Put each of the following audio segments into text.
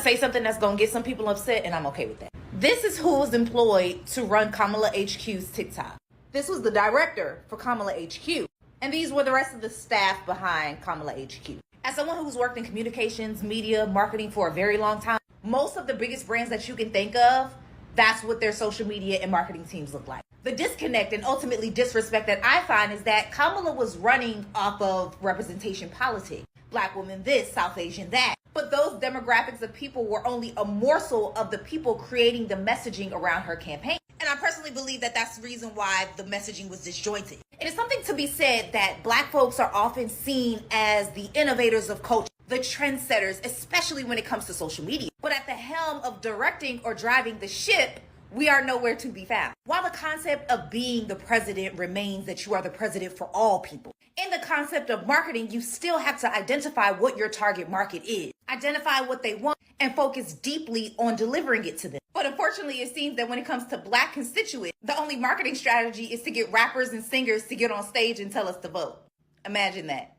say something that's going to get some people upset, and I'm okay with that. This is who was employed to run Kamala HQ's TikTok. This was the director for Kamala HQ. And these were the rest of the staff behind Kamala HQ. As someone who's worked in communications, media, marketing for a very long time, most of the biggest brands that you can think of, that's what their social media and marketing teams look like. The disconnect and ultimately disrespect that I find is that Kamala was running off of representation politics. Black woman this, South Asian that. But those demographics of people were only a morsel of the people creating the messaging around her campaign. And I personally believe that that's the reason why the messaging was disjointed. It is something to be said that Black folks are often seen as the innovators of culture, the trendsetters, especially when it comes to social media. But at the helm of directing or driving the ship, we are nowhere to be found. While the concept of being the president remains that you are the president for all people, in the concept of marketing, you still have to identify what your target market is, identify what they want, and focus deeply on delivering it to them. But unfortunately, it seems that when it comes to Black constituents, the only marketing strategy is to get rappers and singers to get on stage and tell us to vote. Imagine that.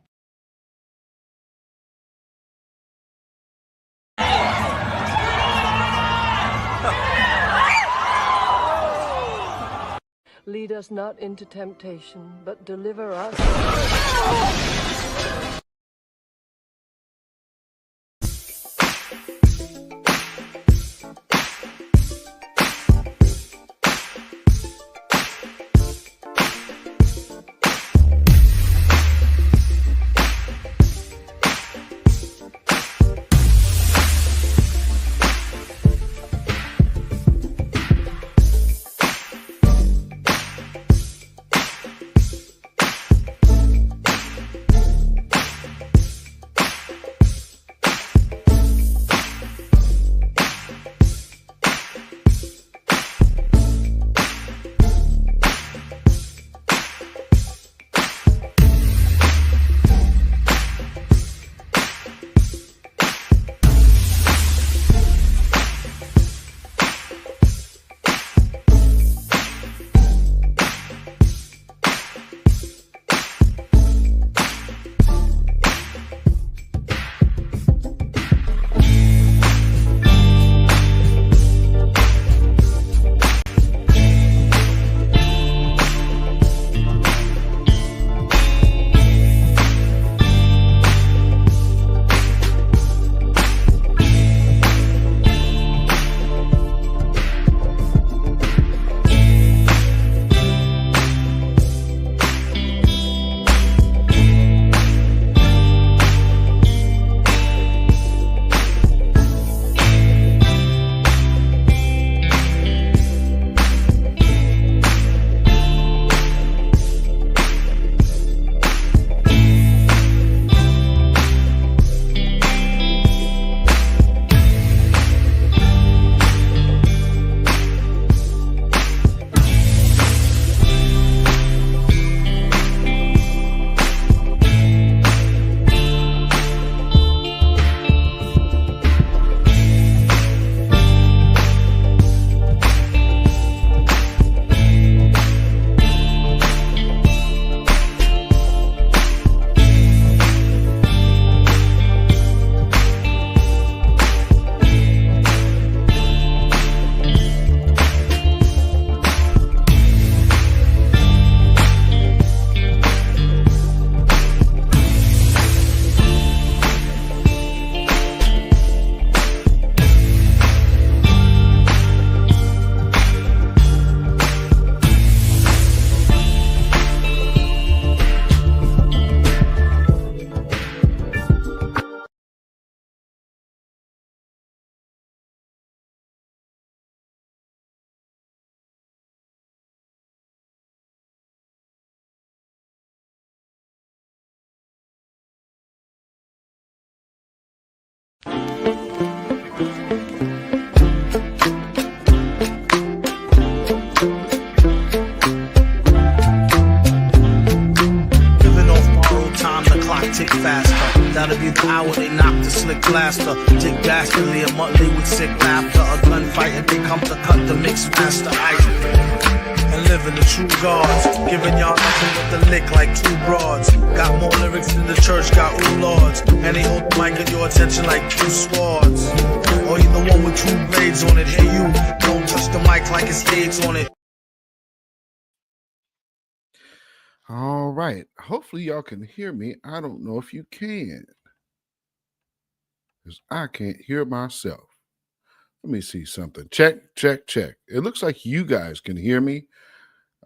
Lead us not into temptation, but deliver us. tick faster. That'll be the hour they knock the slick blaster. Dick dastardly, a Muttley with sick laughter. A gunfight and they come to cut the mix master. And living the true gods. Giving y'all nothing but the lick like two broads. Got more lyrics than the church got ooh lords. And they hold the mic at your attention like two swords. Or you the one with two blades on it. Hey you, don't touch the mic like it's AIDS on it. All right. Hopefully y'all can hear me. I don't know if you can, because I can't hear myself. Let me see something. Check. It looks like you guys can hear me.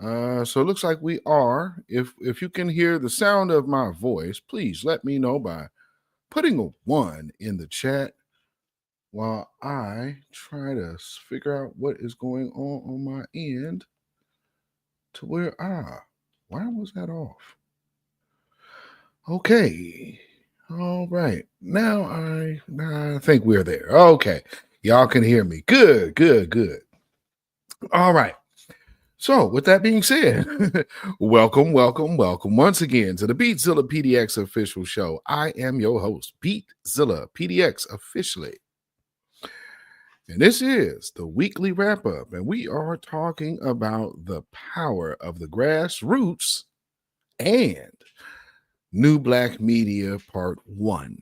So it looks like we are. If you can hear the sound of my voice, please let me know by putting a 1 in the chat while I try to figure out what is going on my end to where why was that off? Okay. All right. Now I think we're there. Okay. Y'all can hear me. Good. All right. So with that being said, welcome once again to the beatzillapdx official show. I am your host, beatzillapdx officially. And this is the weekly wrap up, and we are talking about the power of the grassroots and New Black Media Part 1.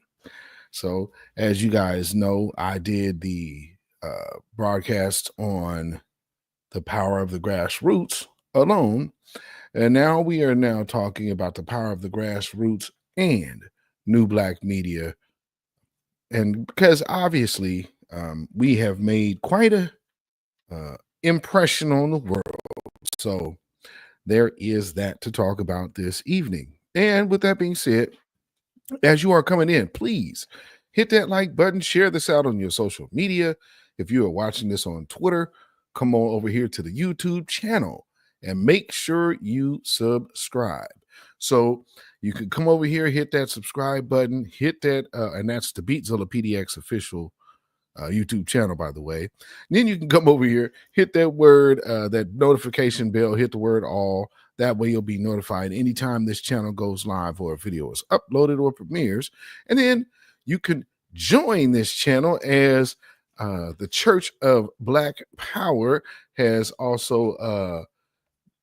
So, as you guys know, I did the broadcast on the power of the grassroots alone, and now we are now talking about the power of the grassroots and New Black Media. And because obviously we have made quite a impression on the world, so there is that to talk about this evening. And with that being said, as you are coming in, please hit that like button, share this out on your social media. If you are watching this on Twitter, come on over here to the YouTube channel and make sure you subscribe. So you can come over here, hit that subscribe button, hit that, and that's the beatzillapdx official YouTube channel, by the way. And then you can come over here, hit that word, that notification bell, hit the word all. That way you'll be notified anytime this channel goes live or a video is uploaded or premieres. And then you can join this channel as the Church of Black Power has also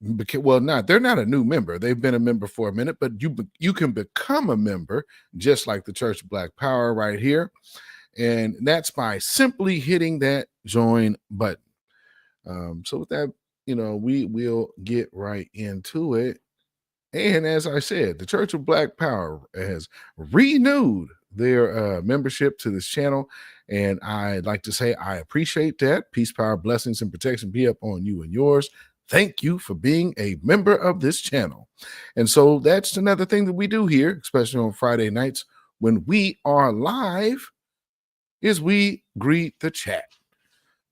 they're not a new member. They've been a member for a minute, but you can become a member just like the Church of Black Power right here. And that's by simply hitting that join button. So with that, we will get right into it. And as I said, the Church of Black Power has renewed their membership to this channel. And I'd like to say I appreciate that. Peace, power, blessings, and protection be up on you and yours. Thank you for being a member of this channel. And so that's another thing that we do here, especially on Friday nights when we are live, is we greet the chat.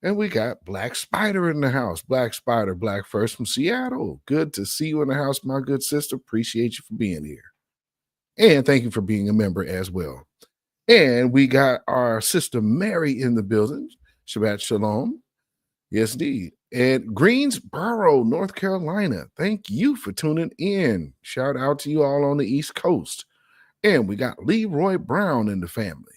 And we got Black Spider in the house. Black Spider, Black First from Seattle. Good to see you in the house, my good sister. Appreciate you for being here. And thank you for being a member as well. And we got our sister Mary in the building. Shabbat Shalom. Yes, indeed. And Greensboro, North Carolina. Thank you for tuning in. Shout out to you all on the East Coast. And we got Leroy Brown in the family.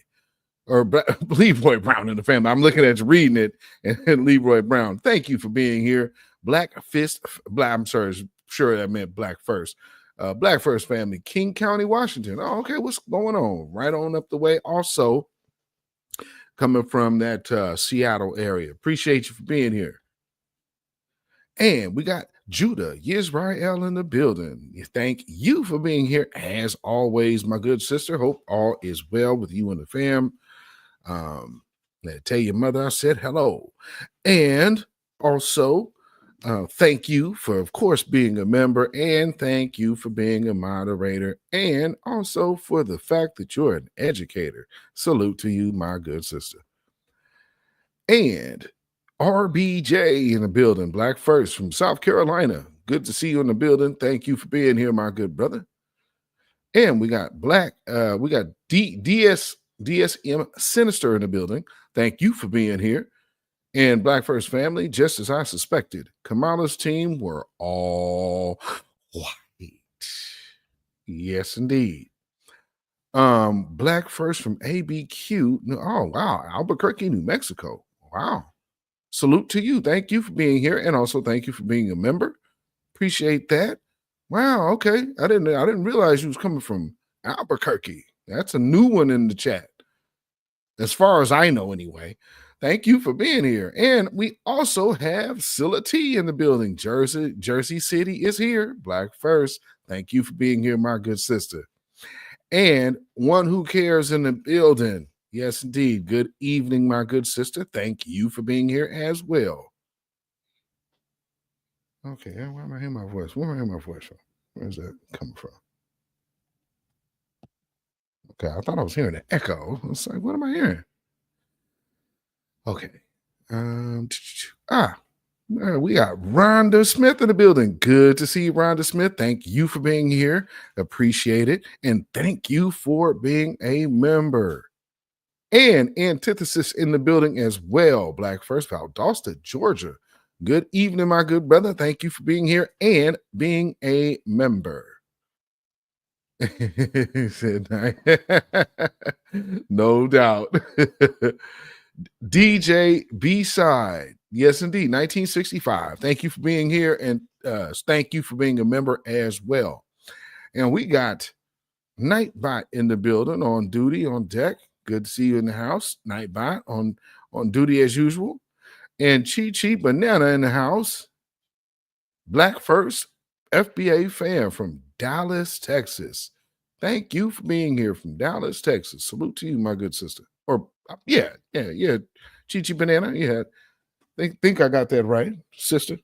Or Leroy Brown in the family. I'm looking at you reading it, and Leroy Brown. Thank you for being here. I'm sorry, sure that meant Black First. Black First family, King County, Washington. Oh, okay, what's going on? Right on up the way. Also, coming from that Seattle area. Appreciate you for being here. And we got Judah Yisrael in the building. Thank you for being here. As always, my good sister. Hope all is well with you and the fam. Tell your mother I said hello. And also, thank you for, of course, being a member. And thank you for being a moderator. And also for the fact that you're an educator. Salute to you, my good sister. And RBJ in the building, Black First from South Carolina. Good to see you in the building. Thank you for being here, my good brother. And we got DSM Sinister in the building. Thank you for being here. And Black First family, just as I suspected, Kamala's team were all white. Yes, indeed. Black First from ABQ. Oh, wow. Albuquerque, New Mexico. Wow. Salute to you. Thank you for being here. And also thank you for being a member. Appreciate that. Wow, okay. I didn't realize you was coming from Albuquerque. That's a new one in the chat. As far as I know, anyway. Thank you for being here. And we also have Scylla T in the building. Jersey City is here. Black first. Thank you for being here, my good sister. And One Who Cares in the building. Yes, indeed. Good evening, my good sister. Thank you for being here as well. Okay, why am I hearing my voice? Where am I hearing my voice from? Where's that coming from? Okay, I thought I was hearing an echo. It's like, what am I hearing? Okay. We got Rhonda Smith in the building. Good to see you, Rhonda Smith. Thank you for being here. Appreciate it. And thank you for being a member. And Antithesis in the building as well. Black First, Valdosta, Georgia. Good evening, my good brother. Thank you for being here and being a member. He said, no doubt. DJ B-Side. Yes, indeed. 1965. Thank you for being here. And thank you for being a member as well. And we got Nightbot in the building, on duty, on deck. Good to see you in the house. Nightbot on duty as usual. And Chi Banana in the house. Black First FBA fan from Dallas, Texas. Thank you for being here from Dallas, Texas. Salute to you, my good sister. Or yeah. Chi Banana. Yeah. Think I got that right, sister.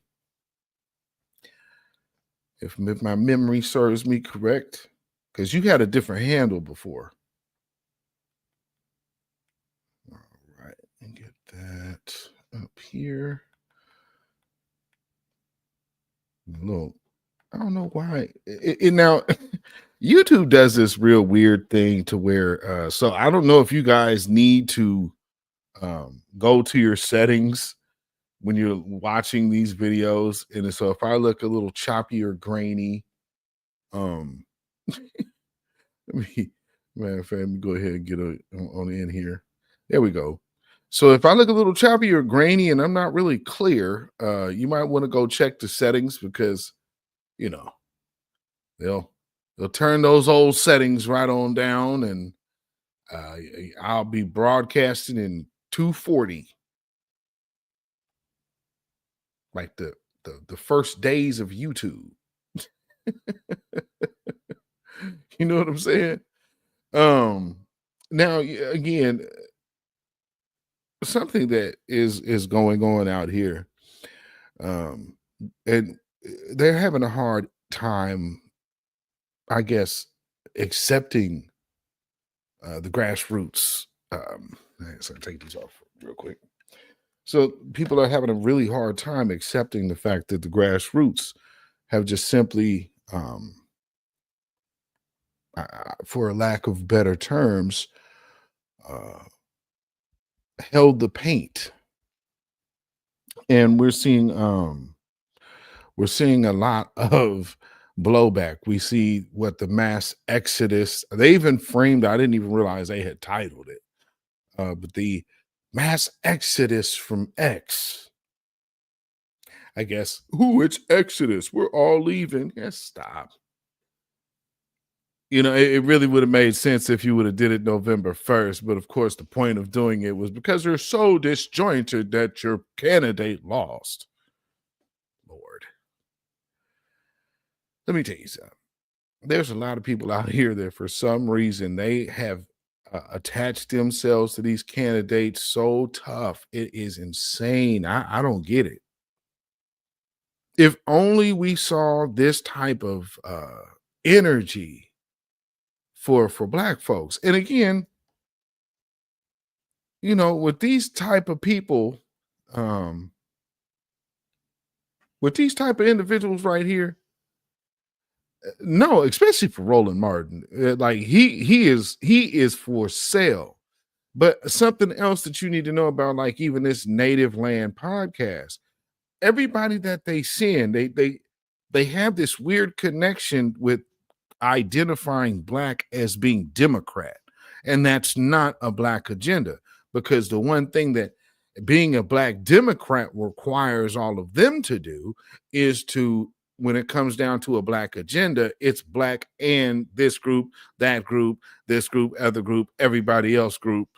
If my memory serves me correct, because you had a different handle before. All right, and get that up here. Look, I don't know why. Now, YouTube does this real weird thing to where, so I don't know if you guys need to go to your settings when you're watching these videos. And so if I look a little choppy or grainy, let me go ahead and get on in here. There we go. So if I look a little choppy or grainy and I'm not really clear, you might want to go check the settings, because, they'll turn those old settings right on down, and I'll be broadcasting in 240. Like the first days of YouTube. You know what I'm saying? Now, again, something that is going on out here, and they're having a hard time, I guess, accepting the grassroots. So take these off real quick. So people are having a really hard time accepting the fact that the grassroots have just simply, for a lack of better terms, held the paint. And we're seeing a lot of blowback. We see what the mass exodus, they even framed, I didn't even realize they had titled it, but the mass exodus from X. I guess, it's Exodus. We're all leaving. Yes, stop. It really would have made sense if you would have did it November 1st. But of course, the point of doing it was because they're so disjointed that your candidate lost. Lord. Let me tell you something. There's a lot of people out here that for some reason they have attached themselves to these candidates so tough. It is insane. I don't get it. If only we saw this type of energy for Black folks. And again, with these type of people, with these type of individuals right here, no, especially for Roland Martin, like he is for sale. But something else that you need to know about, like even this Native Land podcast, everybody that they send, they have this weird connection with identifying Black as being Democrat, and that's not a Black agenda, because the one thing that being a Black Democrat requires all of them to do is to when it comes down to a black agenda, it's black and this group, that group, this group, other group, everybody else group.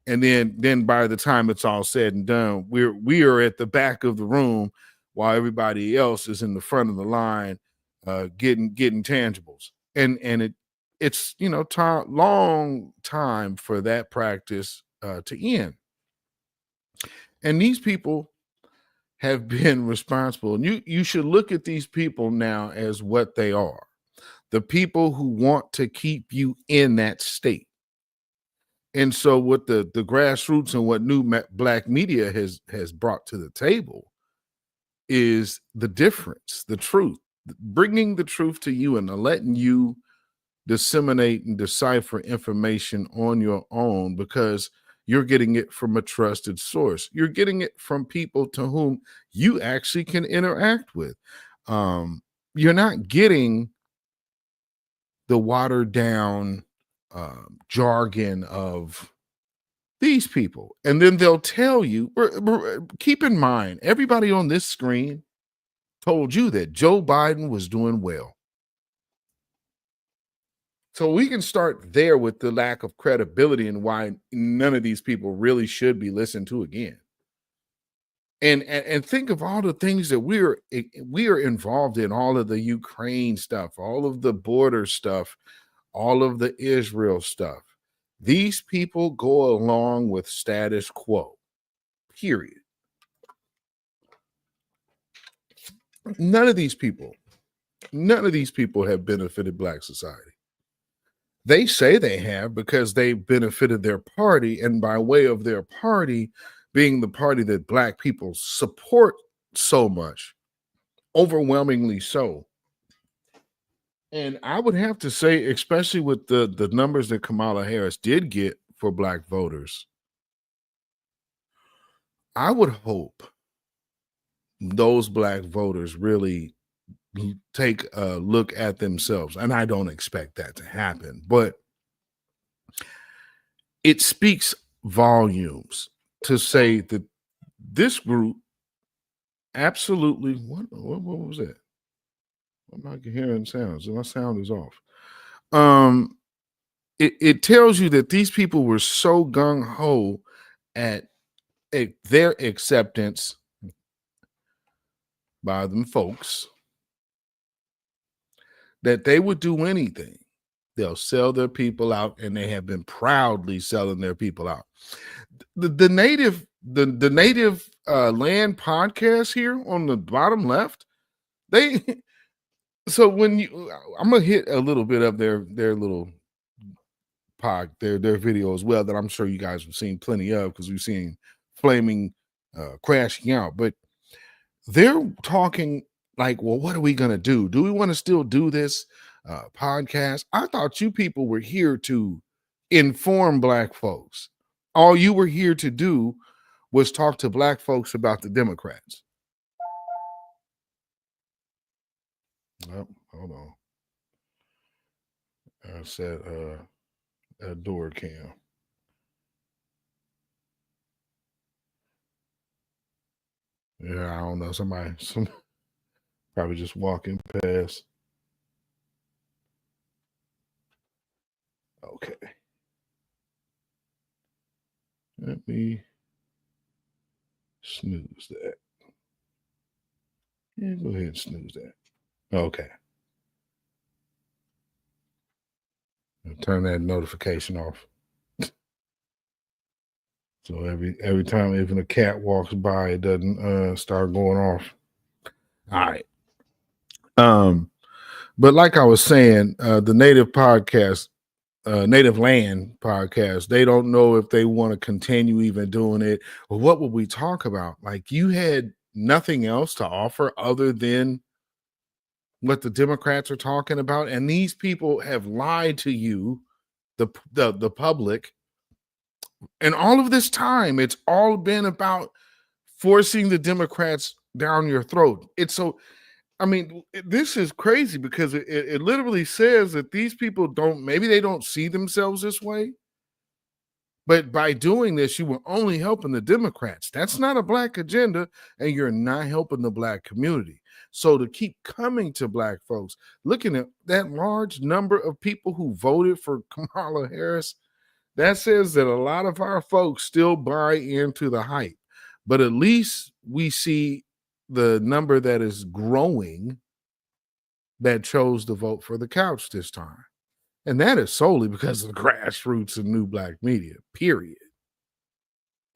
And then by the time it's all said and done, we are at the back of the room while everybody else is in the front of the line, getting tangibles. And it's long time for that practice to end. And these people have been responsible. And you should look at these people now as what they are. The people who want to keep you in that state. And so what the grassroots and what new black media has brought to the table is the difference, the truth, bringing the truth to you and letting you disseminate and decipher information on your own, because you're getting it from a trusted source. You're getting it from people to whom you actually can interact with. You're not getting the watered down jargon of these people. And then they'll tell you, keep in mind, everybody on this screen told you that Joe Biden was doing well. So we can start there with the lack of credibility and why none of these people really should be listened to again. And think of all the things that we are involved in, all of the Ukraine stuff, all of the border stuff, all of the Israel stuff. These people go along with status quo, period. None of these people have benefited black society. They say they have because they benefited their party, and by way of their party being the party that black people support so much, overwhelmingly so. And I would have to say, especially with the numbers that Kamala Harris did get for black voters, I would hope those black voters really take a look at themselves. And I don't expect that to happen, but it speaks volumes to say that this group absolutely, what was that? I'm not hearing sounds. My sound is off. It tells you that these people were so gung-ho at their acceptance by them folks that they would do anything. They'll sell their people out, and they have been proudly selling their people out. The native land podcast here on the bottom left, so when I'm gonna hit a little bit of their little their video as well that I'm sure you guys have seen plenty of, because we've seen flaming crashing out, but they're talking like, well, what are we gonna do? Do we want to still do this podcast? I thought you people were here to inform black folks. All you were here to do was talk to black folks about the Democrats. Oh, hold on. I said a door cam. Yeah, I don't know. Some probably just walking past. Okay. Let me snooze that. Yeah, go ahead and snooze that. Okay. I'll turn that notification off. So every time even a cat walks by, it doesn't start going off. All right. But like I was saying, the Native podcast, Native Land podcast, they don't know if they want to continue even doing it, or what would we talk about? Like, you had nothing else to offer other than what the Democrats are talking about, and these people have lied to you, the public, and all of this time it's all been about forcing the Democrats down your throat. It's so, I mean, this is crazy because it literally says that these people maybe they don't see themselves this way, but by doing this, you were only helping the Democrats. That's not a black agenda, and you're not helping the black community. So to keep coming to black folks, looking at that large number of people who voted for Kamala Harris, that says that a lot of our folks still buy into the hype. But at least we see the number that is growing that chose to vote for the couch this time. And that is solely because of the grassroots and new black media, period.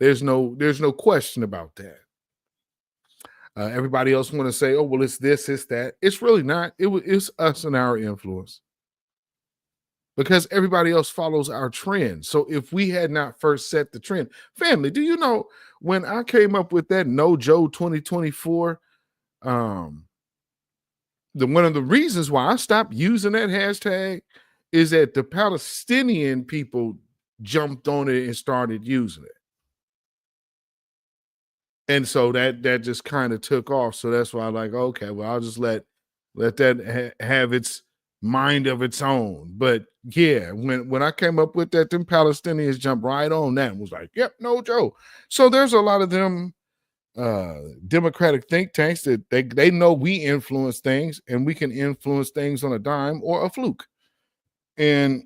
There's no question about that. Everybody else want to say, oh, well, it's this, it's that. It's really not. It's us and our influence. Because everybody else follows our trend. So if we had not first set the trend, family, do you know when I came up with that No Joe 2024, one of the reasons why I stopped using that hashtag is that the Palestinian people jumped on it and started using it. And so that just kind of took off. So that's why I'm like, okay, well, I'll just let that have its mind of its own. But yeah, when I came up with that, them Palestinians jumped right on that and was like, yep, no Joe. So there's a lot of them Democratic think tanks that they know we influence things, and we can influence things on a dime or a fluke. And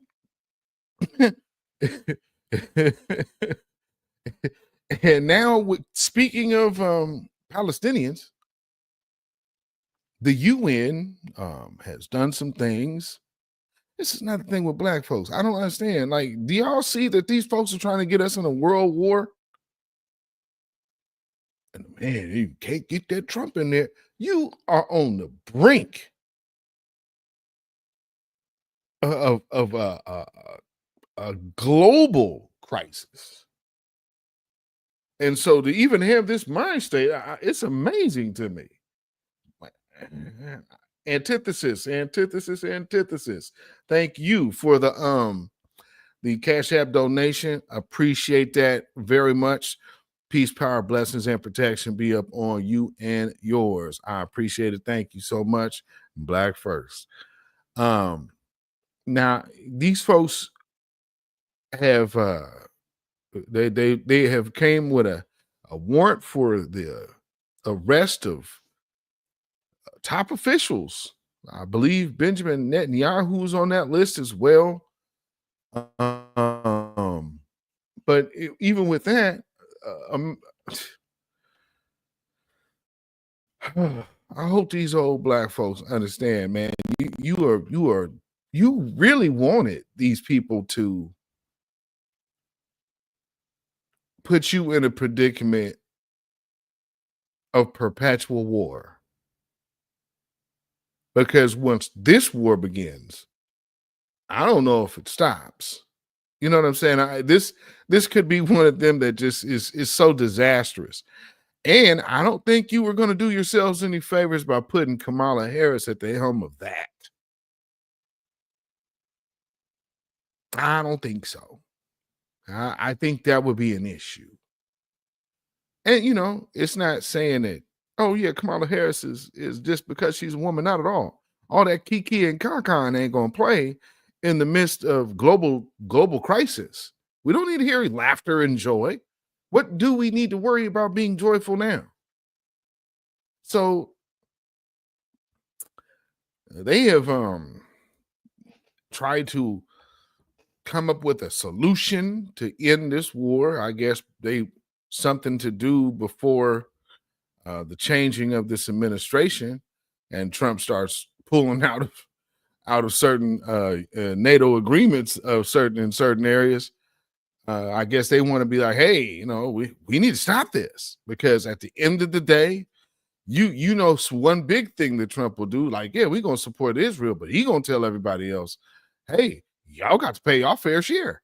and now, speaking of Palestinians, the UN has done some things. This is not the thing with black folks. I don't understand. Like, do y'all see that these folks are trying to get us in a world war? And man, you can't get that Trump in there. You are on the brink of a global crisis. And so to even have this mind state, it's amazing to me. Antithesis. Thank you for the CashApp donation. Appreciate that very much. Peace, power, blessings, and protection be up on you and yours. I appreciate it. Thank you so much. Black first. Now these folks have they have came with a warrant for the arrest of top officials. I believe Benjamin Netanyahu's on that list as well. But even with that, I hope these old black folks understand, man. You really wanted these people to put you in a predicament of perpetual war. Because once this war begins, I don't know if it stops. You know what I'm saying? This could be one of them that just is so disastrous. And I don't think you were going to do yourselves any favors by putting Kamala Harris at the helm of that. I don't think so. I think that would be an issue. And, you know, it's not saying that, oh, yeah, Kamala Harris is just because she's a woman. Not at all. All that Kiki and Kakan ain't going to play in the midst of global crisis. We don't need to hear laughter and joy. What do we need to worry about being joyful now? So they have tried to come up with a solution to end this war. I guess something to do before the changing of this administration, and Trump starts pulling out of certain NATO agreements in certain areas. I guess they want to be like, hey, you know, we need to stop this, because at the end of the day, you know, one big thing that Trump will do, like, yeah, we're going to support Israel, but he going to tell everybody else, hey, y'all got to pay your fair share.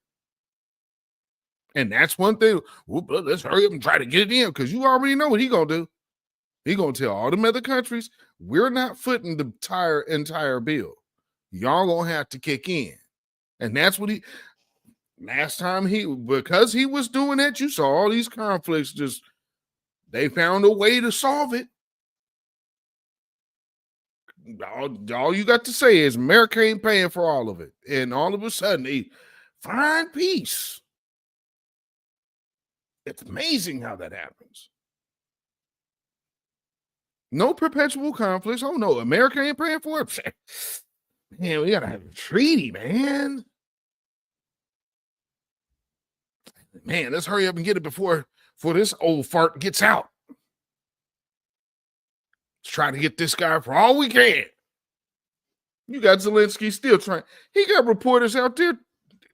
And that's one thing. Well, let's hurry up and try to get it in, because you already know what he going to do. He going to tell all them other countries, we're not footing the entire bill. Y'all going to have to kick in. And that's what last time because he was doing that, you saw all these conflicts, they found a way to solve it. All you got to say is America ain't paying for all of it. And all of a sudden, they find peace. It's amazing how that happens. No perpetual conflicts. Oh no, America ain't paying for it. Man, we gotta have a treaty, man. Man, let's hurry up and get it before this old fart gets out. Let's try to get this guy for all we can. You got Zelensky still trying. He got reporters out there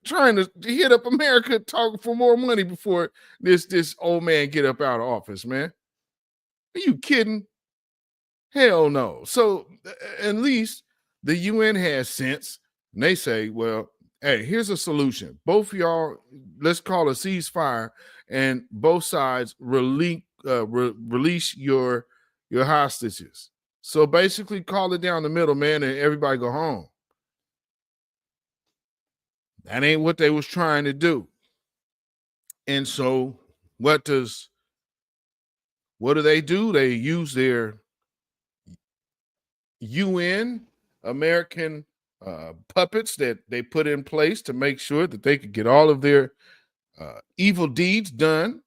trying to hit up America, talking for more money before this old man get up out of office, man. Are you kidding? Hell no. So at least the UN has sense. And they say, well, hey, here's a solution. Both of y'all, let's call a ceasefire, and both sides release your hostages. So basically call it down the middle, man, and everybody go home. That ain't what they was trying to do. And so what do they do? They use their UN American puppets that they put in place to make sure that they could get all of their evil deeds done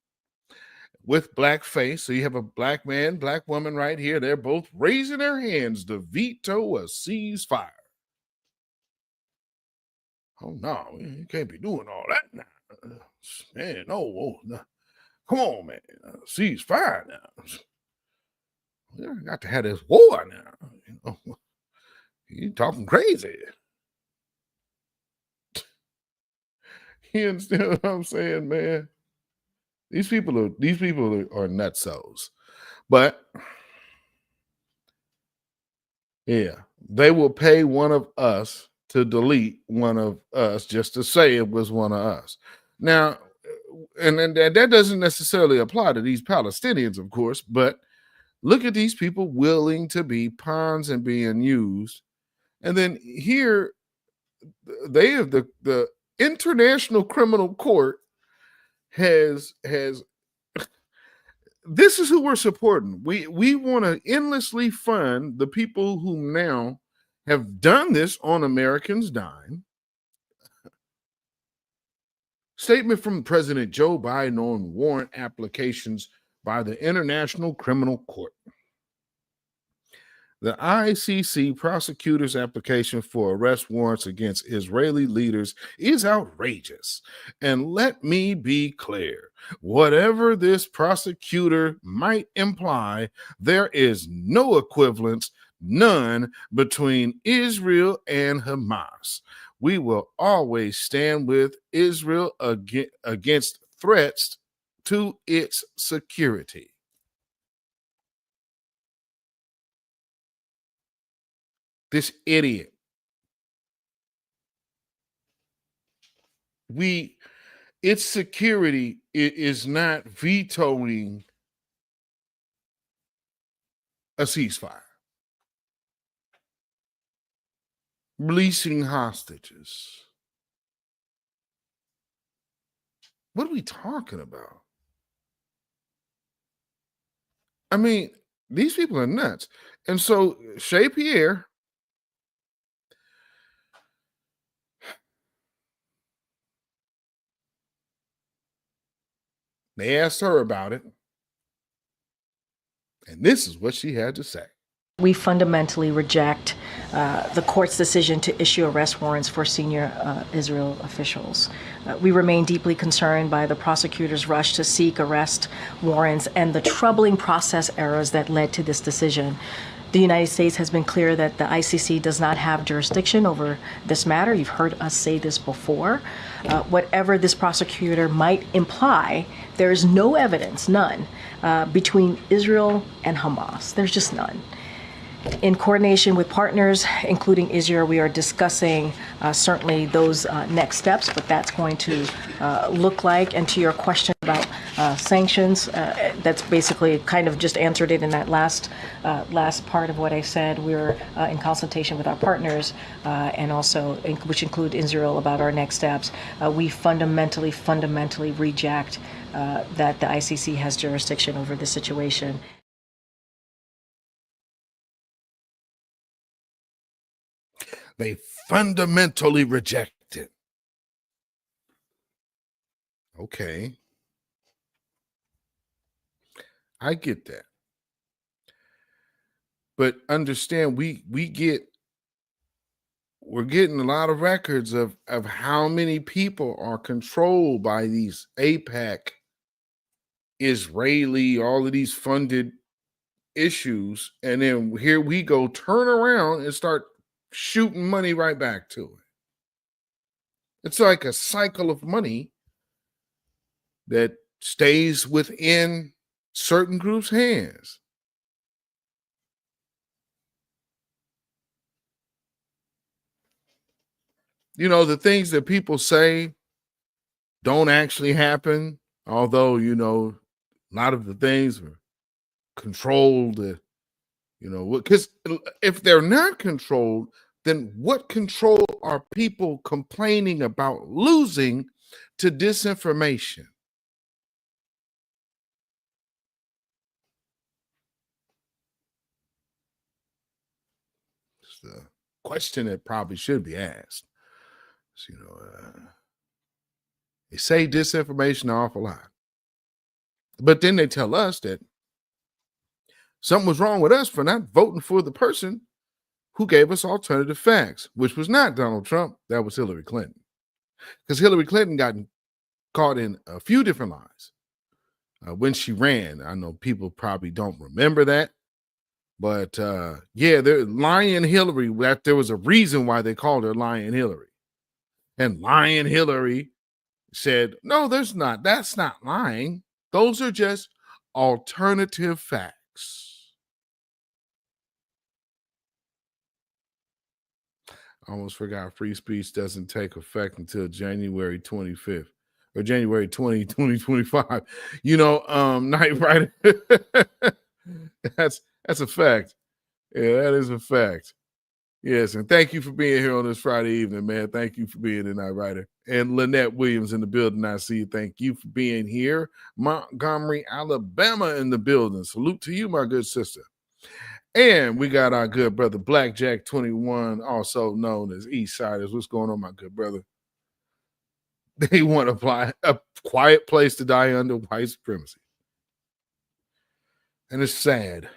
with blackface. So you have a black man, black woman right here. They're both raising their hands to veto a ceasefire. Oh no, you can't be doing all that now. Man, no. Come on, man. Ceasefire now. We got to have this war now. You know, you talking crazy. You understand what I'm saying, man? These people are nutsos. But yeah, they will pay one of us to delete one of us just to say it was one of us. Now, and that doesn't necessarily apply to these Palestinians, of course, but look at these people willing to be pawns and being used. And then here they have the International Criminal Court has this is who we're supporting. We want to endlessly fund the people who now have done this on Americans' dime. Statement from President Joe Biden on warrant applications by the International Criminal Court. The ICC prosecutor's application for arrest warrants against Israeli leaders is outrageous. And let me be clear, whatever this prosecutor might imply, there is no equivalence, none, between Israel and Hamas. We will always stand with Israel against threats to its security. This idiot. Its security is not vetoing a ceasefire, releasing hostages. What are we talking about? I mean, these people are nuts. And so Shea Pierre, they asked her about it, and this is what she had to say. We fundamentally reject the court's decision to issue arrest warrants for senior Israel officials. We remain deeply concerned by the prosecutor's rush to seek arrest warrants and the troubling process errors that led to this decision. The United States has been clear that the ICC does not have jurisdiction over this matter. You've heard us say this before. Whatever this prosecutor might imply, there is no evidence, none, between Israel and Hamas. There's just none. In coordination with partners, including Israel, we are discussing certainly those next steps, but that's going to look like, and to your question about sanctions, that's basically kind of just answered it in that last part of what I said. We're in consultation with our partners and also, which include Israel, about our next steps. We fundamentally reject that the ICC has jurisdiction over this situation. They fundamentally reject it. Okay. I get that. But understand, we're getting a lot of records of how many people are controlled by these AIPAC, Israeli, all of these funded issues, and then here we go, turn around and start shooting money right back to it. It's like a cycle of money that stays within certain groups' hands. You know, the things that people say don't actually happen, although, you know, a lot of the things are controlled, you know, because if they're not controlled, then what control are people complaining about losing to disinformation? It's the question that probably should be asked. So, you know, they say disinformation an awful lot, but then they tell us that something was wrong with us for not voting for the person who gave us alternative facts, which was not Donald Trump. That was Hillary Clinton. Because Hillary Clinton got caught in a few different lies when she ran. I know people probably don't remember that, but yeah, they're lying Hillary. That there was a reason why they called her lying Hillary. And lying Hillary said, no, there's not. That's not lying. Those are just alternative facts. I almost forgot free speech doesn't take effect until January 25th or January 20, 2025. You know, Night Rider. That's a fact. Yeah, that is a fact. Yes, and thank you for being here on this Friday evening, man. Thank you for being the Night Rider. And Lynette Williams in the building, I see you. Thank you for being here. Montgomery, Alabama in the building. Salute to you, my good sister. And we got our good brother, Blackjack 21, also known as Eastsiders. What's going on, my good brother? They want to apply a quiet place to die under white supremacy. And it's sad.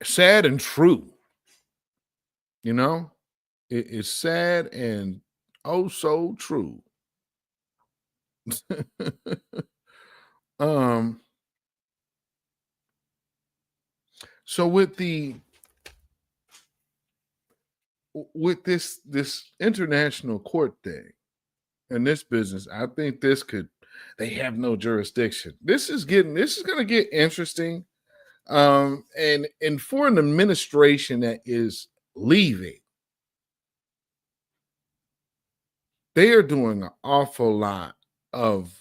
Sad and true. You know? It's sad and oh so true. So with this international court thing and this business, I think they have no jurisdiction. This is going to get interesting. And for an administration that is leaving, they are doing an awful lot of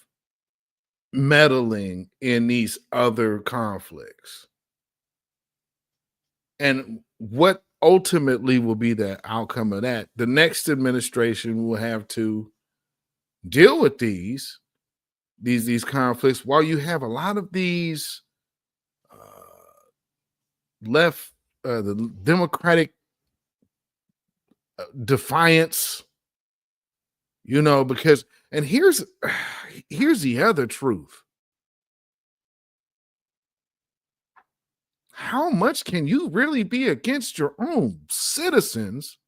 meddling in these other conflicts. And what ultimately will be the outcome of that? The next administration will have to deal with these conflicts, while you have a lot of these left, the Democratic defiance, you know, because, and here's the other truth. How much can you really be against your own citizens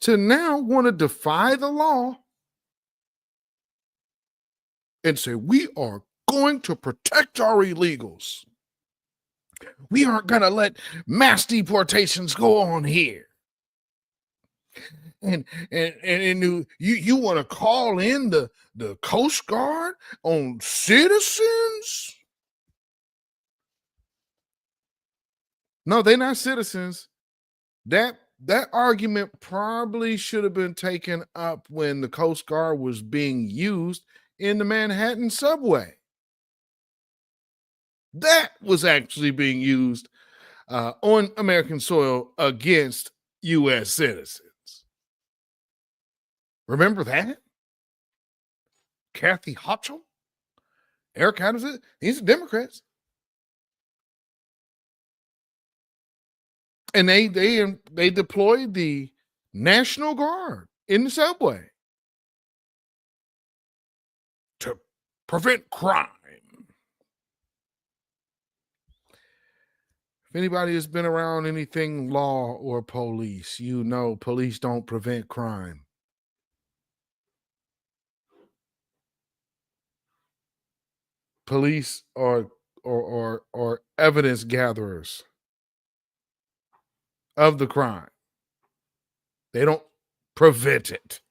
to now want to defy the law and say, we are going to protect our illegals? We aren't going to let mass deportations go on here. And you want to call in the Coast Guard on citizens? No, they're not citizens. That argument probably should have been taken up when the Coast Guard was being used in the Manhattan subway. That was actually being used on American soil against U.S. citizens. Remember that? Kathy Hochul, Eric Adams, these are Democrats. And they deployed the National Guard in the subway to prevent crime. anybody has been around anything law or police, you know police don't prevent crime. Police are or evidence gatherers of the crime. They don't prevent it.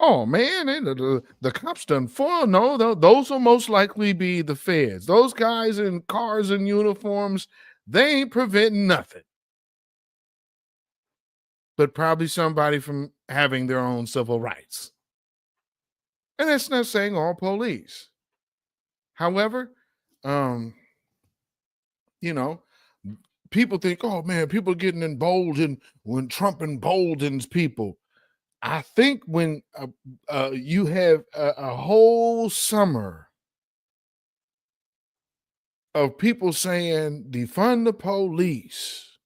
Oh man, the cops done for no, those will most likely be the feds. Those guys in cars and uniforms, they ain't preventing nothing. But probably somebody from having their own civil rights. And that's not saying all police. However, you know, people think, oh man, people are getting emboldened when Trump emboldens people. I think when you have a whole summer of people saying defund the police,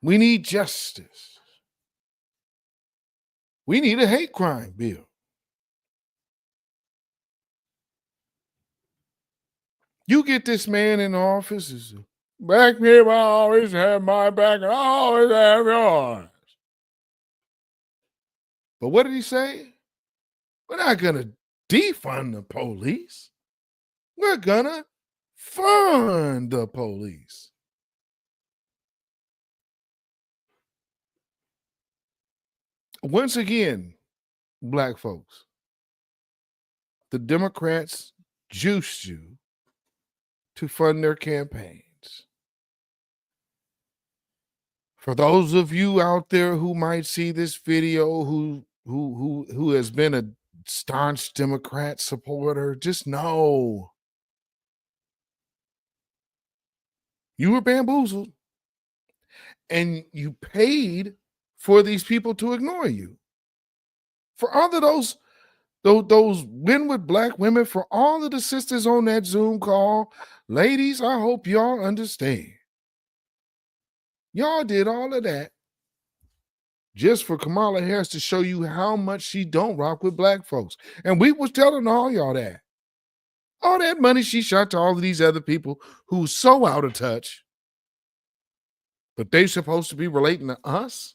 we need justice, we need a hate crime bill. You get this man in office, black people always have my back and I always have yours. But what did he say? We're not going to defund the police. We're going to fund the police. Once again, black folks, the Democrats juiced you to fund their campaigns. For those of you out there who might see this video who has been a staunch Democrat supporter, just know you were bamboozled and you paid for these people to ignore you. For all of those win with black women, for all of the sisters on that Zoom call, ladies, I hope y'all understand. Y'all did all of that just for Kamala Harris to show you how much she don't rock with black folks. And we was telling all y'all that. All that money she shot to all of these other people who's so out of touch, but they supposed to be relating to us.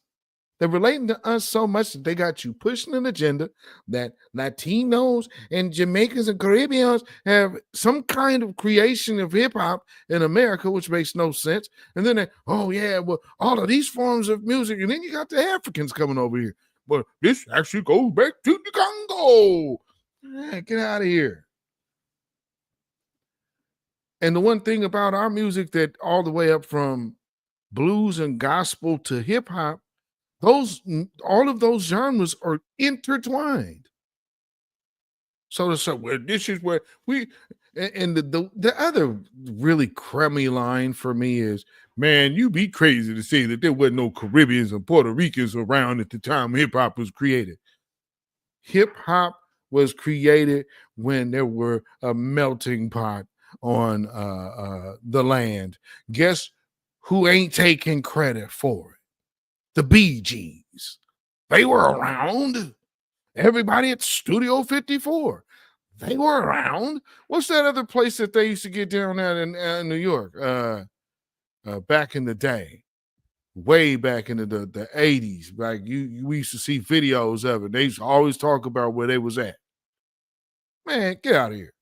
They're relating to us so much that they got you pushing an agenda that Latinos and Jamaicans and Caribbeans have some kind of creation of hip hop in America, which makes no sense. And then they, oh yeah, well, all of these forms of music. And then you got the Africans coming over here. But this actually goes back to the Congo. Get out of here. And the one thing about our music that all the way up from blues and gospel to hip hop, all of those genres are intertwined. So to say, well, this is where we, and the other really crummy line for me is, man, you be crazy to say that there wasn't no Caribbeans and Puerto Ricans around at the time hip hop was created. Hip hop was created when there were a melting pot on the land. Guess who ain't taking credit for it? The Bee Gees. They were around. Everybody at Studio 54. They were around. What's that other place that they used to get down at in New York? Back in the day. Way back in the 80s. Like we used to see videos of it. They used to always talk about where they was at. Man, get out of here.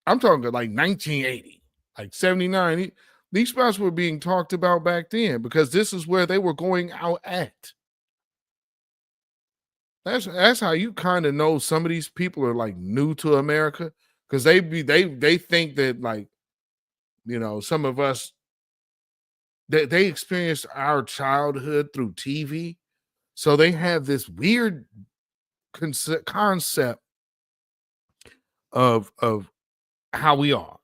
I'm talking like 1980, like 79. These spots were being talked about back then because this is where they were going out at. That's how you kind of know some of these people are like new to America, because they think that, like, you know, some of us they experienced our childhood through TV, so they have this weird concept of how we are.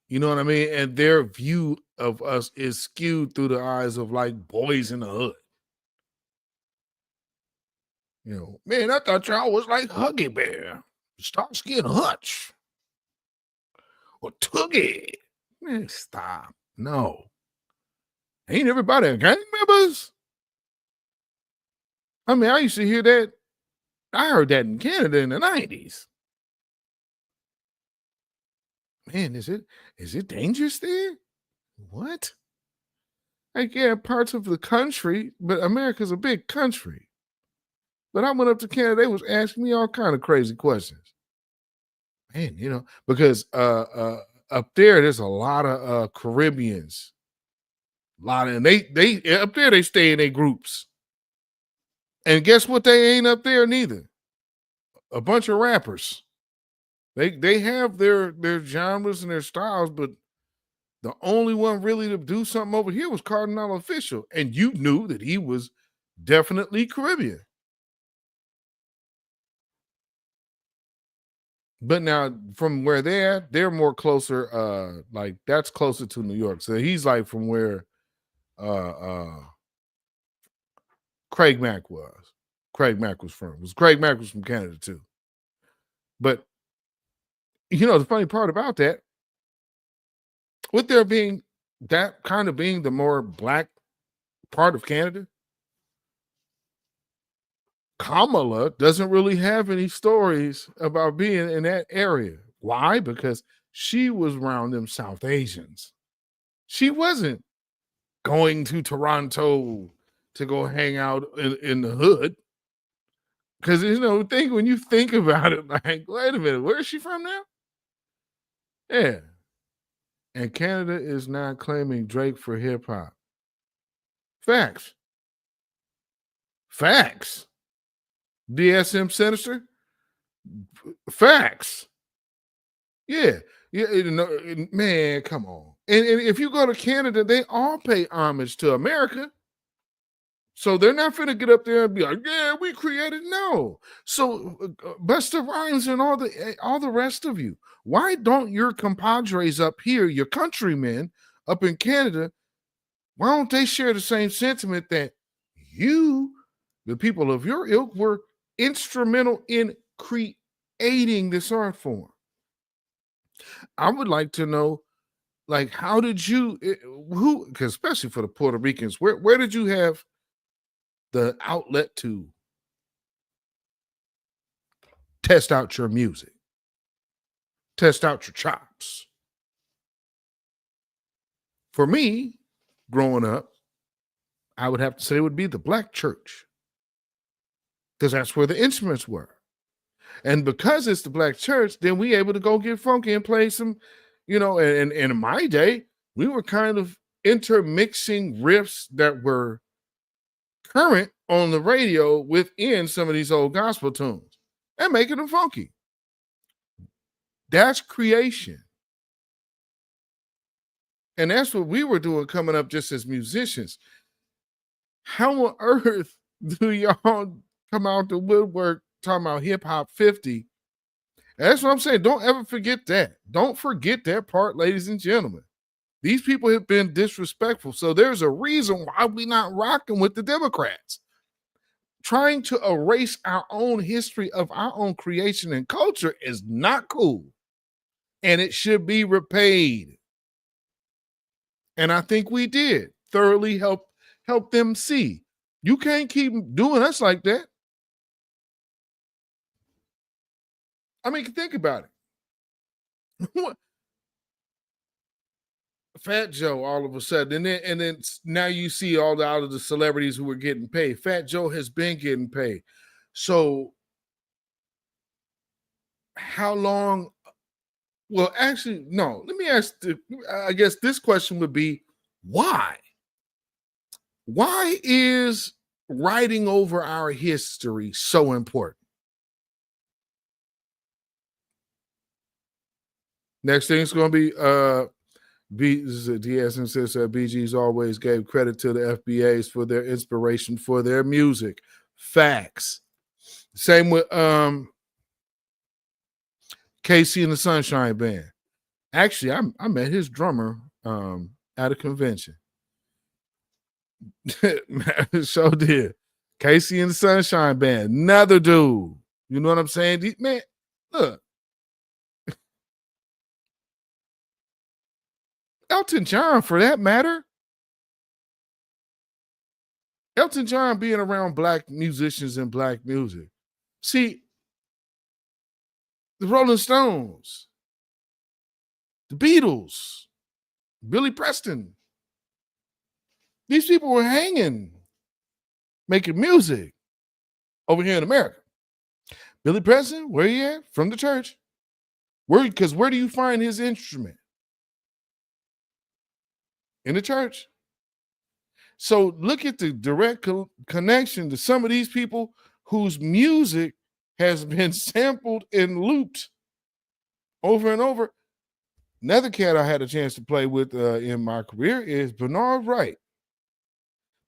You know what I mean? And their view of us is skewed through the eyes of like boys in the hood. You know, man, I thought y'all was like Huggy Bear, Starsky and Hutch, or Toogie. Man, stop. No. Ain't everybody gang members? I mean, I used to hear that. I heard that in Canada in the 90s. man, is it dangerous there? What? Like, yeah, parts of the country, but America's a big country. But I went up to Canada, they was asking me all kind of crazy questions. Man, because up there's a lot of Caribbeans. A lot of, and they up there they stay in their groups. And guess what? They ain't up there neither. A bunch of rappers. They have their genres and their styles, but the only one really to do something over here was Cardinal Official, and you knew that he was definitely Caribbean. But now from where they're more closer, like that's closer to New York. So he's like from where Craig Mack was. Craig Mack was from. Craig Mack was from Canada too. But the funny part about that, with there being that kind of being the more black part of Canada, Kamala doesn't really have any stories about being in that area. Why? Because she was around them South Asians. She wasn't going to Toronto to go hang out in the hood. Because, when you think about it, like, wait a minute, where is she from now? Yeah. And Canada is not claiming Drake for hip hop. Facts. DSM Sinister? Facts. Yeah. Man, come on. And if you go to Canada, they all pay homage to America. So they're not finna get up there and be like, yeah, we created. No. So Busta Rhymes and all the rest of you, why don't your compadres up here, your countrymen up in Canada, why don't they share the same sentiment that you, the people of your ilk, were instrumental in creating this art form? I would like to know, like, how did you, because especially for the Puerto Ricans, where did you have the outlet to test out your music, test out your chops? For me, growing up, I would have to say it would be the black church, because that's where the instruments were. And because it's the black church, then we able to go get funky and play some, and in my day, we were kind of intermixing riffs that were current on the radio within some of these old gospel tunes and making them funky. That's creation. And that's what we were doing coming up just as musicians. How on earth do y'all come out the woodwork talking about hip hop 50? That's what I'm saying. Don't ever forget that. Don't forget that part, ladies and gentlemen. These people have been disrespectful. So there's a reason why we're not rocking with the Democrats. Trying to erase our own history of our own creation and culture is not cool. And it should be repaid. And I think we did thoroughly help them see. You can't keep doing us like that. I mean, think about it. Fat Joe all of a sudden, and then now you see all of the celebrities who were getting paid. Fat Joe has been getting paid. So how long? Well, actually, no. Let me ask. I guess this question would be, why? Why is writing over our history so important? Next thing is going to be DSM says that BGs always gave credit to the FBAs for their inspiration for their music. Facts. Same with KC and the Sunshine Band. Actually, I met his drummer at a convention. So did. KC and the Sunshine Band. Another dude. You know what I'm saying? Man, look. Elton John, for that matter. Elton John being around black musicians and black music. See, the Rolling Stones, the Beatles, Billy Preston. These people were hanging, making music over here in America. Billy Preston, where he at? From the church. Because where do you find his instrument? In the church. So look at the direct connection to some of these people whose music has been sampled and looped over and over. Another cat I had a chance to play with in my career is Bernard Wright.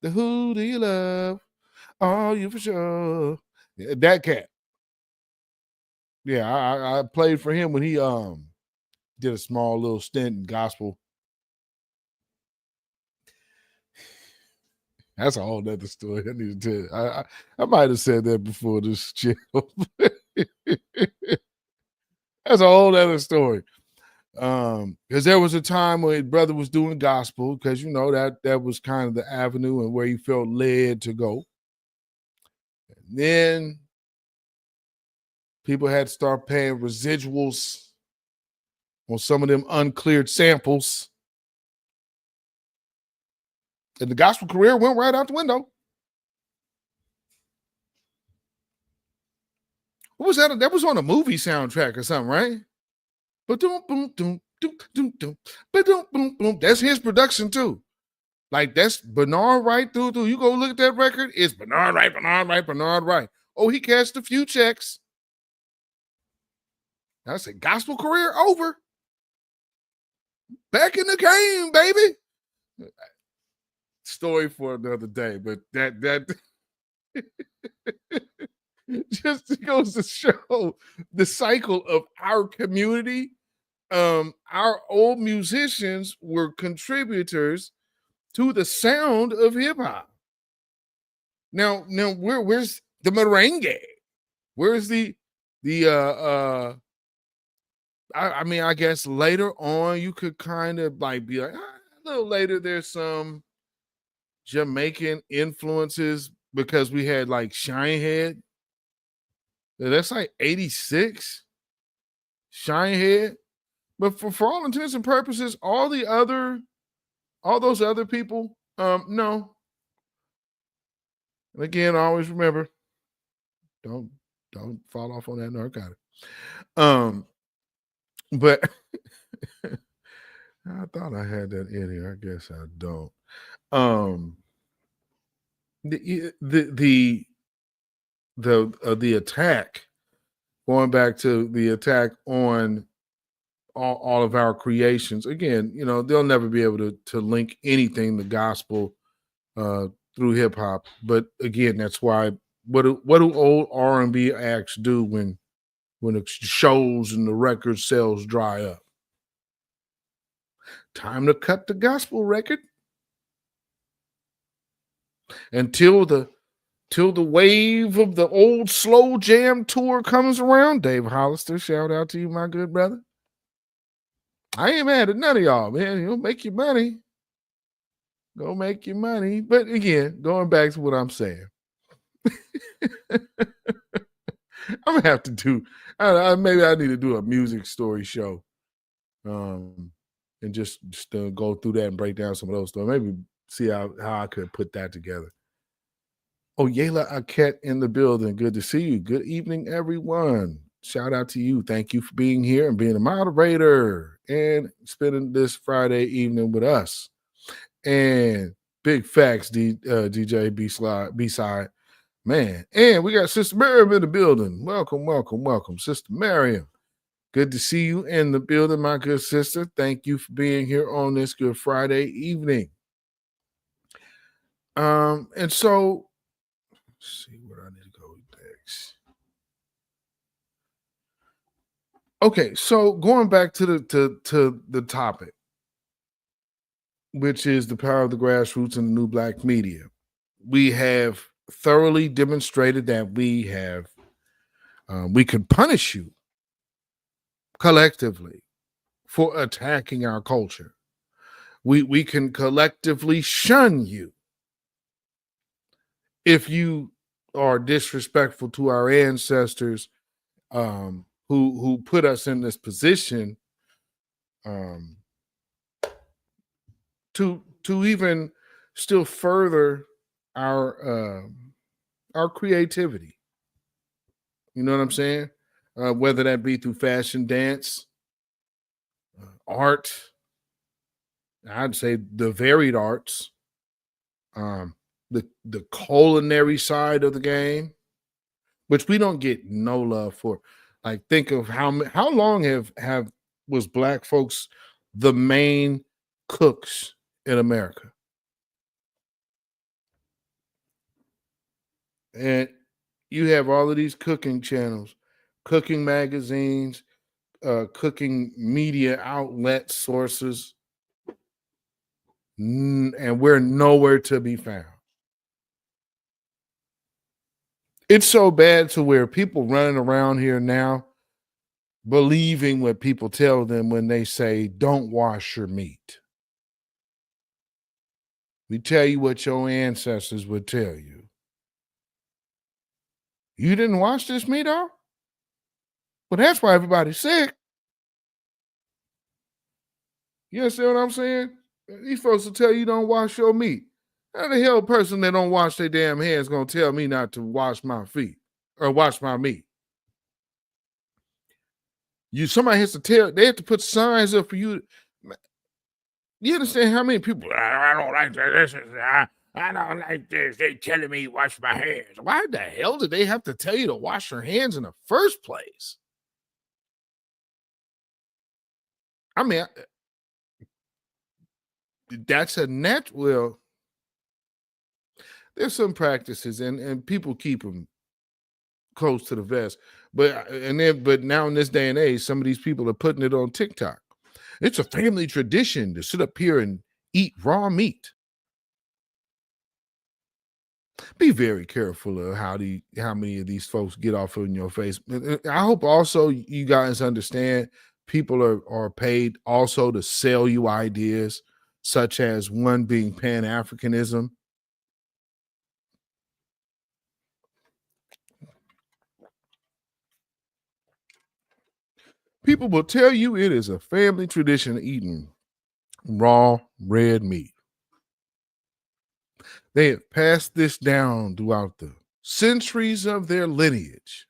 The Who Do You Love? Oh, you for sure. Yeah, that cat. Yeah, I played for him when he did a small little stint in gospel. That's a whole nother story. I need to tell you. I might have said that before this chill. That's a whole other story. Because there was a time when his brother was doing gospel, because that was kind of the avenue and where he felt led to go. And then people had to start paying residuals on some of them uncleared samples. And the gospel career went right out the window. What was that? That was on a movie soundtrack or something, right? That's his production too. Like that's Bernard Wright through. You go look at that record. It's Bernard Wright. Oh, he cashed a few checks. I said, gospel career over. Back in the game, baby. Story for another day, but that just goes to show the cycle of our community. Our old musicians were contributors to the sound of hip hop. Now, where's the merengue? Where's the I guess later on you could kind of like be like, a little later there's some Jamaican influences because we had like Shinehead. That's like 86 Shinehead. But for all intents and purposes, all those other people, no. And again, always remember, don't fall off on that narcotic. But I thought I had that in here. I guess I don't. The attack, going back to the attack on all of our creations. Again, they'll never be able to link anything to gospel through hip hop. But again, that's why what do old R&B acts do when the shows and the record sales dry up? Time to cut the gospel record until the wave of the old slow jam tour comes around. Dave Hollister, shout out to you, my good brother. I ain't mad at none of y'all, man. You'll make your money. Go make your money. But again, going back to what I'm saying, I'm gonna have to do. Maybe I need to do a music story show, and just go through that and break down some of those stuff. Maybe see how I could put that together. Oh, Yayla Arquette in the building. Good to see you. Good evening, everyone. Shout out to you. Thank you for being here and being a moderator and spending this Friday evening with us. And big facts, DJ B-side. Man, and we got Sister Miriam in the building. Welcome, Sister Miriam. Good to see you in the building, my good sister. Thank you for being here on this Good Friday evening. And so, let's see where I need to go next. Okay, so going back to the topic, which is the power of the grassroots and the new black media. We have thoroughly demonstrated that we can punish you collectively for attacking our culture. We can collectively shun you if you are disrespectful to our ancestors who put us in this position to even still further our creativity. You know what I'm saying? Whether that be through fashion, dance, art, I'd say the varied arts, the culinary side of the game, which we don't get no love for. Like, think of how long was Black folks the main cooks in America, and you have all of these cooking channels, cooking magazines, cooking media outlet sources, and we're nowhere to be found. It's so bad to where people running around here now believing what people tell them when they say, don't wash your meat. We tell you what your ancestors would tell you. You didn't wash this meat off? Well, that's why everybody's sick. You understand what I'm saying? These folks will tell you don't wash your meat. How the hell a person that don't wash their damn hands gonna tell me not to wash my feet or wash my meat? Somebody has to tell, they have to put signs up for you. You understand how many people, I don't like this, I don't like this. They telling me to wash my hands. Why the hell did they have to tell you to wash your hands in the first place? I mean, that's a well, there's some practices and people keep them close to the vest. But now in this day and age, some of these people are putting it on TikTok. It's a family tradition to sit up here and eat raw meat. Be very careful of how many of these folks get off in your face. I hope also you guys understand people are paid also to sell you ideas, such as one being Pan-Africanism. People will tell you it is a family tradition eating raw red meat. They have passed this down throughout the centuries of their lineage.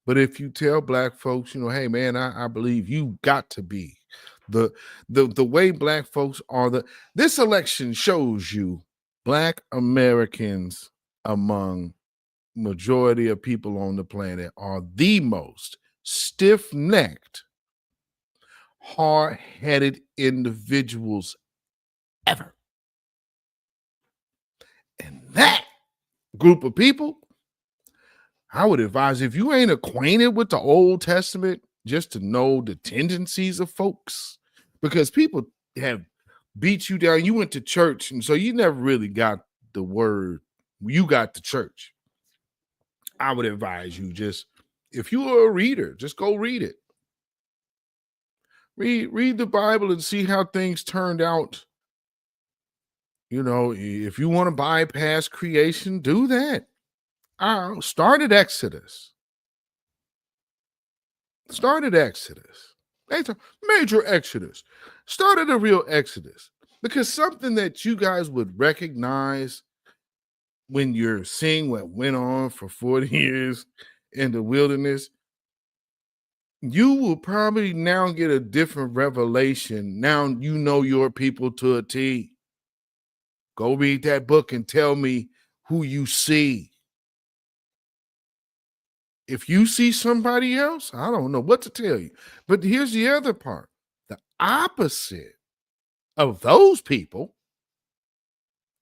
But if you tell Black folks, hey man, I believe you got to be the way Black folks are. This election shows you Black Americans among majority of people on the planet are the most stiff-necked, hard-headed individuals ever. And that group of people, I would advise, if you ain't acquainted with the Old Testament, just to know the tendencies of folks, because people have beat you down. You went to church, and so you never really got the word. You got the church. I would advise you, just if you are a reader, just go read it. Read the Bible and see how things turned out. If you want to bypass creation, do that. Start at Exodus. Major Exodus. Start at a real Exodus. Because something that you guys would recognize when you're seeing what went on for 40 years in the wilderness, you will probably now get a different revelation. Now you know your people to a T. Go read that book and tell me who you see. If you see somebody else, I don't know what to tell you. But here's the other part. The opposite of those people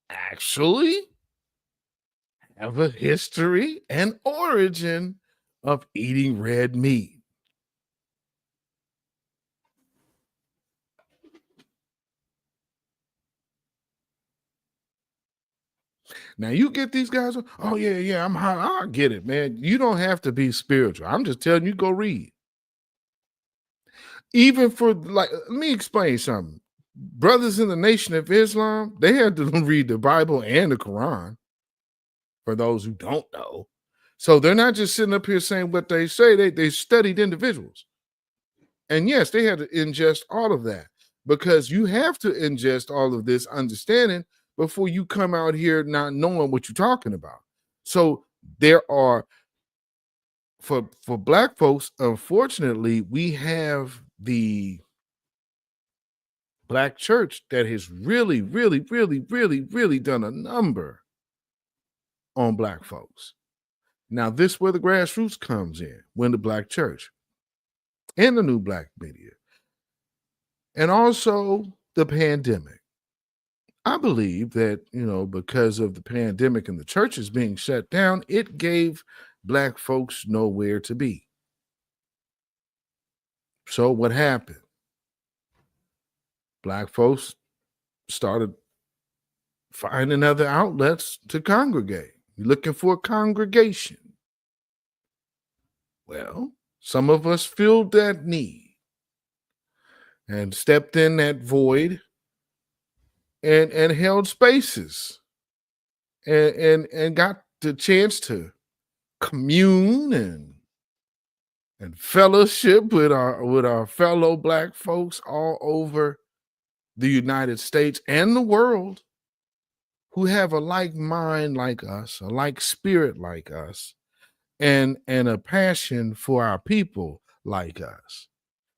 actually have a history and origin of eating red meat. Now you get these guys, oh yeah, I'm hot. I get it, man. You don't have to be spiritual. I'm just telling you, go read. Even for, like, let me explain something. Brothers in the Nation of Islam, they had to read the Bible and the Quran, for those who don't know. So they're not just sitting up here saying what they say. They studied individuals. And yes, they had to ingest all of that, because you have to ingest all of this understanding before you come out here not knowing what you're talking about. So there are, for Black folks, unfortunately, we have the Black church that has really, really, really, really, really done a number on Black folks. Now, this is where the grassroots comes in, when the Black church and the new Black media, and also the pandemic. I believe that, because of the pandemic and the churches being shut down, it gave Black folks nowhere to be. So what happened? Black folks started finding other outlets to congregate. You're looking for a congregation. Well, some of us filled that need and stepped in that void and held spaces and got the chance to commune and fellowship with our fellow Black folks all over the United States and the world, who have a like mind like us, a like spirit like us, and a passion for our people like us.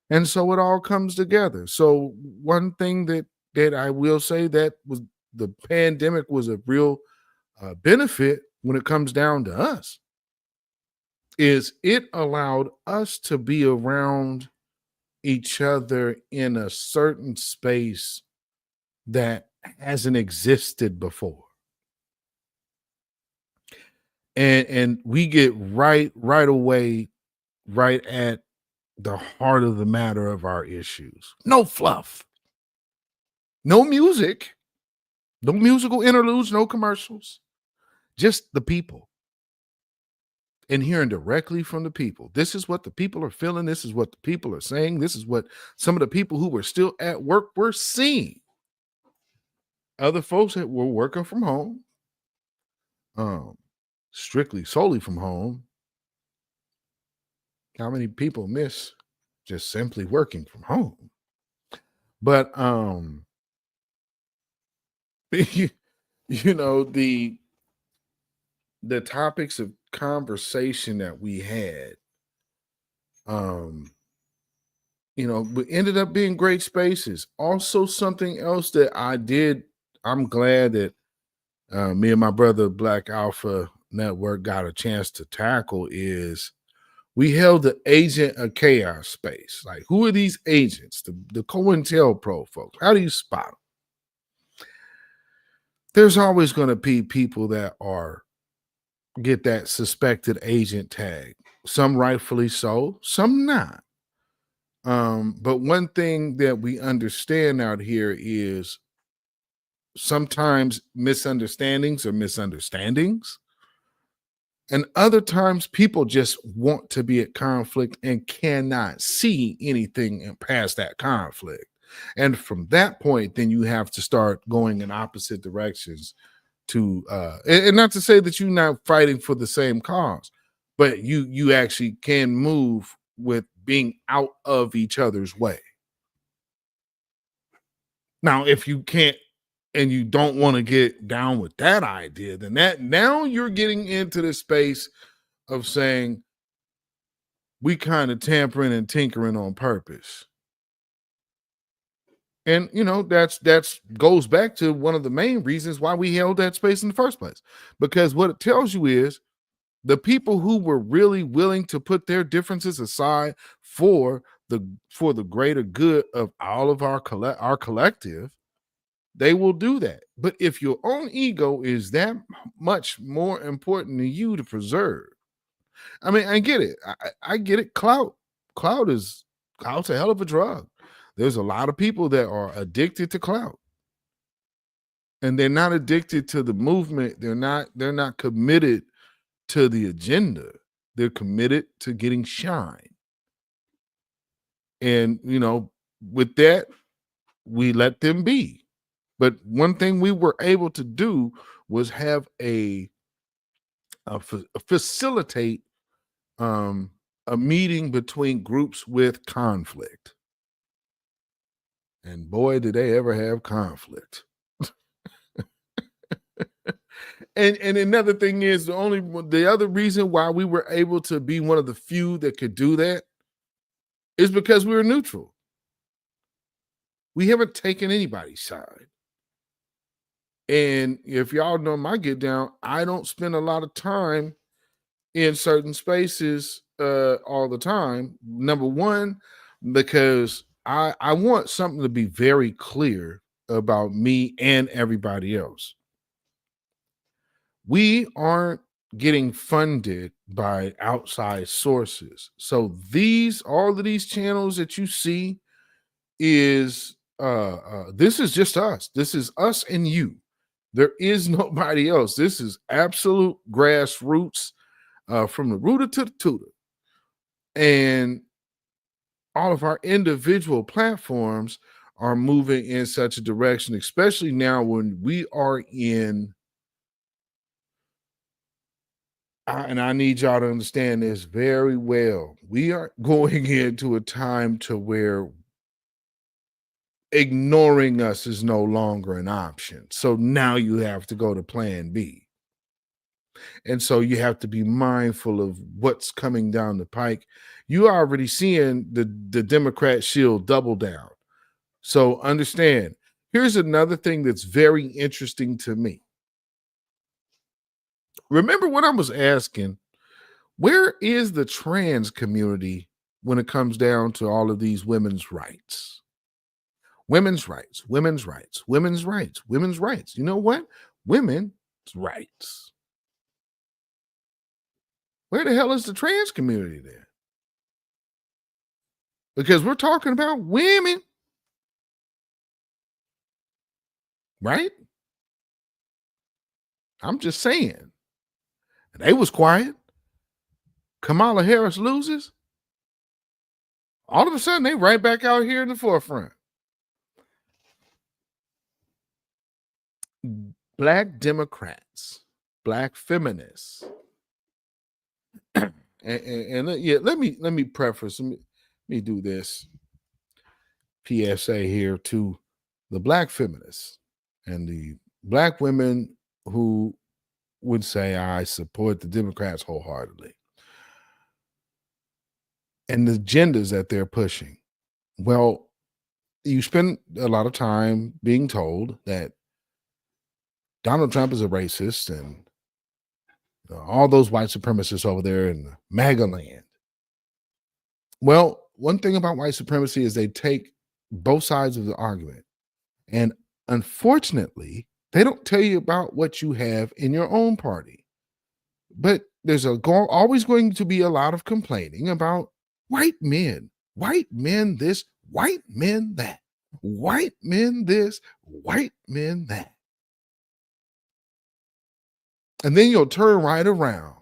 And so it all comes together. So one thing that I will say, that was, the pandemic was a real benefit when it comes down to us, is it allowed us to be around each other in a certain space that hasn't existed before. And we get right away, right at the heart of the matter of our issues. No fluff, no music, no musical interludes, no commercials, just the people. And hearing directly from the people. This is what the people are feeling. This is what the people are saying. This is what some of the people who were still at work were seeing. Other folks that were working from home, strictly solely from home. How many people miss just simply working from home? But the topics of conversation that we had, we ended up being great spaces. Also, something else that I'm glad that me and my brother Black Alpha Network got a chance to tackle, is we held the agent of chaos space. Like, who are these agents? The COINTELPRO folks. How do you spot them? There's always going to be people that get that suspected agent tag. Some rightfully so, some not. But one thing that we understand out here is sometimes misunderstandings are misunderstandings. And other times people just want to be at conflict and cannot see anything past that conflict. And from that point, then you have to start going in opposite directions to, and not to say that you're not fighting for the same cause, but you actually can move with being out of each other's way. Now, if you can't and you don't want to get down with that idea, then now you're getting into the space of saying we kind of tampering and tinkering on purpose. And that's goes back to one of the main reasons why we held that space in the first place. Because what it tells you is the people who were really willing to put their differences aside for the greater good of all of our collective, they will do that. But if your own ego is that much more important to you to preserve, I mean, I get it. I get it. Clout's a hell of a drug. There's a lot of people that are addicted to clout, and they're not addicted to the movement. They're not committed to the agenda. They're committed to getting shine. And with that, we let them be. But one thing we were able to do was have facilitate a meeting between groups with conflict. And boy, did they ever have conflict. And another thing is the other reason why we were able to be one of the few that could do that is because we were neutral. We haven't taken anybody's side. And if y'all know my get down, I don't spend a lot of time in certain spaces all the time. Number one, because I want something to be very clear about me and everybody else. We aren't getting funded by outside sources. So all of these channels that you see is this is just us. This is us and you. There is nobody else. This is absolute grassroots from the rooter to the tutor. And all of our individual platforms are moving in such a direction, especially now when we are in, and I need y'all to understand this very well. We are going into a time to where ignoring us is no longer an option. So now you have to go to plan B. And so you have to be mindful of what's coming down the pike. You are already seeing the Democrat shield double down. So understand, here's another thing that's very interesting to me. Remember when I was asking, where is the trans community when it comes down to all of these women's rights? Women's rights, women's rights, women's rights, women's rights. You know what? Women's rights. Where the hell is the trans community there? Because we're talking about women, right? I'm just saying. They was quiet. Kamala Harris loses. All of a sudden, they right back out here in the forefront. Black Democrats, Black feminists. And yeah, let me preface. Let me do this PSA here to the Black feminists and the Black women who would say I support the Democrats wholeheartedly and the agendas that they're pushing. Well, you spend a lot of time being told that Donald Trump is a racist and all those white supremacists over there in MAGA land. Well, one thing about white supremacy is they take both sides of the argument. And unfortunately, they don't tell you about what you have in your own party. But there's always going to be a lot of complaining about white men this, white men that, white men this, white men that. And then you'll turn right around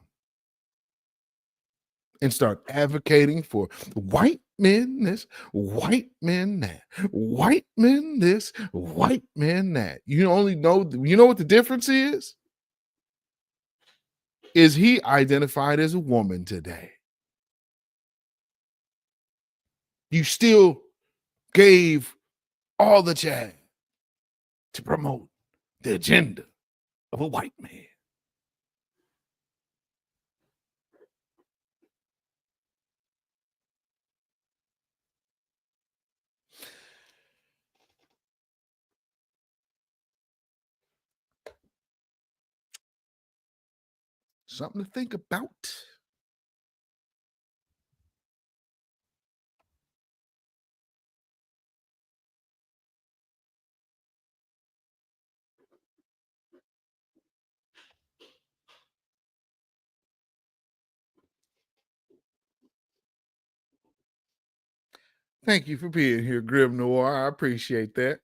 and start advocating for white men this, white men that, white men this, white men that. You know what the difference is? Is he identified as a woman today? You still gave all the chat to promote the agenda of a white man. Something to think about. Thank you for being here, Grim Noir. I appreciate that.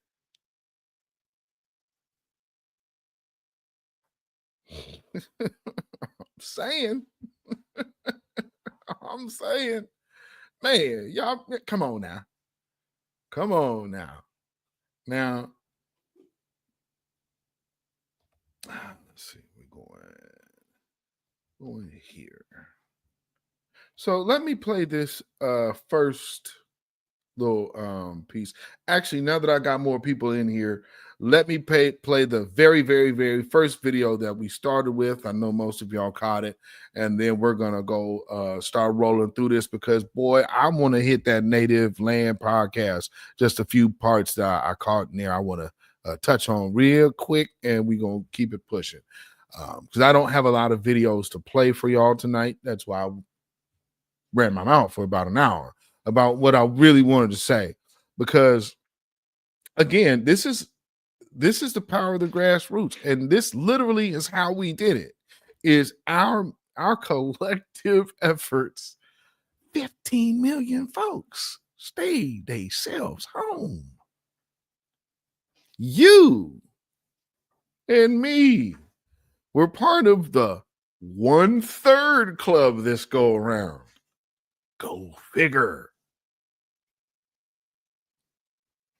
I'm saying, man, y'all, come on now. Come on now. Now, let's see, we're going here. So let me play this first little piece. Actually, now that I got more people in here, let me play the very, very, very first video that we started with. I know most of y'all caught it, and then we're gonna go start rolling through this because boy, I want to hit that native land podcast. Just a few parts that I caught in there. I want to touch on real quick, and we're gonna keep it pushing because I don't have a lot of videos to play for y'all tonight. That's why I ran my mouth for about an hour about what I really wanted to say, because again, this is the power of the grassroots, and this literally is how we did it. Is our collective efforts. 15 million folks stayed themselves home. You and me were part of the 1/3 club this go around. Go figure.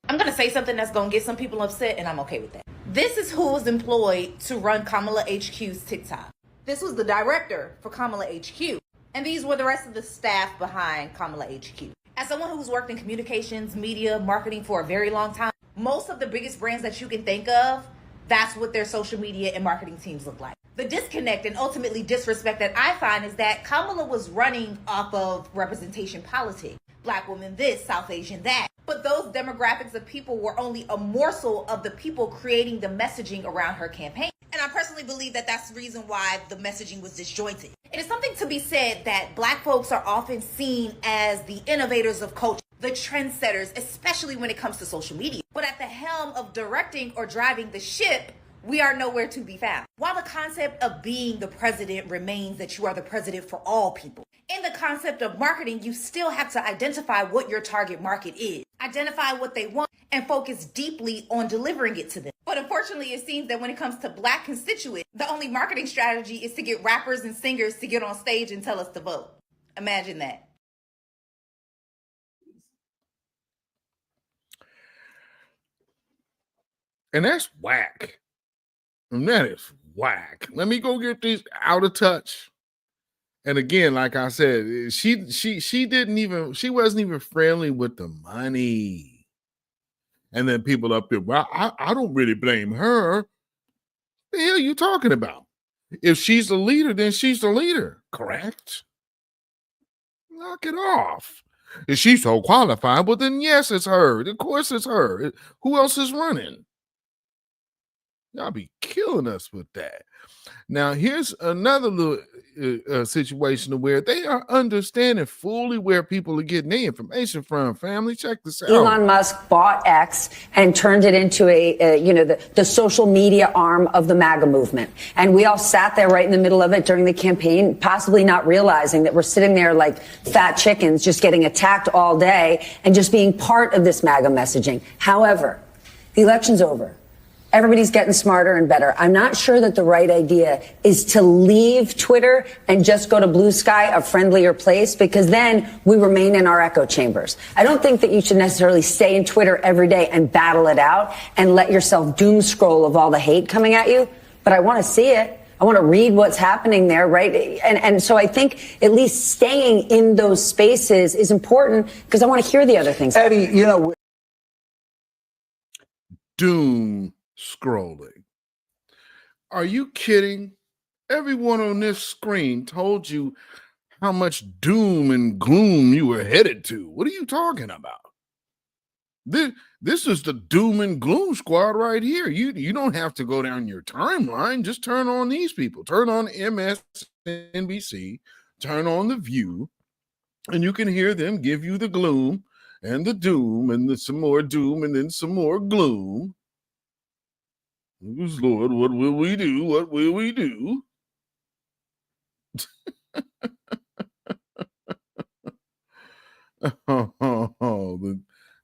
I'm going to say something that's going to get some people upset, and I'm okay with that. This is who was employed to run Kamala HQ's TikTok. This was the director for Kamala HQ, and these were the rest of the staff behind Kamala HQ. As someone who's worked in communications, media, marketing for a very long time, most of the biggest brands that you can think of, that's what their social media and marketing teams look like. The disconnect and ultimately disrespect that I find is that Kamala was running off of representation politics. Black woman this, South Asian that. But those demographics of people were only a morsel of the people creating the messaging around her campaign. And I personally believe that that's the reason why the messaging was disjointed. It is something to be said that Black folks are often seen as the innovators of culture, the trendsetters, especially when it comes to social media. But at the helm of directing or driving the ship, we are nowhere to be found. While the concept of being the president remains that you are the president for all people, in the concept of marketing, you still have to identify what your target market is, identify what they want, and focus deeply on delivering it to them. But unfortunately, it seems that when it comes to Black constituents, the only marketing strategy is to get rappers and singers to get on stage and tell us to vote. Imagine that. And that's whack. And that is whack. Let me go get these out of touch. And again, like I said, she wasn't even friendly with the money. And then people up there, well, I don't really blame her. The hell are you talking about? If she's the leader, then she's the leader, correct? Knock it off. If she's so qualified, well, then yes, it's her. Of course it's her. Who else is running? Y'all be killing us with that. Now, here's another little situation where they are understanding fully where people are getting their information from. Family, check this out. Elon Musk bought X and turned it into the social media arm of the MAGA movement. And we all sat there right in the middle of it during the campaign, possibly not realizing that we're sitting there like fat chickens just getting attacked all day and just being part of this MAGA messaging. However, the election's over. Everybody's getting smarter and better. I'm not sure that the right idea is to leave Twitter and just go to Blue Sky, a friendlier place, because then we remain in our echo chambers. I don't think that you should necessarily stay in Twitter every day and battle it out and let yourself doom scroll of all the hate coming at you. But I want to see it. I want to read what's happening there, right? And so I think at least staying in those spaces is important because I want to hear the other things. Eddie, doom scrolling. Are you kidding? Everyone on this screen told you how much doom and gloom you were headed to. What are you talking about? This is the doom and gloom squad right here. You don't have to go down your timeline. Just turn on these people. Turn on MSNBC. Turn on The View. And you can hear them give you the gloom and the doom and some more doom and then some more gloom. Lord, what will we do? What will we do?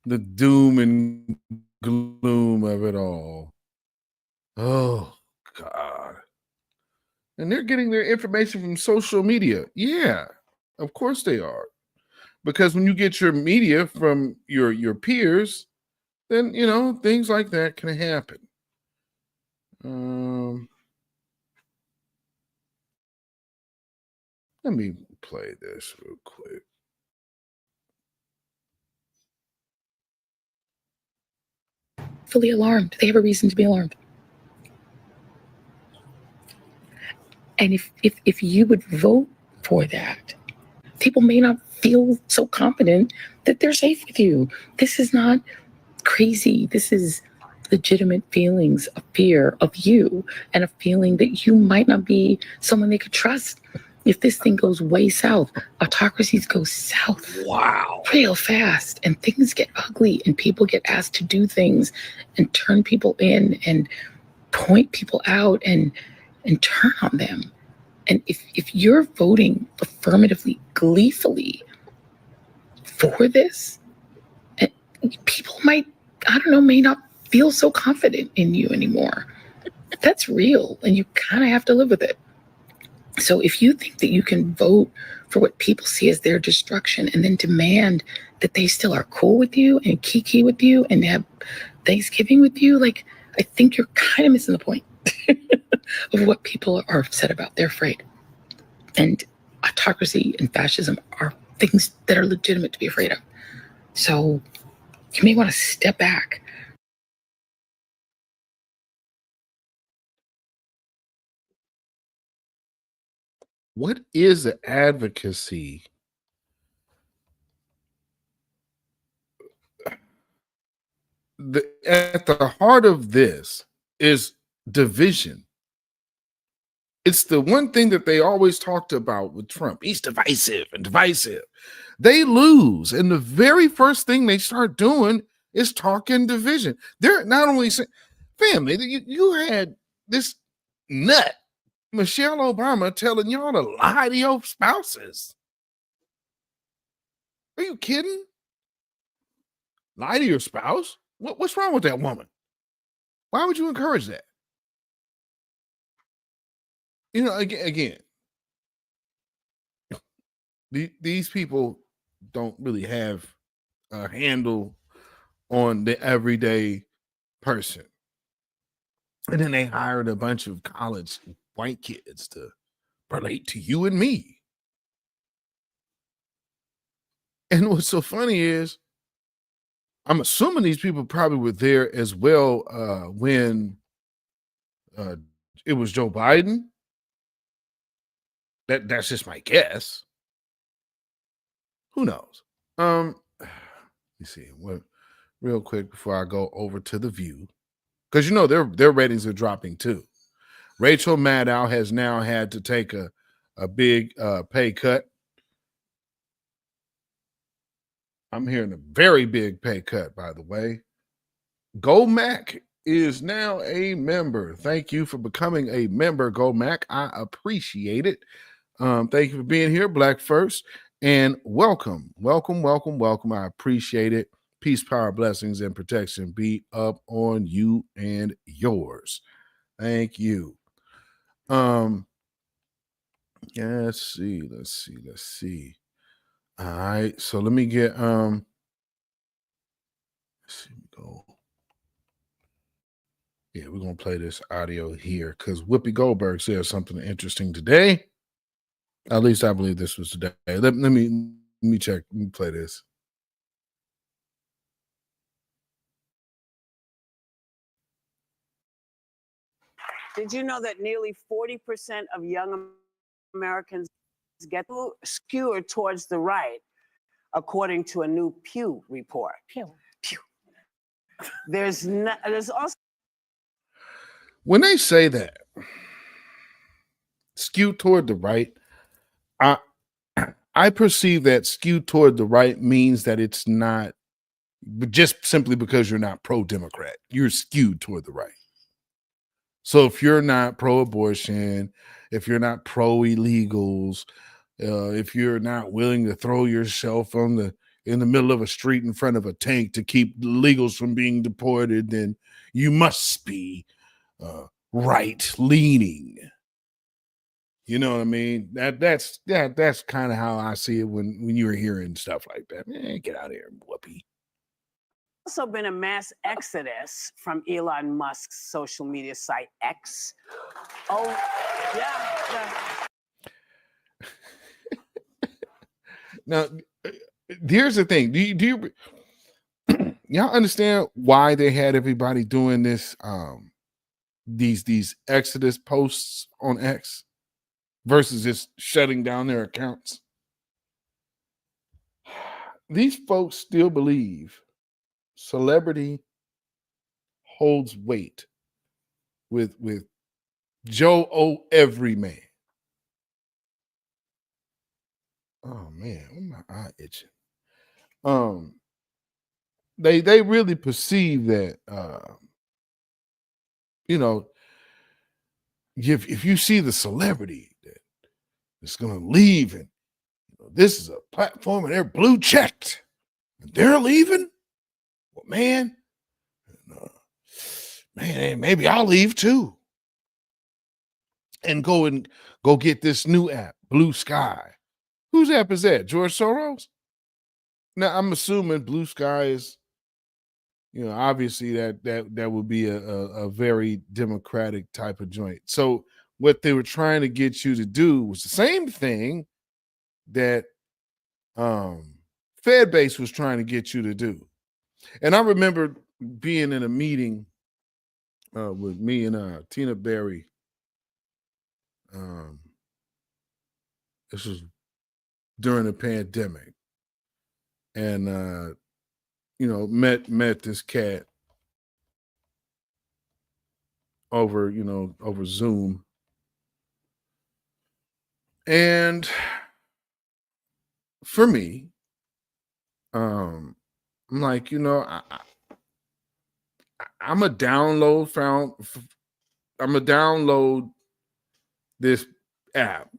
The doom and gloom of it all. Oh, God. And they're getting their information from social media. Yeah, of course they are. Because when you get your media from your peers, then, things like that can happen. Let me play this real quick. Fully alarmed. They have a reason to be alarmed. And if you would vote for that, people may not feel so confident that they're safe with you. This is not crazy. This is legitimate feelings of fear of you and a feeling that you might not be someone they could trust. If this thing goes way south, autocracies go south. Wow. Real fast, and things get ugly, and people get asked to do things and turn people in and point people out and turn on them. And if you're voting affirmatively, gleefully for this, people might, I don't know, may not feel so confident in you anymore. That's real, and you kind of have to live with it. So if you think that you can vote for what people see as their destruction and then demand that they still are cool with you and kiki with you and have Thanksgiving with you, like, I think you're kind of missing the point of what people are upset about. They're afraid. And autocracy and fascism are things that are legitimate to be afraid of. So you may want to step back. What is the advocacy? At the heart of this is division. It's the one thing that they always talked about with Trump. He's divisive and divisive. They lose. And the very first thing they start doing is talking division. They're not only saying, family, you had this nut, Michelle Obama, telling y'all to lie to your spouses. Are you kidding? Lie to your spouse? What's wrong with that woman? Why would you encourage that? You know, again, these people don't really have a handle on the everyday person. And then they hired a bunch of college white kids to relate to you and me. And what's so funny is, I'm assuming these people probably were there as well when it was Joe Biden. That's just my guess. Who knows? Let me see. Real quick before I go over to The View, because you know their ratings are dropping too. Rachel Maddow has now had to take a big pay cut. I'm hearing a very big pay cut, by the way. Go Mac is now a member. Thank you for becoming a member, Go Mac. I appreciate it. Thank you for being here, Black First, and welcome. I appreciate it. Peace, power, blessings, and protection be up on you and yours. Thank you. Yeah, let's see. All right, so let me get let's see, go. Yeah, we're gonna play this audio here because Whoopi Goldberg said something interesting today. At least I believe this was today. Let me check. Let me play this. Did you know that nearly 40% of young Americans get skewed towards the right, according to a new Pew report? Pew. There's also, When they say that skew toward the right, I perceive that skew toward the right means that it's not just simply because you're not pro-Democrat. You're skewed toward the right. So if you're not pro-abortion, if you're not pro-illegals, if you're not willing to throw yourself in the middle of a street in front of a tank to keep illegals from being deported, then you must be right-leaning. You know what I mean? That's kind of how I see it when you're hearing stuff like that. Man, get out of here, Whoopi. also been a mass exodus from Elon Musk's social media site X. Oh, yeah. Now, here's the thing. Do you y'all understand why they had everybody doing this? These Exodus posts on X versus just shutting down their accounts. These folks still believe celebrity holds weight with Joe O. Everyman. Oh man, my eye itching. They really perceive that you know, if you see the celebrity that is gonna leave, and this is a platform and they're blue checked and they're leaving, well, man, maybe I'll leave too. And go get this new app, Blue Sky. Whose app is that? George Soros? Now I'm assuming Blue Sky is, obviously that would be a very democratic type of joint. So what they were trying to get you to do was the same thing that Fedbase was trying to get you to do. And I remember being in a meeting with me and Tina Berry. This was during the pandemic, and met this cat over Zoom, and for me, I'm like, I'm a download this app.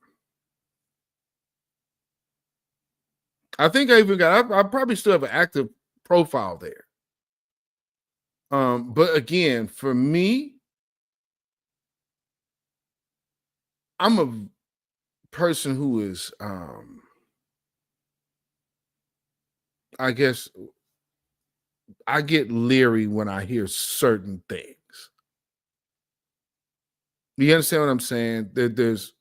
I think I probably still have an active profile there. But again, for me, I'm a person who is, I guess, I get leery when I hear certain things. You understand what I'm saying? There's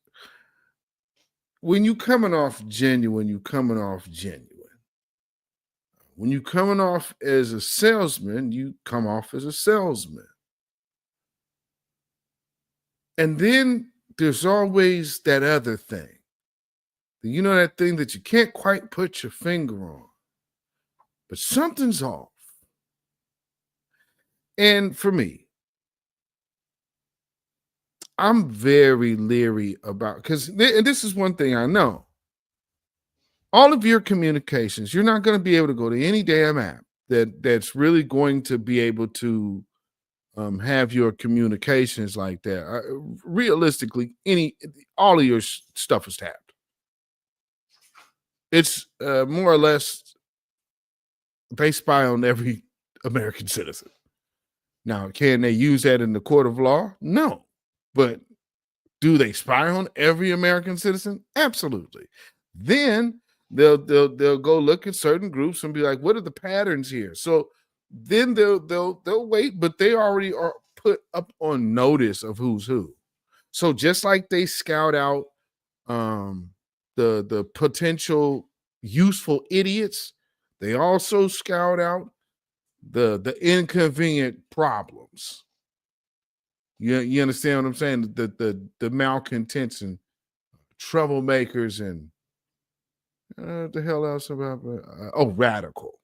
when you coming off genuine, you coming off genuine. When you coming off as a salesman, you come off as a salesman. And then there's always that other thing. That thing that you can't quite put your finger on, but something's off. And for me, I'm very leery about, because this is one thing I know. All of your communications, you're not going to be able to go to any damn app that's really going to be able to have your communications like that. Realistically, all of your stuff is tapped. It's more or less they spy on every American citizen. Now, can they use that in the court of law? No. But do they spy on every American citizen? Absolutely. Then they'll go look at certain groups and be like, what are the patterns here? So then they'll wait, but they already are put up on notice of who's who. So just like they scout out the potential useful idiots, they also scout out the inconvenient problems. You understand what I'm saying? The malcontents and troublemakers and the hell else about radical.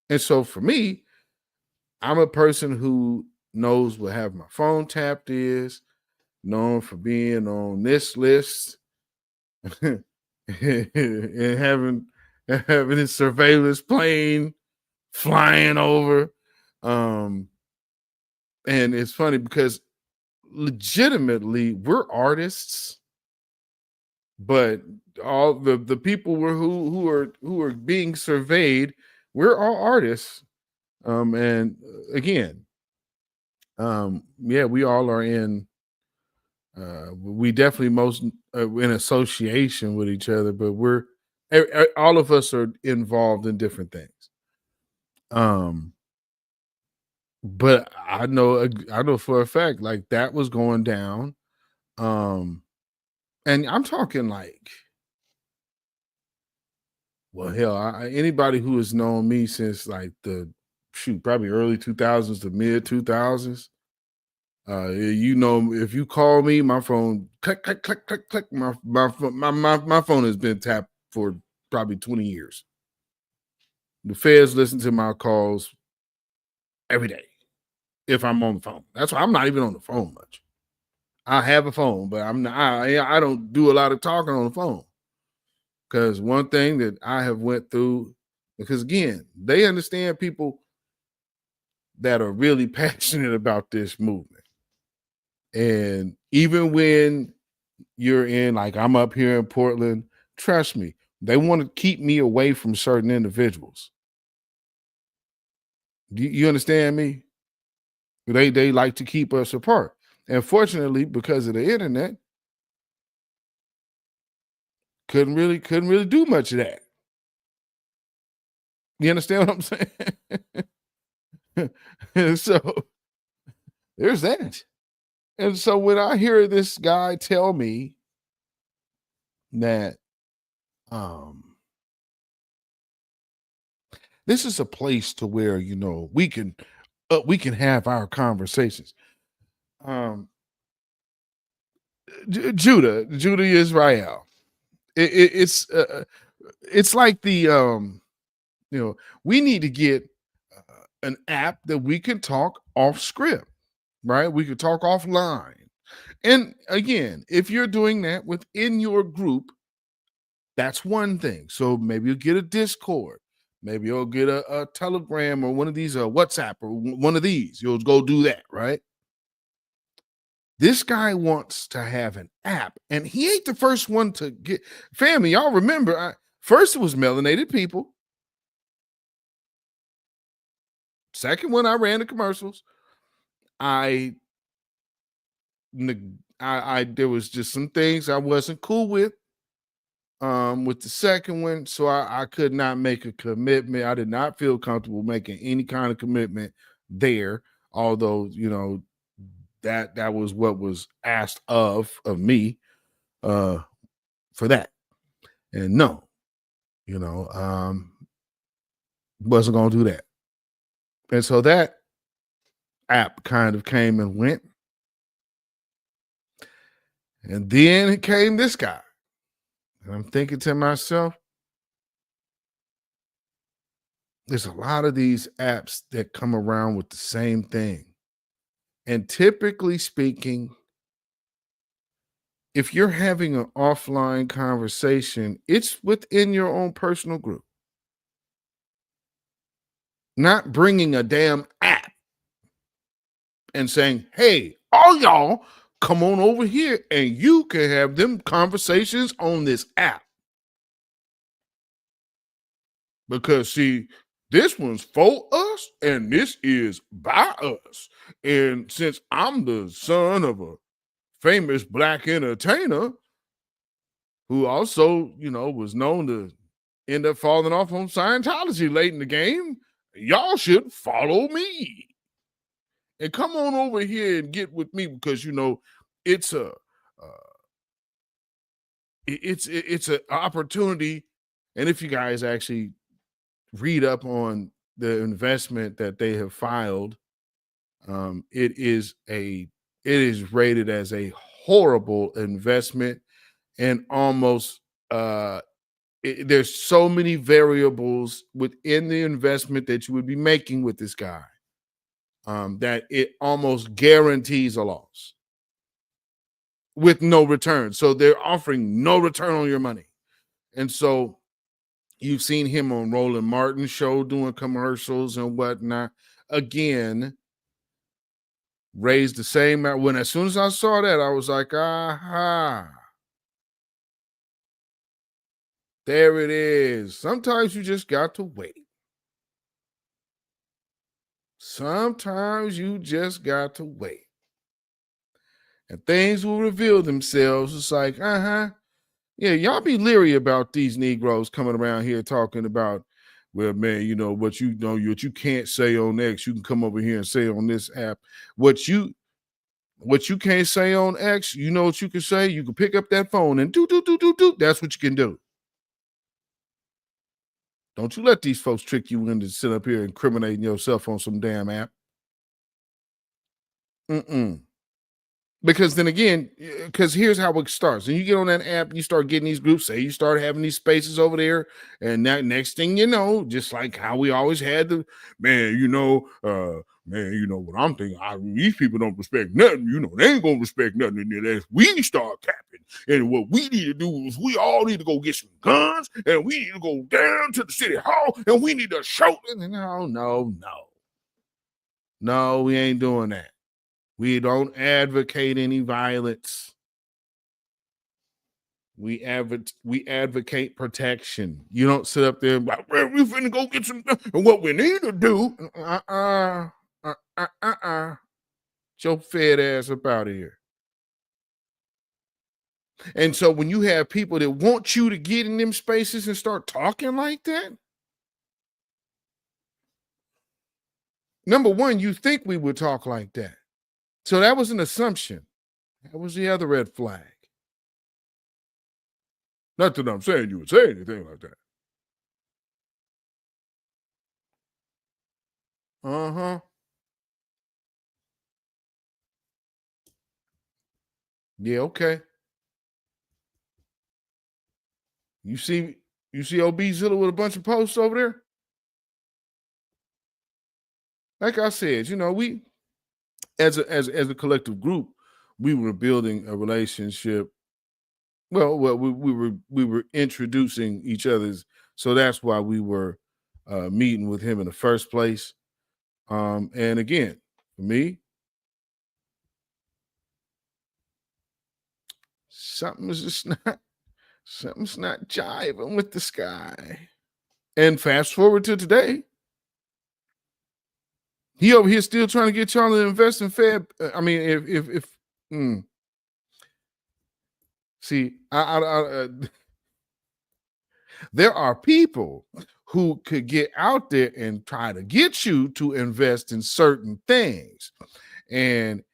And so for me, I'm a person who knows what having my phone tapped is, known for being on this list, and having a surveillance plane flying over. And it's funny because legitimately we're artists, but all the people who are being surveyed, we're all artists. And again, we all are in. We definitely most in association with each other, but all of us are involved in different things. But I know for a fact, like, that was going down. And I'm talking like Well, hell, anybody who has known me since like probably early 2000s to mid 2000s, if you call me, my phone click, click, click, click, click. My phone has been tapped for probably 20 years. The feds listen to my calls every day if I'm on the phone. That's why I'm not even on the phone much. I have a phone, but I'm not. I don't do a lot of talking on the phone, because one thing that I have went through, because again, they understand people that are really passionate about this movement. And even when you're in, like I'm up here in Portland, trust me, they want to keep me away from certain individuals. Do you understand me? They like to keep us apart. And fortunately, because of the internet, couldn't really do much of that. You understand what I'm saying? And so there's that. And so when I hear this guy tell me that this is a place to where, we can have our conversations. Judah Israel. It's like we need to get an app that we can talk off script, right? We could talk offline. And again, if you're doing that within your group, that's one thing. So maybe you'll get a Discord. Maybe you'll get a Telegram or one of these, WhatsApp or one of these. You'll go do that, right? This guy wants to have an app, and he ain't the first one to get. Family, y'all remember, first it was melanated people. Second one, I ran the commercials. There was just some things I wasn't cool with the second one, so I could not make a commitment. I did not feel comfortable making any kind of commitment there, although that was what was asked of me for that. And no, wasn't gonna do that. And so that app kind of came and went. And then it came this guy. And I'm thinking to myself, there's a lot of these apps that come around with the same thing. And typically speaking, if you're having an offline conversation, it's within your own personal group. Not bringing a damn app and saying, hey, all y'all, come on over here and you can have them conversations on this app. Because, see, this one's for us and this is by us. And since I'm the son of a famous Black entertainer who also, was known to end up falling off on Scientology late in the game, y'all should follow me. And come on over here and get with me because, it's it's an opportunity. And if you guys actually read up on the investment that they have filed, it is rated as a horrible investment, and almost there's so many variables within the investment that you would be making with this guy that it almost guarantees a loss with no return. So they're offering no return on your money. And so you've seen him on Roland Martin's show doing commercials and whatnot. Again, raised the same. When as soon as I saw that, I was like, aha. There it is. Sometimes you just got to wait. Sometimes you just got to wait. And things will reveal themselves. It's like, yeah, y'all be leery about these Negroes coming around here talking about, well, man, what you can't say on X, you can come over here and say on this app. What you can't say on X, you know what you can say? You can pick up that phone and do. That's what you can do. Don't you let these folks trick you into sit up here incriminating yourself on some damn app. Because then again, because here's how it starts. And you get on that app, you start getting these groups, say you start having these spaces over there, and that next thing you know, just like how we always had the man, what I'm thinking, these people don't respect nothing, they ain't gonna respect nothing unless we start capping. And what we need to do is we all need to go get some guns, and we need to go down to the city hall, and we need to show. No, we ain't doing that. We don't advocate any violence. We advocate protection. You don't sit up there and like, well, we finna go get some. And what we need to do, get your fed ass up out of here. And so when you have people that want you to get in them spaces and start talking like that, number one, you think we would talk like that. So that was an assumption. That was the other red flag. Not that I'm saying you would say anything like that. Yeah, okay. You see old beatzilla with a bunch of posts over there? Like I said, we as a collective group, we were building a relationship. Well, we were introducing each other's, so that's why we were meeting with him in the first place. And again, for me, something's not jiving with this guy. And fast forward to today, he over here still trying to get y'all to invest in Fed. I mean, see, there are people who could get out there and try to get you to invest in certain things. And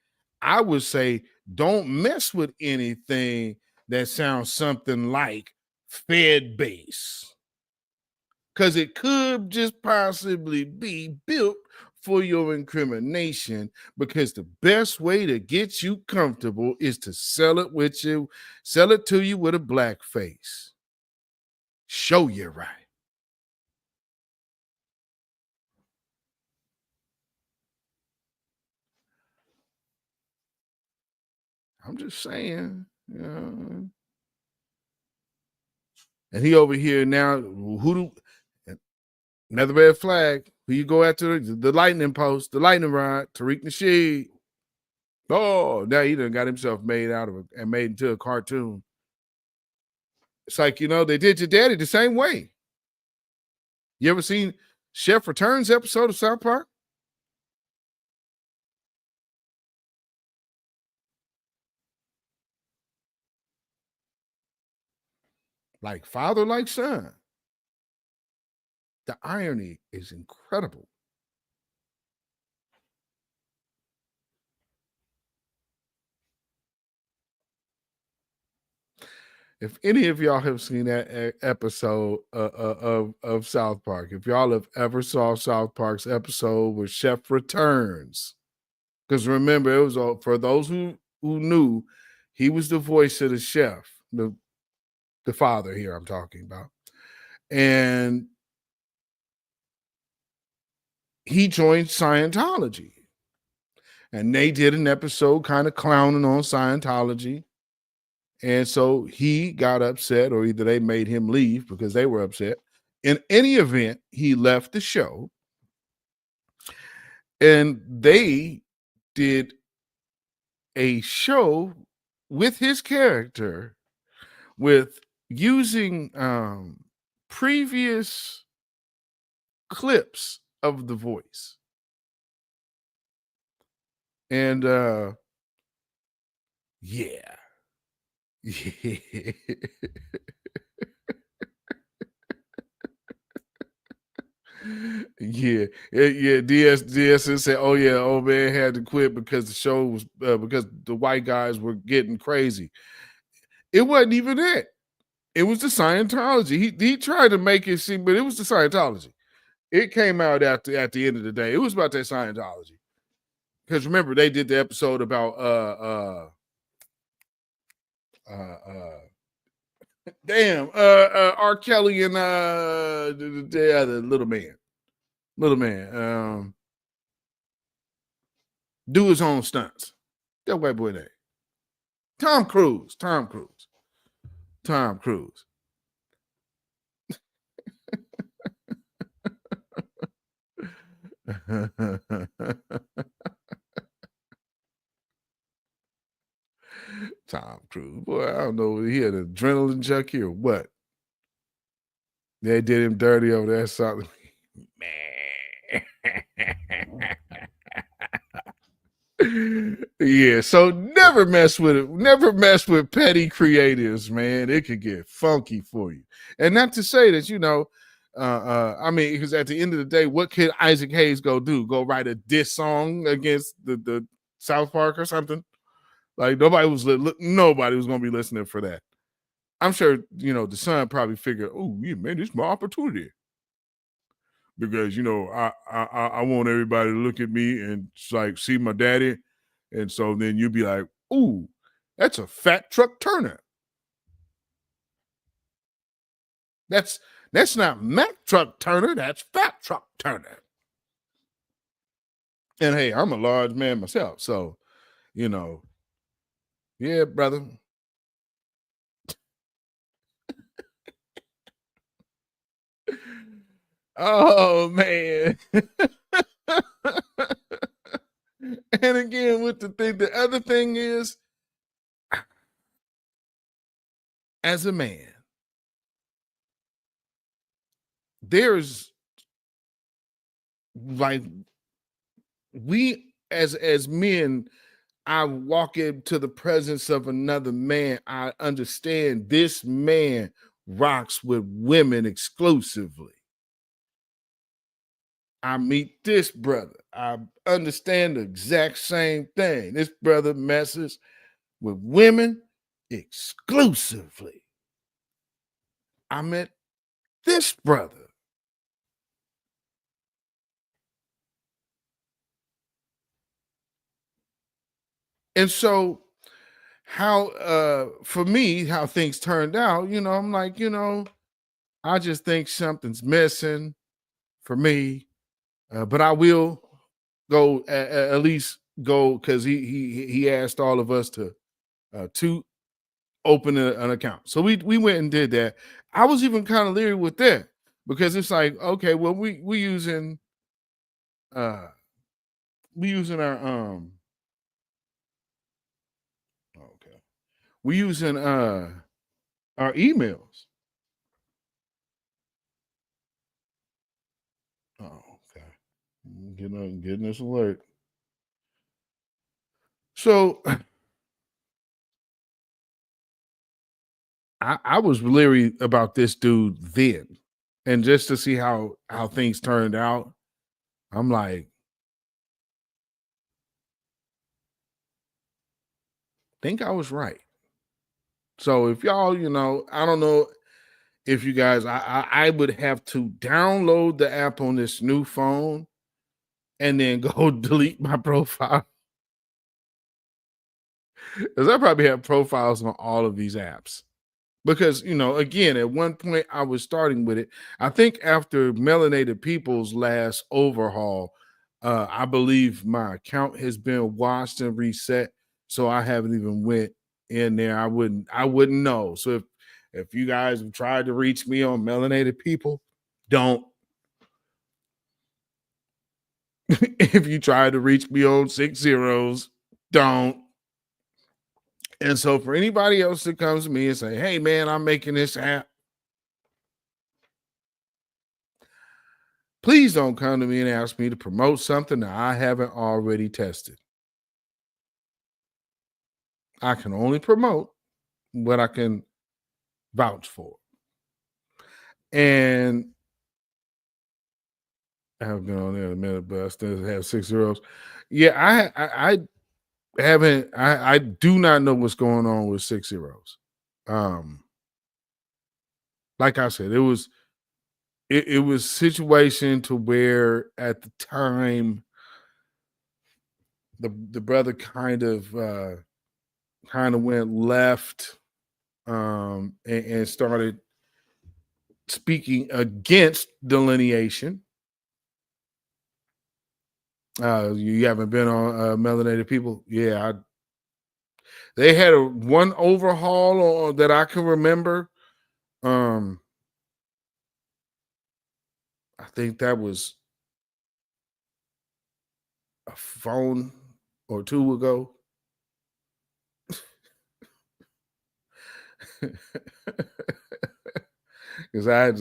I would say, don't mess with anything that sounds something like Fed base, because it could just possibly be built for your incrimination, because the best way to get you comfortable is to sell it to you with a black face. Show you right. I'm just saying, and he over here now, another red flag. Who you go after? The lightning post, the lightning rod, Tariq Nasheed. Oh, now he done got himself made into a cartoon. It's like, they did your daddy the same way. You ever seen Chef Returns episode of South Park? Like father, like son. The irony is incredible. If any of y'all have seen that episode of South Park, if y'all have ever saw South Park's episode where Chef returns, because remember, it was for those who knew, he was the voice of the chef, the father here I'm talking about. And he joined Scientology. And they did an episode kind of clowning on Scientology. And so he got upset, or either they made him leave because they were upset. In any event, he left the show. And they did a show with his character with using previous clips of the voice. And yeah. Yeah. DS said, oh yeah, old man had to quit because the show was because the white guys were getting crazy. It wasn't even that. It was the Scientology. He tried to make it seem, but it was the Scientology. It came out at the end of the day. It was about that Scientology. Because remember, they did the episode about R. Kelly and the little man. Do his own stunts. That white boy name. Tom Cruise. Tom Cruise. Boy, I don't know. He had an adrenaline junkie or what. They did him dirty over there. Something. Yeah, so never mess with it. Never mess with petty creatives, man. It could get funky for you. And not to say that, I mean, because at the end of the day, what could Isaac Hayes go do? Go write a diss song against the South Park or something? Like nobody was going to be listening for that. I'm sure, the son probably figured, oh, yeah, man, this is my opportunity. Because, I want everybody to look at me and like see my daddy. And so then you'd be like, ooh, that's a fat truck Turner. That's not Mack truck Turner, that's fat truck Turner. And hey, I'm a large man myself. So, yeah, brother. Oh, man. And again, the other thing is, as a man, there's like, we as men, I walk into the presence of another man. I understand this man rocks with women exclusively. I meet this brother. I understand the exact same thing. This brother messes with women exclusively. I met this brother. And so for me, how things turned out, I'm like, I just think something's missing for me. But I will go at least go because he asked all of us to open an account. So we went and did that. I was even kind of leery with that because it's like, okay, well, we using our we using our emails. Oh, okay. Getting this alert. So I was leery about this dude then. And just to see how things turned out, I'm like, think I was right. So if y'all, I don't know if you guys, I would have to download the app on this new phone and then go delete my profile. Because I probably have profiles on all of these apps. Because, again, at one point I was starting with it. I think after Melanated People's last overhaul, I believe my account has been washed and reset. So I haven't even went in there. I wouldn't know. So if you guys have tried to reach me on Melanated People, don't. If you try to reach me on 6 zeros, don't. And so for anybody else that comes to me and say, hey, man, I'm making this app, please don't come to me and ask me to promote something that I haven't already tested. I can only promote what I can vouch for. And I haven't been on there in a minute, but I still have 6 zeros. Yeah, I haven't, I do not know what's going on with 6 zeros. like I said, it was situation to where at the time the brother kind of went left, and started speaking against delineation. You haven't been on Melanated People? Yeah, they had one overhaul that I can remember. I think that was a phone or two ago. Because I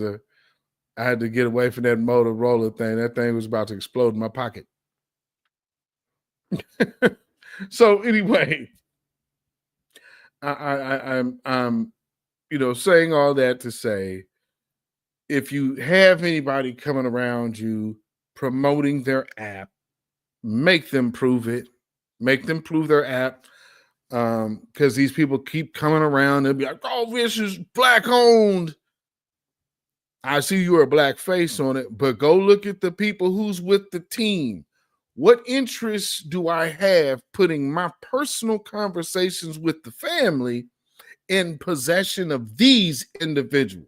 had to get away from that Motorola thing. That thing was about to explode in my pocket. So anyway, I'm saying all that to say, if you have anybody coming around you promoting their app, make them prove it. Make them prove their app. Because these people keep coming around and be like, oh, this is black owned. I see you're a black face on it, but go look at the people who's with the team. What interests do I have putting my personal conversations with the family in possession of these individuals?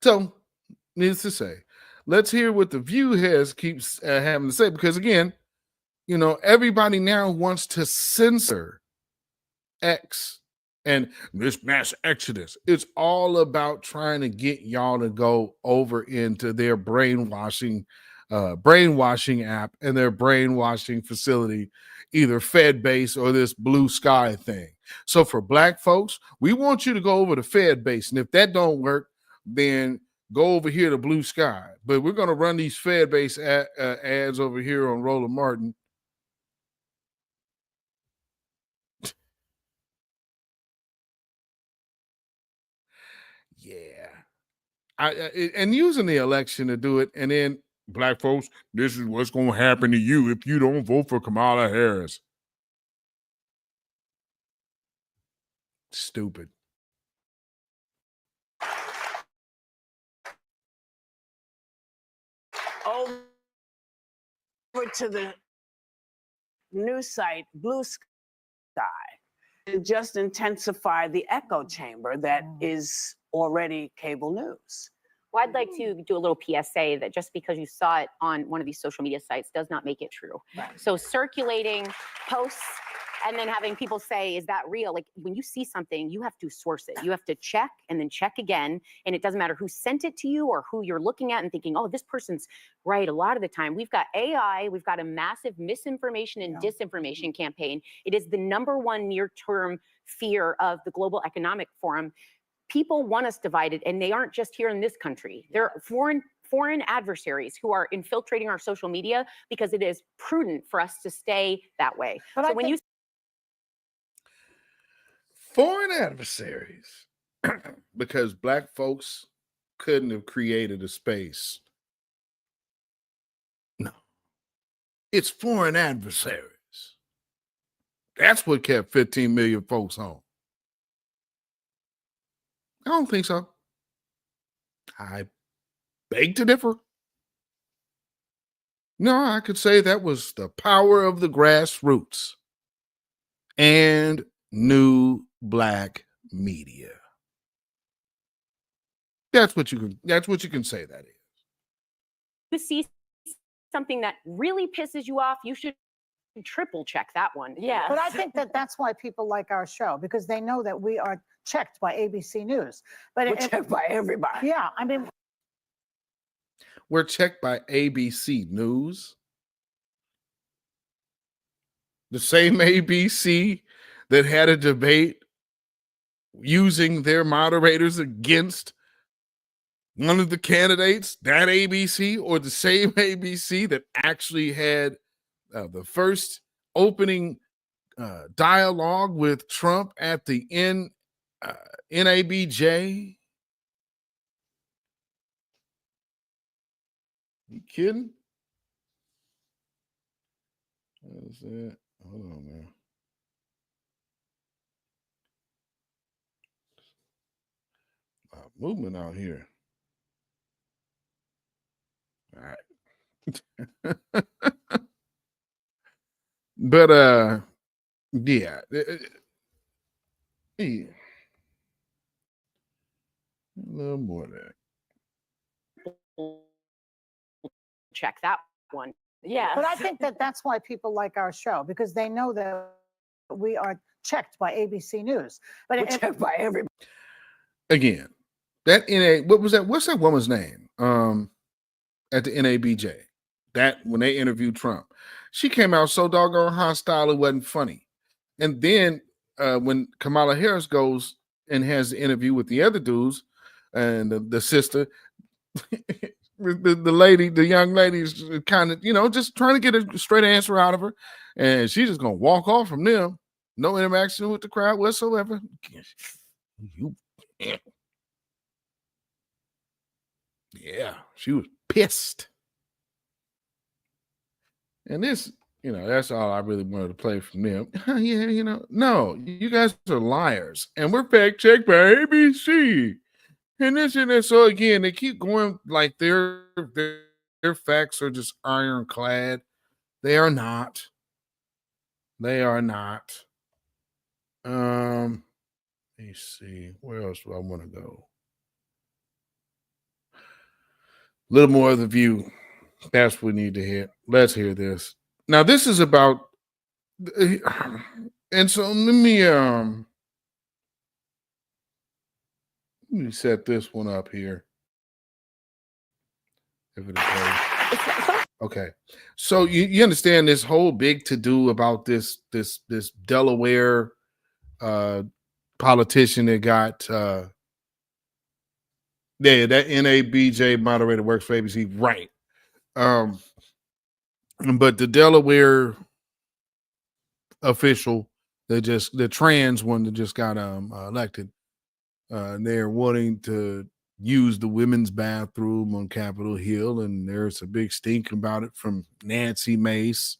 So, needless to say, let's hear what the View keeps having to say, because again, everybody now wants to censor X and this mass exodus. It's all about trying to get y'all to go over into their brainwashing app and their brainwashing facility, either Fed base or this blue sky thing. So for black folks, we want you to go over to Fed base, and if that don't work, then go over here to blue sky. But we're going to run these Fed base ads over here on Roland Martin. Yeah. And using the election to do it, and then black folks, this is what's going to happen to you if you don't vote for Kamala Harris. Stupid. Over to the news site Blue Sky to just intensify the echo chamber that is already cable news. Well, I'd like to do a little PSA that just because you saw it on one of these social media sites does not make it true. Right. So circulating posts and then having people say, is that real? Like when you see something, you have to source it. You have to check and then check again. And it doesn't matter who sent it to you or who you're looking at and thinking, oh, this person's right. A lot of the time we've got AI, we've got a massive misinformation and disinformation campaign. It is the #1 near-term fear of the Global Economic Forum. People want us divided, and they aren't just here in this country. They're foreign adversaries who are infiltrating our social media because it is prudent for us to stay that way. But so when you foreign adversaries, because black folks couldn't have created a space. No, it's foreign adversaries. That's what kept 15 million folks home. I don't think so. I beg to differ. No, I could say that was the power of the grassroots and new black media. That's what you can say that is. you see something that really pisses you off, you should triple check that one. Yeah. But I think that's why people like our show, because they know that we are checked by ABC News. But we're checked by everybody. Yeah, I mean, we're checked by ABC News. The same ABC that had a debate using their moderators against one of the candidates, that ABC, or the same ABC that actually had the first opening dialogue with Trump at the NABJ. You kidding? What is that? Hold on, man. movement out here. All right. But yeah. Yeah. A little more of that. Check that one. Yeah. But I think that that's why people like our show, because they know that we are checked by ABC News. But We're checked by everybody. Again, that what was that? What's that woman's name? At the NABJ, that when they interviewed Trump, she came out so doggone hostile it wasn't funny. And then when Kamala Harris goes and has the interview with the other dudes and the sister, the lady, the young lady is kind of, just trying to get a straight answer out of her. And she's just going to walk off from them. No interaction with the crowd whatsoever. Yeah, she was pissed. And this, that's all I really wanted to play from them. Yeah, no, you guys are liars. And we're fact checked by ABC. And this and that. So again, they keep going like their facts are just ironclad. They are not. They are not. Let me see. Where else do I want to go? A little more of The View. That's what we need to hear. Let's hear this. Now, this is about, and so let me set this one up here. If it is okay. So you understand this whole big to-do about this Delaware politician that got that NABJ moderator works for ABC, right? But the Delaware official, the trans one that just got elected, they're wanting to use the women's bathroom on Capitol Hill, and there's a big stink about it from Nancy Mace.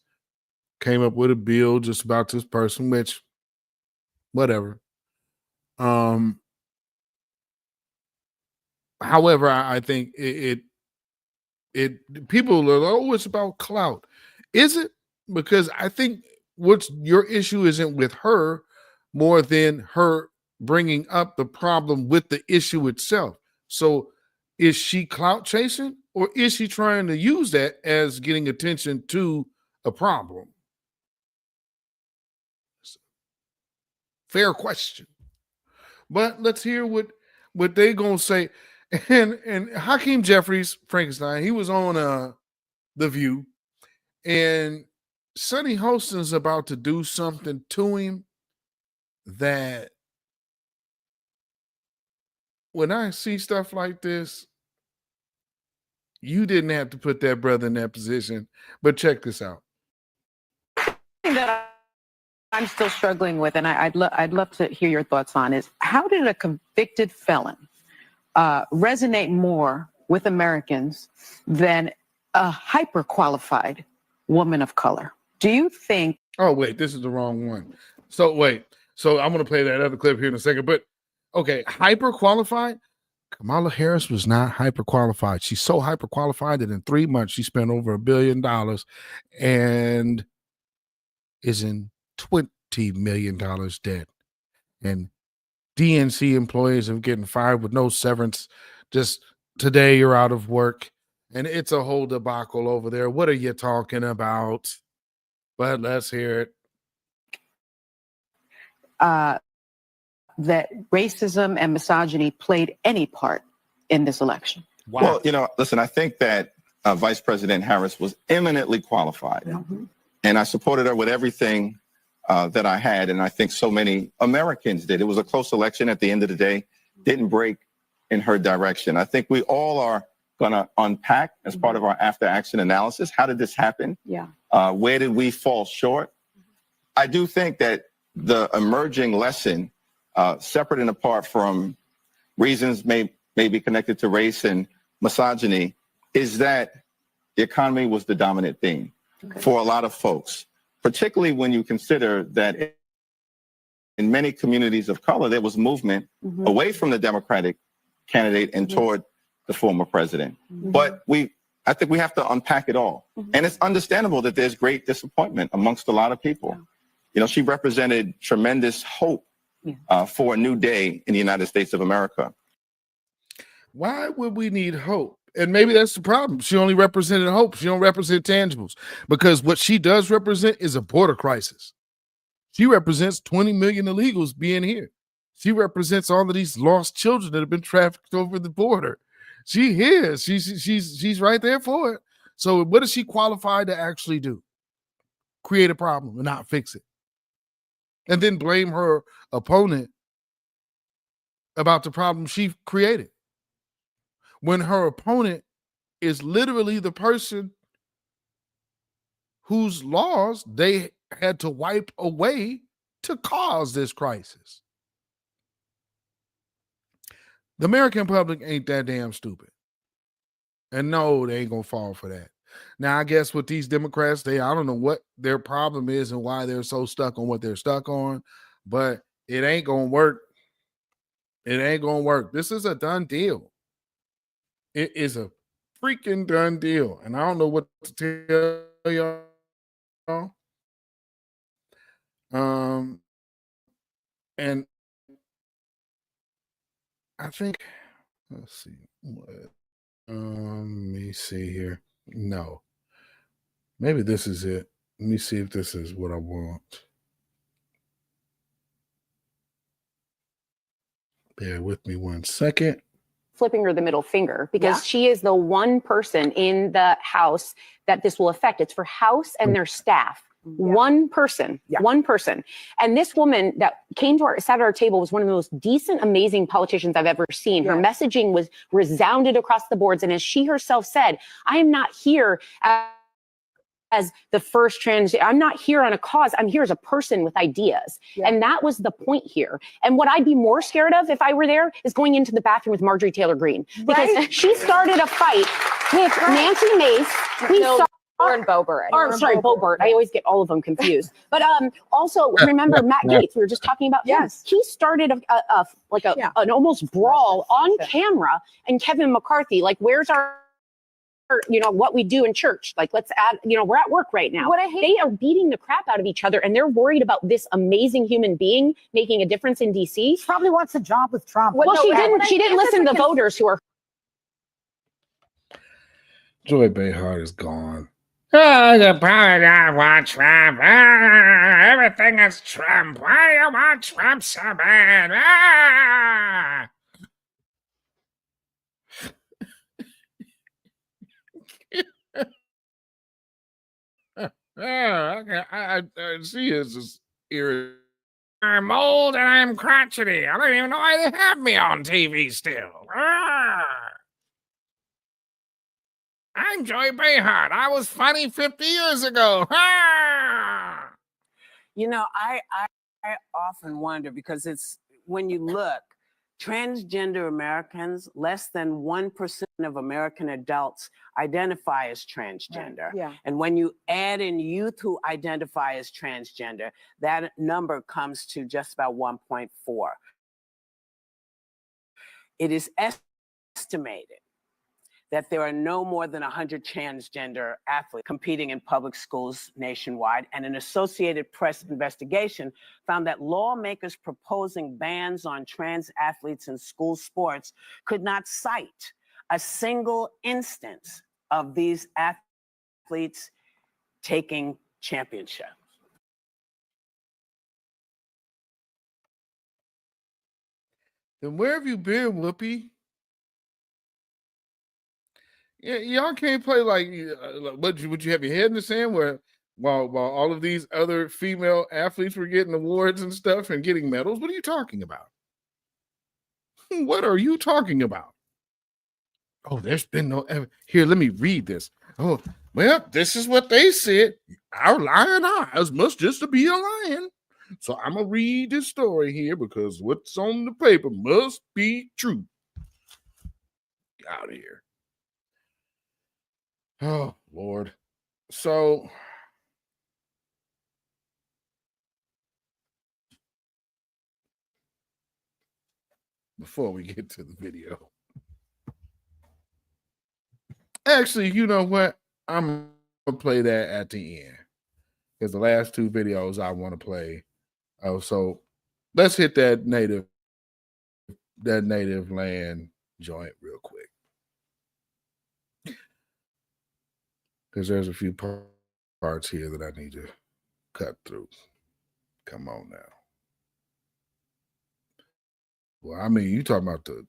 Came up with a bill just about this person, which, whatever. However, I think it people are, oh, it's about clout. Is it? Because I think what's your issue isn't with her more than her bringing up the problem with the issue itself. So is she clout chasing, or is she trying to use that as getting attention to a problem? Fair question. But let's hear what they gonna say. And Hakeem Jeffries, Frankenstein, he was on The View, and Sonny Hostin's about to do something to him that when I see stuff like this, you didn't have to put that brother in that position. But check this out. That I'm still struggling with, and I'd love to hear your thoughts on, is how did a convicted felon resonate more with Americans than a hyper-qualified woman of color? Do you think... Oh, wait, this is the wrong one. So wait, so I'm going to play that other clip here in a second. But okay, hyper-qualified? Kamala Harris was not hyper-qualified. She's so hyper-qualified that in 3 months she spent over $1 billion and is in $20 million debt. And DNC employees are getting fired with no severance. Just today you're out of work. And it's a whole debacle over there. What are you talking about? But let's hear it. That racism and misogyny played any part in this election? Wow. Well, listen, I think that Vice President Harris was eminently qualified. Mm-hmm. And I supported her with everything that I had. And I think so many Americans did. It was a close election at the end of the day. Didn't break in her direction. I think we all are going to unpack as part of our after action analysis. How did this happen? Yeah. Where did we fall short? I do think that the emerging lesson, separate and apart from reasons may be connected to race and misogyny, is that the economy was the dominant theme for a lot of folks, particularly when you consider that in many communities of color, there was movement away from the Democratic candidate and toward the former president. But I think we have to unpack it all. And it's understandable that there's great disappointment amongst a lot of people. You know, she represented tremendous hope for a new day in the United States of America. Why would we need hope? And maybe that's the problem. She only represented hope. She don't represent tangibles, because what she does represent is a border crisis. She represents 20 million illegals being here. She represents all of these lost children that have been trafficked over the border. She here. She's right there for it. So what is she qualified to actually do? Create a problem and not fix it. And then blame her opponent about the problem she created, when her opponent is literally the person whose laws they had to wipe away to cause this crisis. The American public ain't that damn stupid. And no, they ain't gonna fall for that. Now, I guess with these Democrats, I don't know what their problem is and why they're so stuck on what they're stuck on, but it ain't gonna work. It ain't gonna work. This is a done deal. It is a freaking done deal. And I don't know what to tell y'all. And I think, let's see. Let me see here. No. Maybe this is it. Let me see if this is what I want. Bear with me 1 second. Flipping her the middle finger, because she is the one person in the House that this will affect. It's for House and their staff. One person. And this woman that sat at our table was one of the most decent, amazing politicians I've ever seen. Her messaging was resounded across the boards. And as she herself said, I am not here as the first I'm not here on a cause. I'm here as a person with ideas. And that was the point here. And what I'd be more scared of if I were there is going into the bathroom with Marjorie Taylor Greene, because she started a fight with Nancy Mace. Lauren Boebert. Boebert. I always get all of them confused. But also remember Matt Gaetz. We were just talking about him. He started an almost brawl on camera, and Kevin McCarthy, like, where's our, what we do in church? Like, let's add, we're at work right now. They are beating the crap out of each other, and they're worried about this amazing human being making a difference in DC. She probably wants a job with Trump. Well, she didn't listen to the voters who are. Joy Behar is gone. Oh, the power I want Trump. Everything is Trump. Why do you want Trump so bad? I see it's just irritating. I'm old and I'm crotchety. I don't even know why they have me on TV still. I'm Joy Behar. I was funny 50 years ago. I often wonder, because it's, when you look, transgender Americans, less than 1% of American adults identify as transgender. And when you add in youth who identify as transgender, that number comes to just about 1.4. It is estimated that there are no more than 100 transgender athletes competing in public schools nationwide. And an Associated Press investigation found that lawmakers proposing bans on trans athletes in school sports could not cite a single instance of these athletes taking championships. Then where have you been, Whoopi? Yeah, y'all can't play like would you have your head in the sand while all of these other female athletes were getting awards and stuff and getting medals? What are you talking about? What are you talking about? Oh, there's been no evidence. Here, let me read this. Oh, well, this is what they said. Our lion eyes must just be a lion. So I'm gonna read this story here because what's on the paper must be true. Get out of here. Oh, Lord. So before we get to the video, Actually, you know what? I'm gonna play that at the end because the last two videos I want to play. Oh, so let's hit that native land joint real quick because there's a few parts here that I need to cut through. Come on now. Well, I mean, you talking about the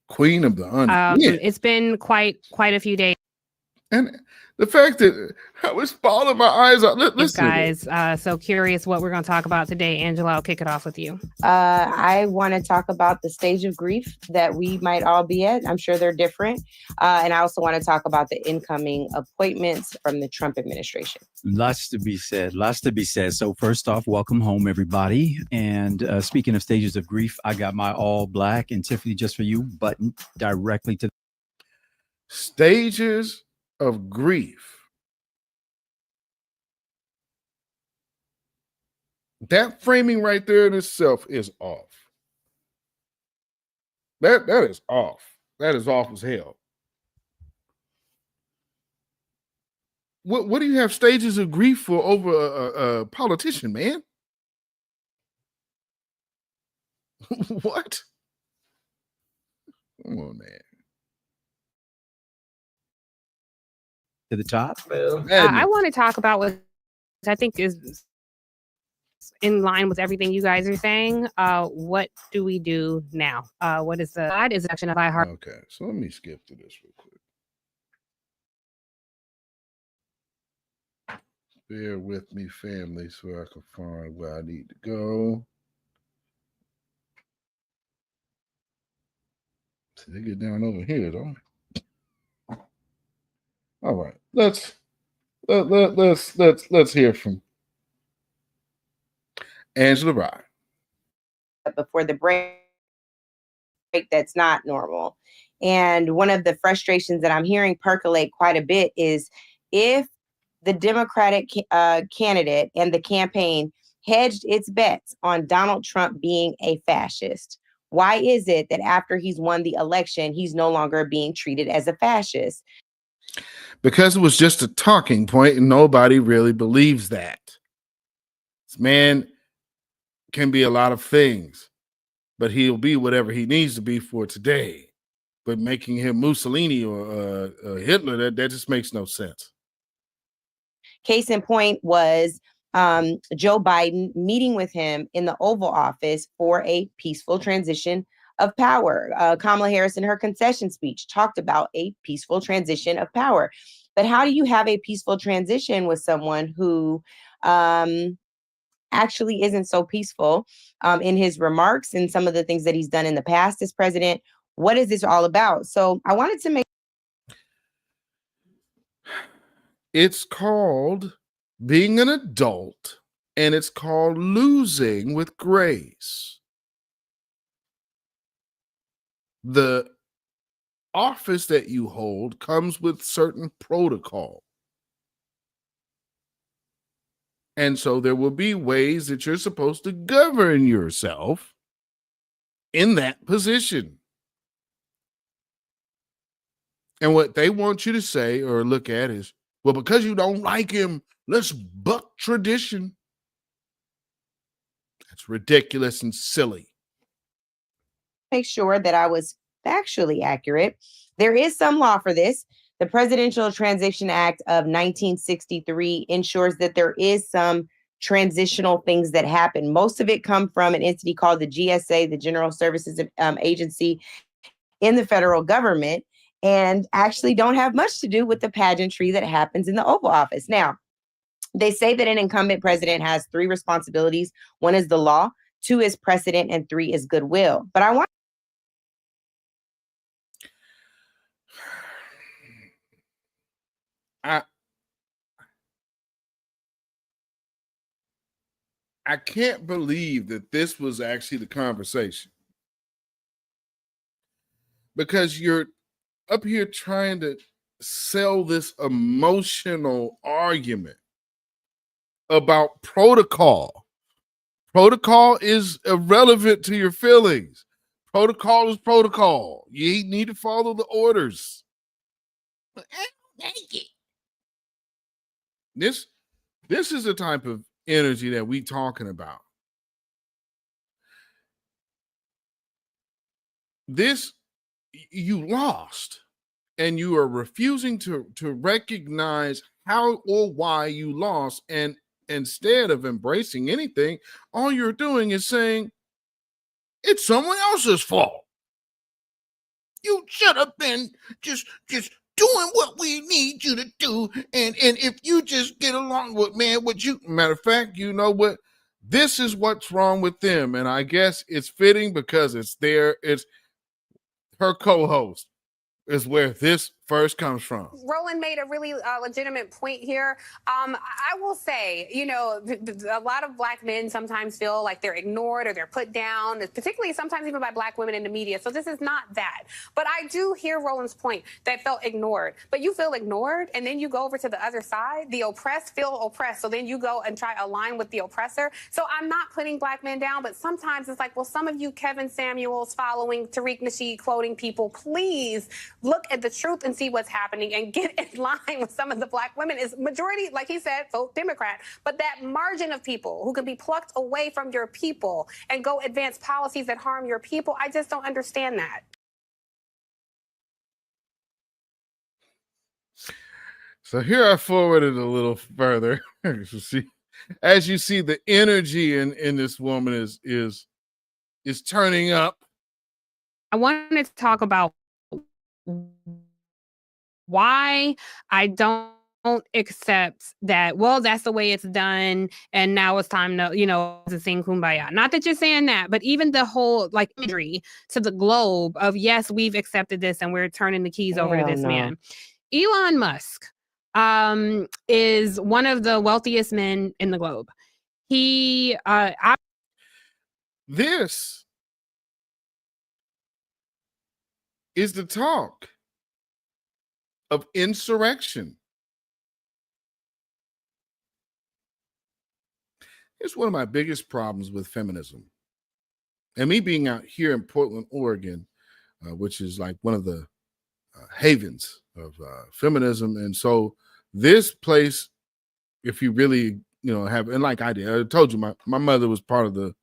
queen of the unhinged. It's been quite a few days. And the fact that I was bawling my eyes out. Listen, guys. So curious what we're going to talk about today. Angela, I'll kick it off with you. I want to talk about the stage of grief that we might all be at. I'm sure they're different. And I also want to talk about the incoming appointments from the Trump administration. Lots to be said. So first off, welcome home, everybody. And speaking of stages of grief, I got my all black and Tiffany just for you button directly to stages of grief. That framing right there in itself is off. That is off. That is off as hell. What do you have stages of grief for over a politician, man? What? Come on, man. To the top. I want to talk about what I think is in line with everything you guys are saying. What do we do now? What is the action of iHeart? Okay, so let me skip to this real quick. Bear with me, family, so I can find where I need to go. See, they get down over here, though. All right, let's hear from Angela Rye. Before the break, that's not normal. And one of the frustrations that I'm hearing percolate quite a bit is if the Democratic candidate and the campaign hedged its bets on Donald Trump being a fascist, why is it that after he's won the election, he's no longer being treated as a fascist? Because it was just a talking point and nobody really believes that. This man can be a lot of things, but he'll be whatever he needs to be for today. But making him Mussolini or Hitler, that just makes no sense. Case in point was Joe Biden meeting with him in the Oval Office for a peaceful transition of power. Kamala Harris in her concession speech talked about a peaceful transition of power. But how do you have a peaceful transition with someone who actually isn't so peaceful in his remarks and some of the things that he's done in the past as president? What is this all about? So I wanted to make. It's called being an adult, and it's called losing with grace. The office that you hold comes with certain protocol. And so there will be ways that you're supposed to govern yourself in that position. And what they want you to say or look at is, well, because you don't like him, let's buck tradition. That's ridiculous and silly. Make sure that I was factually accurate. There is some law for this. The Presidential Transition Act of 1963 ensures that there is some transitional things that happen. Most of it come from an entity called the GSA, the General Services Agency in the federal government, and actually don't have much to do with the pageantry that happens in the Oval Office. Now, they say that an incumbent president has 3 responsibilities. 1 is the law, 2 is precedent, and 3 is goodwill. But I can't believe that this was actually the conversation. Because you're up here trying to sell this emotional argument about protocol. Protocol is irrelevant to your feelings. Protocol is protocol. You need to follow the orders. This is the type of energy that we talking about. This, you lost, and you are refusing to recognize how or why you lost. And instead of embracing anything, all you're doing is saying it's someone else's fault. You should have been just doing what we need you to do. And if you just get along with, man, what you, matter of fact, you know what? This is what's wrong with them. And I guess it's fitting because it's her co-host is where this first comes from. Roland made a really legitimate point here. I will say, you know, a lot of black men sometimes feel like they're ignored or they're put down, particularly sometimes even by black women in the media. So this is not that. But I do hear Roland's point that felt ignored. But you feel ignored and then you go over to the other side. The oppressed feel oppressed. So then you go and try to align with the oppressor. So I'm not putting black men down, but sometimes it's like, well, some of you Kevin Samuels following Tariq Nasheed quoting people, please look at the truth and see what's happening and get in line with some of the black women. Is majority, like he said, vote Democrat, but that margin of people who can be plucked away from your people and go advance policies that harm your people, I just don't understand that. So here I forwarded a little further. As you see, the energy in this woman is turning up. I wanted to talk about why I don't accept that, well, that's the way it's done, and now it's time to, you know, to sing Kumbaya. Not that you're saying that, but even the whole, like, imagery to the globe of, yes, we've accepted this and we're turning the keys over to this man. Elon Musk is one of the wealthiest men in the globe. He, this is the talk of insurrection. It's one of my biggest problems with feminism. And me being out here in Portland, Oregon, which is like one of the havens of feminism. And so this place, if you really, you know, have, and like I did, I told you, my mother was part of the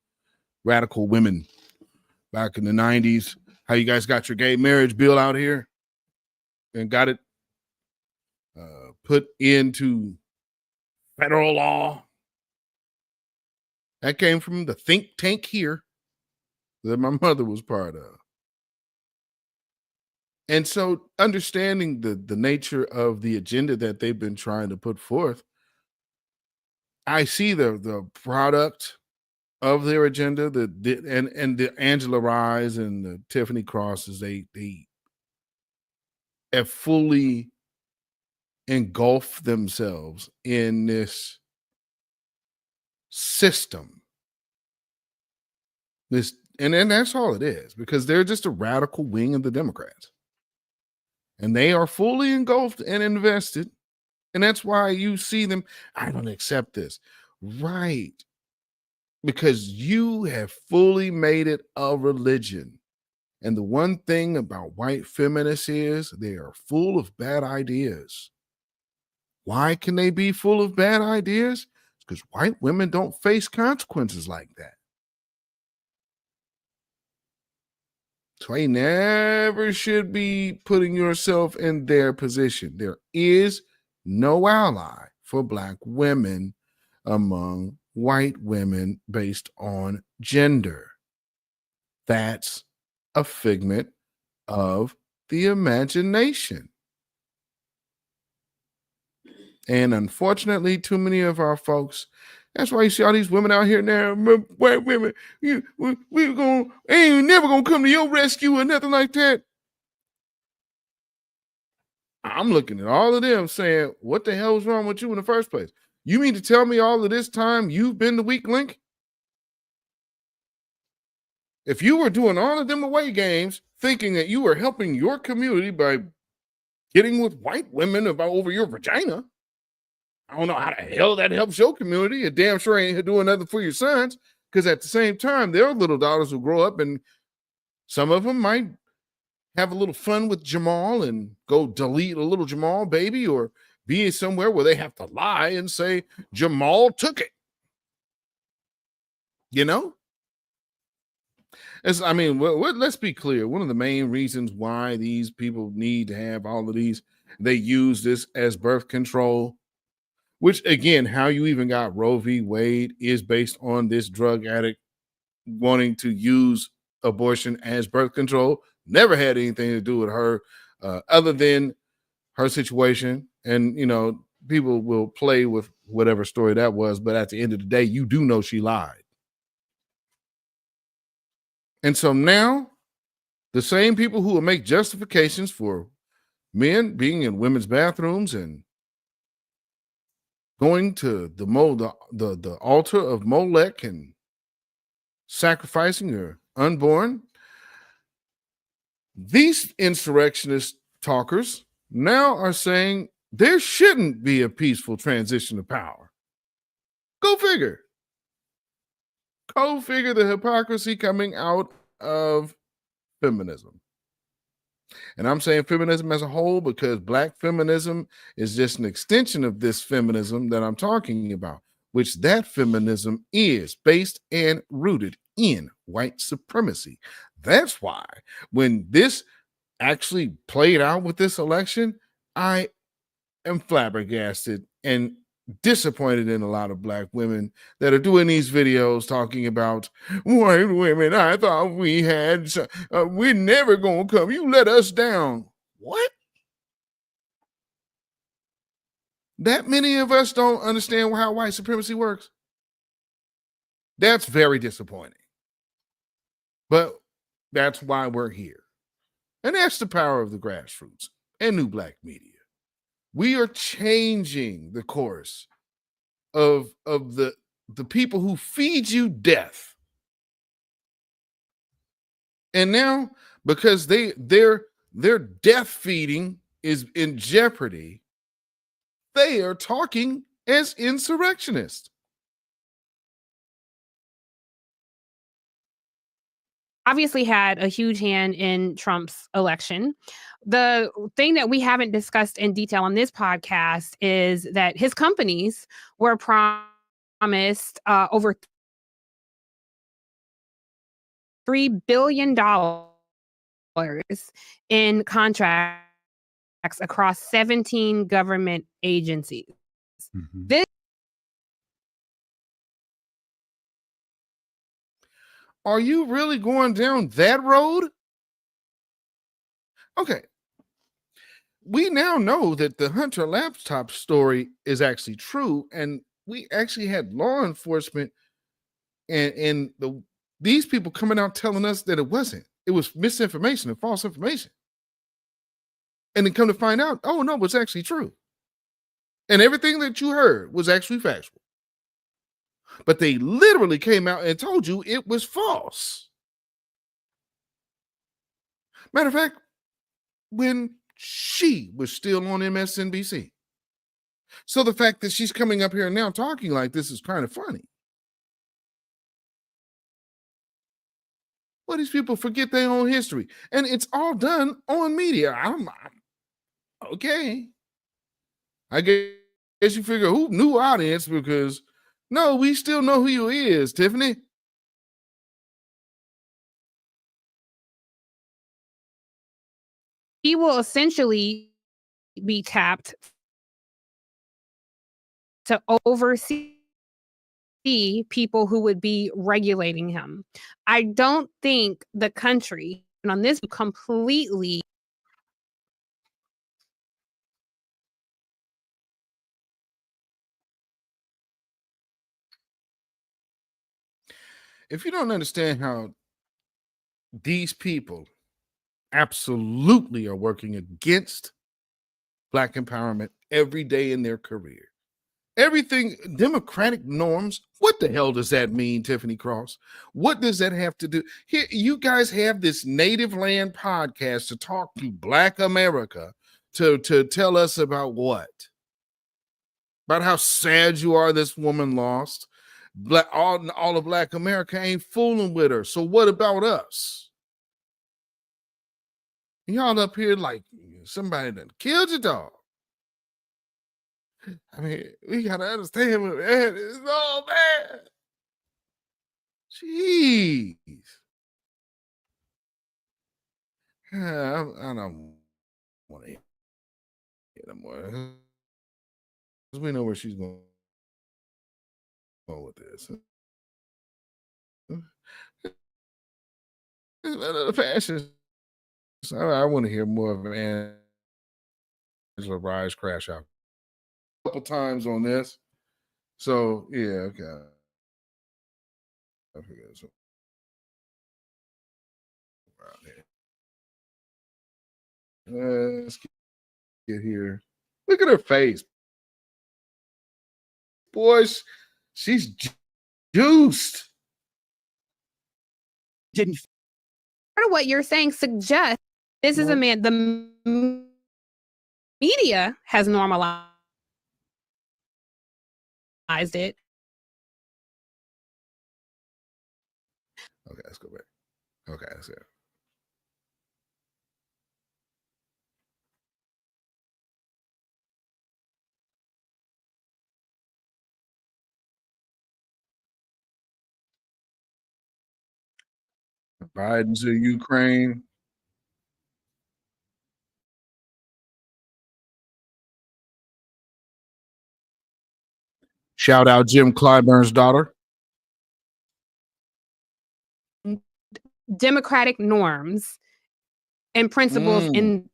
radical women back in the 90s. How you guys got your gay marriage bill out here and got it put into federal law. That came from the think tank here that my mother was part of. And so understanding the nature of the agenda that they've been trying to put forth, I see the product of their agenda, and the Angela Rise and the Tiffany Crosses, they have fully engulfed themselves in this system. And that's all it is, because they're just a radical wing of the Democrats. And they are fully engulfed and invested. And that's why you see them, I don't accept this. Right. Because you have fully made it a religion. And the one thing about white feminists is they are full of bad ideas. Why can they be full of bad ideas? Because white women don't face consequences like that. So you never should be putting yourself in their position. There is no ally for black women among white women based on gender. That's a figment of the imagination. And unfortunately, too many of our folks, that's why you see all these women out here now, white women, ain't never gonna come to your rescue or nothing like that. I'm looking at all of them saying, what the hell was wrong with you in the first place? You mean to tell me all of this time you've been the weak link? If you were doing all of them away games, thinking that you were helping your community by getting with white women over your vagina, I don't know how the hell that helps your community. You damn sure ain't doing nothing for your sons, because at the same time, their little daughters will grow up and some of them might have a little fun with Jamal and go delete a little Jamal baby, or be somewhere where they have to lie and say Jamal took it. You know? I mean, let's be clear. One of the main reasons why these people need to have all of these, they use this as birth control, which again, how you even got Roe v. Wade is based on this drug addict wanting to use abortion as birth control. Never had anything to do with her other than her situation. And, you know, people will play with whatever story that was. But at the end of the day, you do know she lied. And so now the same people who will make justifications for men being in women's bathrooms and going to the altar of Molech and sacrificing their unborn, these insurrectionist talkers now are saying there shouldn't be a peaceful transition of power. Go figure. Go figure the hypocrisy coming out of feminism. And I'm saying feminism as a whole because Black feminism is just an extension of this feminism that I'm talking about, which that feminism is based and rooted in white supremacy. That's why when this actually played out with this election, I am flabbergasted and disappointed in a lot of Black women that are doing these videos talking about white women. I thought we had, we're never gonna come. You let us down. What? That many of us don't understand how white supremacy works? That's very disappointing. But that's why we're here. And that's the power of the grassroots and New Black Media. We are changing the course of the people who feed you death. And now, because their death feeding is in jeopardy, they are talking as insurrectionists. Obviously had a huge hand in Trump's election. The thing that we haven't discussed in detail on this podcast is that his companies were promised over $3 billion in contracts across 17 government agencies. This Are you really going down that road? Okay. We now know that the Hunter laptop story is actually true, and we actually had law enforcement and these people coming out telling us that it wasn't. It was misinformation and false information. And then come to find out, oh no, it's actually true. And everything that you heard was actually factual. But they literally came out and told you it was false. Matter of fact, when she was still on MSNBC. So the fact that she's coming up here now talking like this is kind of funny. Well, these people forget their own history. And it's all done on media. I'm okay. I guess you figure who new audience because no, we still know who you is, Tiffany. he will essentially be tapped to oversee people who would be regulating him. I don't think the country, and on this completely if you don't understand how these people absolutely are working against Black empowerment every day in their career. Everything, democratic norms, what the hell does that mean, Tiffany Cross? What does that have to do? Here, you guys have this Native Land podcast to talk to Black America, to tell us about what? About how sad you are this woman lost. All of Black America ain't fooling with her. So what about us? Y'all up here like somebody that killed your dog. I mean, we gotta understand, man. It's all bad. Jeez. I don't want to hear no more. We know where she's going with this. The fashion. I want to hear more of Angela Rise crash out a couple times on this. So yeah, okay. I forget so. Let's get here. Look at her face, boys. She's juiced. Didn't part of what you're saying suggests this is a man. The media has normalized it. Okay, let's go back. Okay, that's it. Biden to Ukraine. Shout out Jim Clyburn's daughter. Democratic norms and principles in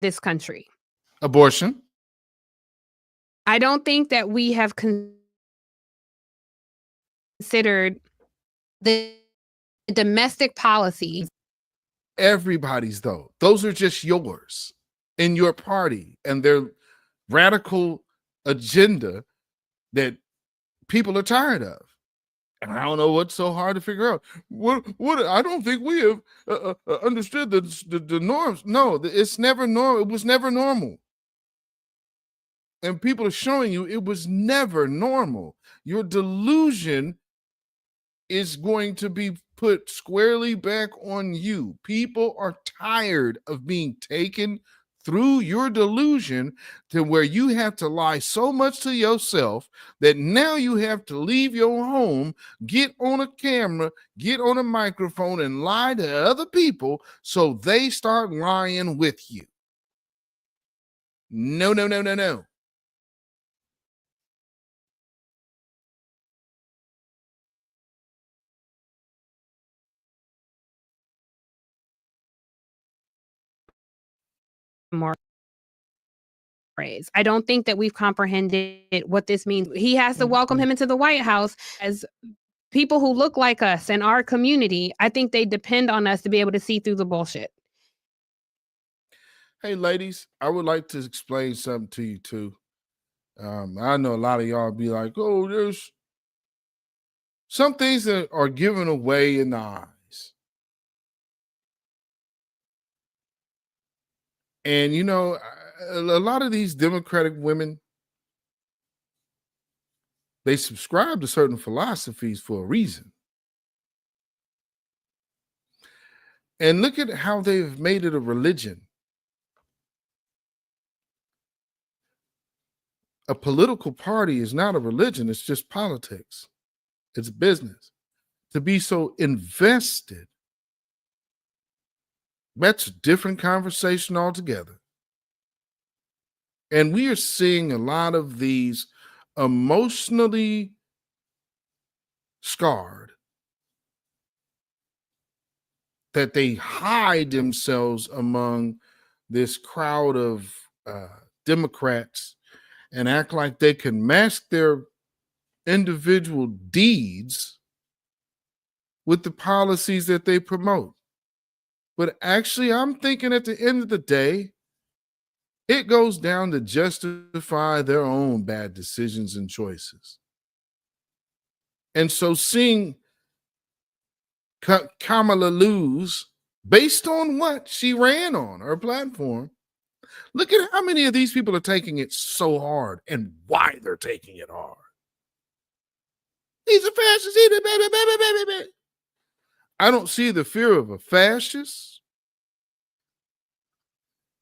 this country. Abortion. I don't think that we have considered the domestic policies. Everybody's, though. Those are just yours in your party and their radical agenda that people are tired of. And I don't know what's so hard to figure out. What I don't think we have understood the norms. No, it's never normal. It was never normal. And people are showing you it was never normal. Your delusion is going to be put squarely back on you. People are tired of being taken through your delusion to where you have to lie so much to yourself that now you have to leave your home, get on a camera, get on a microphone, and lie to other people so they start lying with you. No, no, no, no, no. More phrase. I don't think that we've comprehended what this means. He has to welcome him into the White House as people who look like us in our community. I think they depend on us to be able to see through the bullshit. Hey, ladies, I would like to explain something to you too. I know a lot of y'all be like, oh, there's some things that are given away in the eyes. And, you know, a lot of these Democratic women, they subscribe to certain philosophies for a reason. And look at how they've made it a religion. A political party is not a religion. It's just politics. It's business. To be so invested, that's a different conversation altogether. And we are seeing a lot of these emotionally scarred that they hide themselves among this crowd of Democrats and act like they can mask their individual deeds with the policies that they promote. But actually, I'm thinking at the end of the day, it goes down to justify their own bad decisions and choices. And so seeing Kamala lose based on what she ran on her platform, look at how many of these people are taking it so hard and why they're taking it hard. He's a fascist. I don't see the fear of a fascist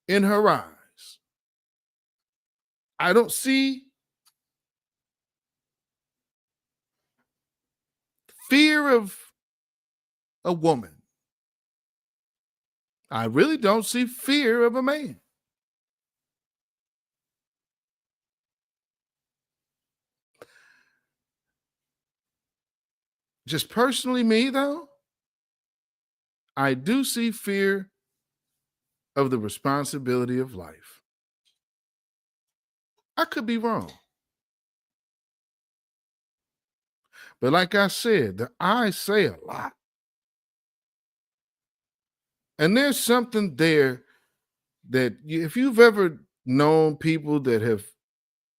in her eyes. I don't see fear of a woman. I really don't see fear of a man. Just personally, me though, I do see fear of the responsibility of life. I could be wrong. But like I said, the eyes say a lot. And there's something there that if you've ever known people that have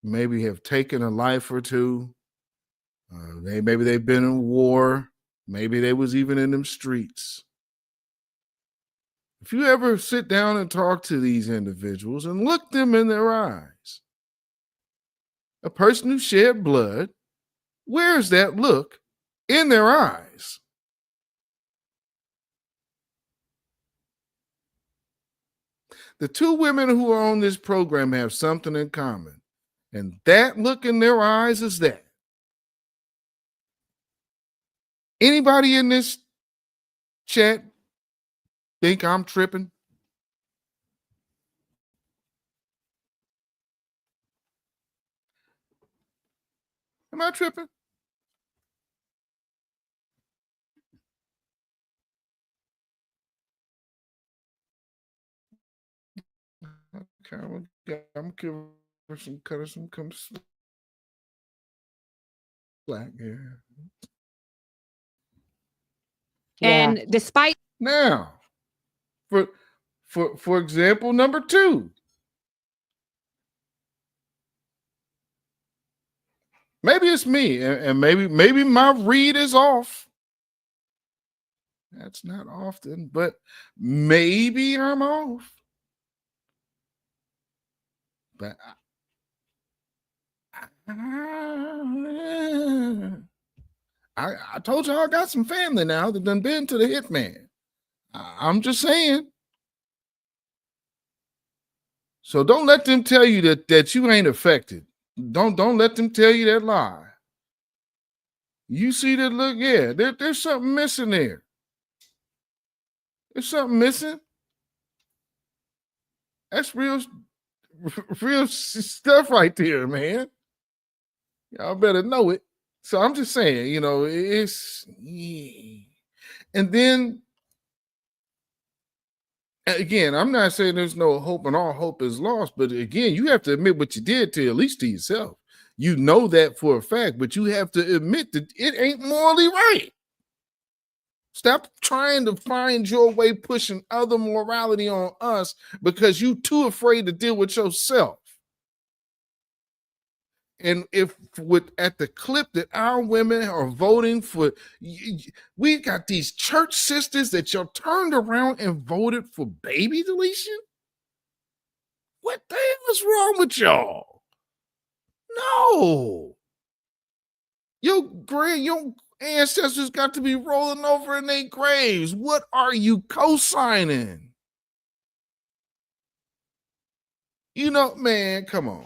maybe have taken a life or two, maybe they've been in war, maybe they was even in them streets. If you ever sit down and talk to these individuals and look them in their eyes, a person who shed blood, where's that look in their eyes? The two women who are on this program have something in common, and that look in their eyes is that. Anybody in this chat think I'm tripping? Am I tripping? Okay, I'm giving her some cut some slack here. And despite now, for example, number 2. Maybe it's me, and maybe my read is off. That's not often, but maybe I'm off. But I told y'all I got some family now that done been to the hitman. I'm just saying. So don't let them tell you that you ain't affected. Don't let them tell you that lie. You see that look, yeah, there's something missing there. There's something missing. That's real stuff right there, man. Y'all better know it. So I'm just saying, it's, and then again, I'm not saying there's no hope and all hope is lost, but again, you have to admit what you did to at least to yourself. You know that for a fact, but you have to admit that it ain't morally right. Stop trying to find your way pushing other morality on us because you too afraid to deal with yourself. And if at the clip that our women are voting for, we got these church sisters that y'all turned around and voted for baby deletion. What the hell is wrong with y'all? No. Your ancestors got to be rolling over in their graves. What are you co-signing? Man, come on.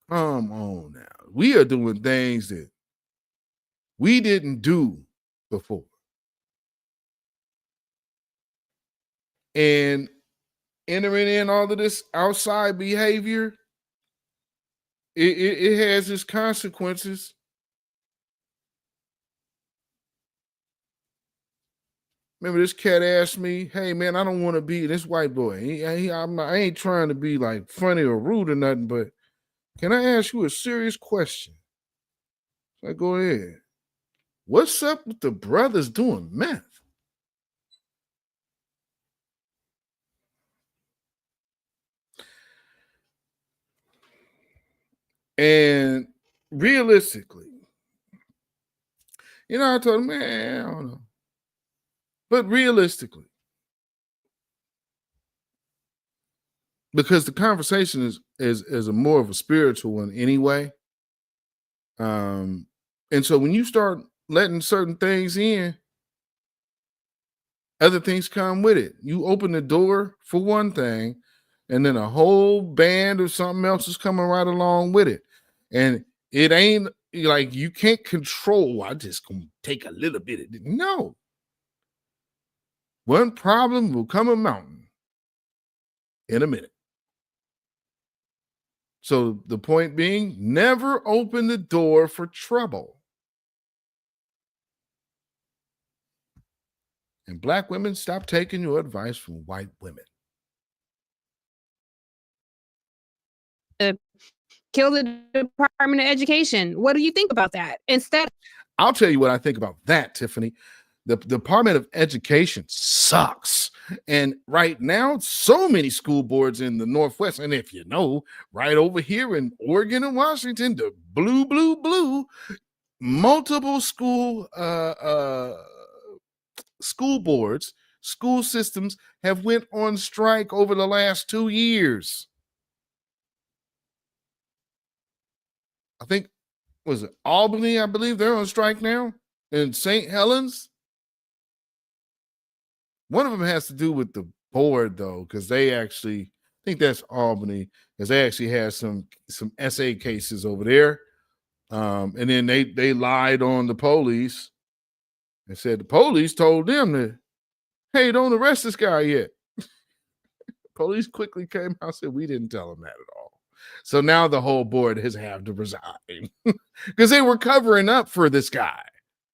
Come on now. We are doing things that we didn't do before. And entering in all of this outside behavior, it has its consequences. Remember, this cat asked me, hey, man, I don't want to be this white boy. I ain't trying to be like funny or rude or nothing, but can I ask you a serious question? So I go ahead. What's up with the brothers doing meth? And realistically, I told him, man, I don't know. But realistically, because the conversation is a more of a spiritual one anyway. And so when you start letting certain things in, other things come with it. You open the door for one thing and then a whole band of something else is coming right along with it. And it ain't like you can't control, I just gonna take a little bit of it. No. One problem will come a mountain in a minute. So the point being, never open the door for trouble. And black women, stop taking your advice from white women. Kill the Department of Education. What do you think about that? Instead, I'll tell you what I think about that, Tiffany. The Department of Education sucks. And right now, so many school boards in the Northwest, and if you know, right over here in Oregon and Washington, the blue, multiple school boards, school systems have went on strike over the last 2 years. I think, was it Albany? I believe they're on strike now. In St. Helens. One of them has to do with the board, though, because they actually, I think that's Albany, because they actually had some SA cases over there. And then they lied on the police and said the police told them that, hey, don't arrest this guy yet. Police quickly came out and said, we didn't tell him that at all. So now the whole board has had to resign because they were covering up for this guy.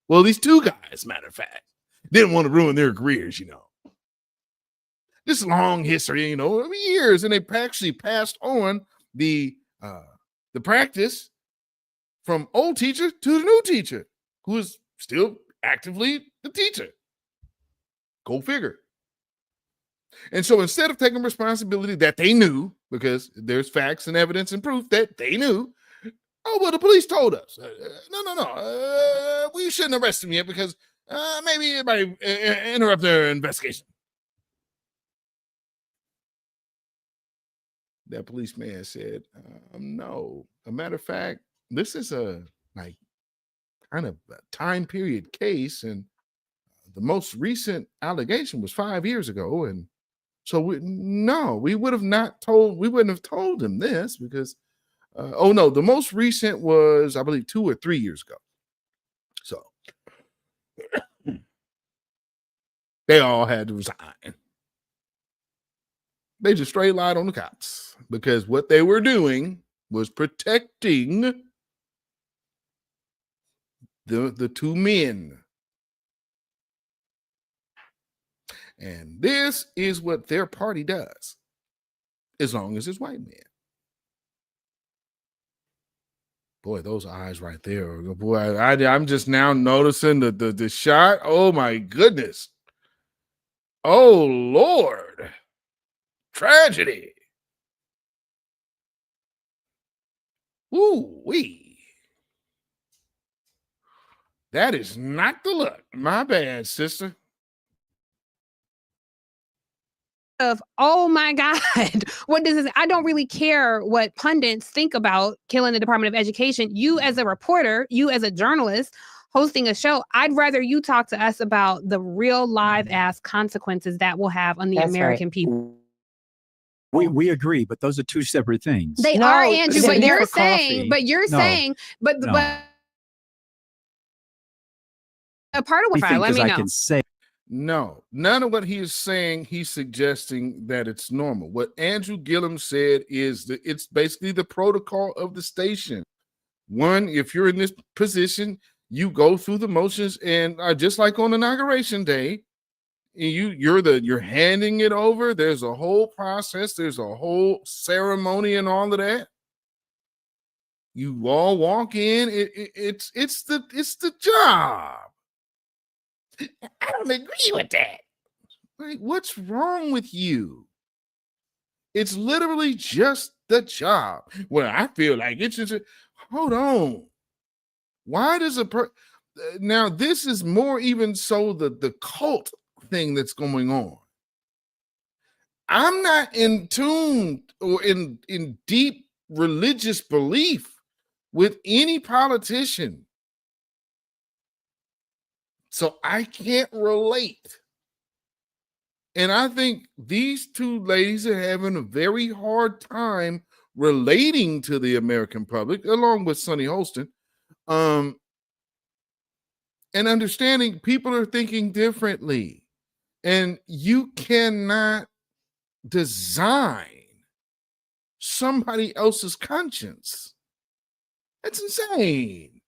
Well, these two guys, matter of fact, didn't want to ruin their careers, This long history, years, and they actually passed on the practice from old teacher to the new teacher, who is still actively the teacher. Go figure. And so instead of taking responsibility that they knew, because there's facts and evidence and proof that they knew, oh, well, the police told us. No. We shouldn't arrest him yet because maybe it might interrupt their investigation. That policeman said, no. A matter of fact, this is a kind of a time period case, and the most recent allegation was 5 years ago, and so we wouldn't have told him this because the most recent was, I believe, 2 or 3 years ago. So they all had to resign. They just straight lied on the cops because what they were doing was protecting the two men. And this is what their party does, as long as it's white men. Boy, those eyes right there. Boy, I'm just now noticing the shot. Oh, my goodness. Oh, Lord. Tragedy. Ooh-wee. That is not the look. My bad, sister. Of, oh my God, what does this? I don't really care what pundits think about killing the Department of Education. You as a reporter, you as a journalist hosting a show, I'd rather you talk to us about the real live ass consequences that will have on the American people. We agree, but those are two separate things. They are, Andrew, but you're saying, but a part of what let me know. I can say. No, none of what he is saying, he's suggesting that it's normal. What Andrew Gillum said is that it's basically the protocol of the station. One, if you're in this position, you go through the motions, and just like on Inauguration Day, you're handing it over. There's a whole process. There's a whole ceremony and all of that. You all walk in. It's the job. I don't agree with that. Like, what's wrong with you? It's literally just the job. Well, I feel like it's just hold on. Why does now this is more even so the cult thing that's going on. I'm not in tune or in deep religious belief with any politician. So I can't relate. And I think these two ladies are having a very hard time relating to the American public, along with Sonny Holston, and understanding people are thinking differently. And you cannot design somebody else's conscience. That's insane.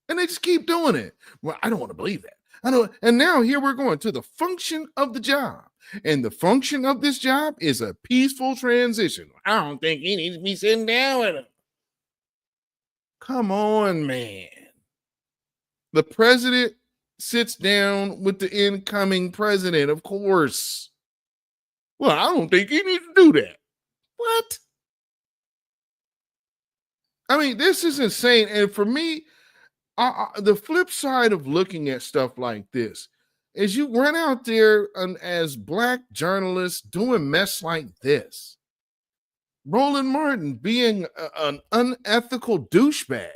And they just keep doing it. Well, I don't want to believe that. I don't. And now here we're going to the function of the job. And the function of this job is a peaceful transition. I don't think he needs to be sitting down with him. Come on, man. The president sits down with the incoming president, of course. Well, I don't think he needs to do that. What? I mean, this is insane. And for me, the flip side of looking at stuff like this is you run out there as Black journalists doing mess like this. Roland Martin being an unethical douchebag,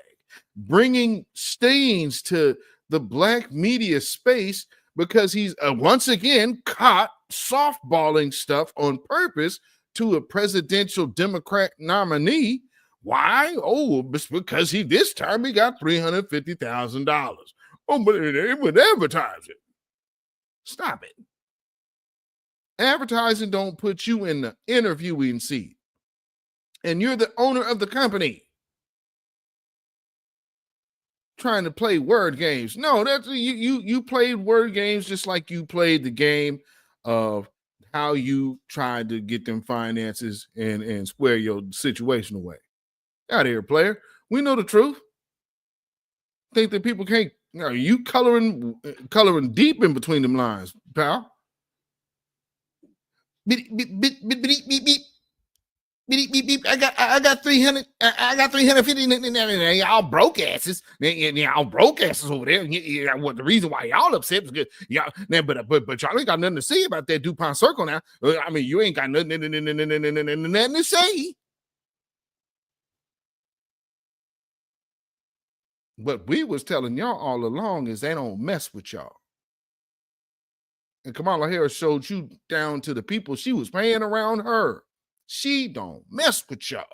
bringing stains to the Black media space because he's once again caught softballing stuff on purpose to a presidential Democrat nominee. Why? Oh, because this time he got $350,000. Oh, but it would advertise it. Stop it. Advertising don't put you in the interviewing seat. And you're the owner of the company. Trying to play word games. No, that's you played word games just like you played the game of how you tried to get them finances and square your situation away. Out of here, player. We know the truth. Think that people can't. Are you coloring deep in between them lines, pal? Beep, beep, beep, beep, beep, beep, beep. Beep, beep, beep. I got 300. I got 350. Y'all broke asses. Y'all broke asses over there. What the reason why y'all upset is good. Y'all, but y'all ain't got nothing to say about that DuPont Circle now. I mean, you ain't got nothing to say. What we was telling y'all all along is they don't mess with y'all. And Kamala Harris showed you down to the people she was paying around her. She don't mess with y'all.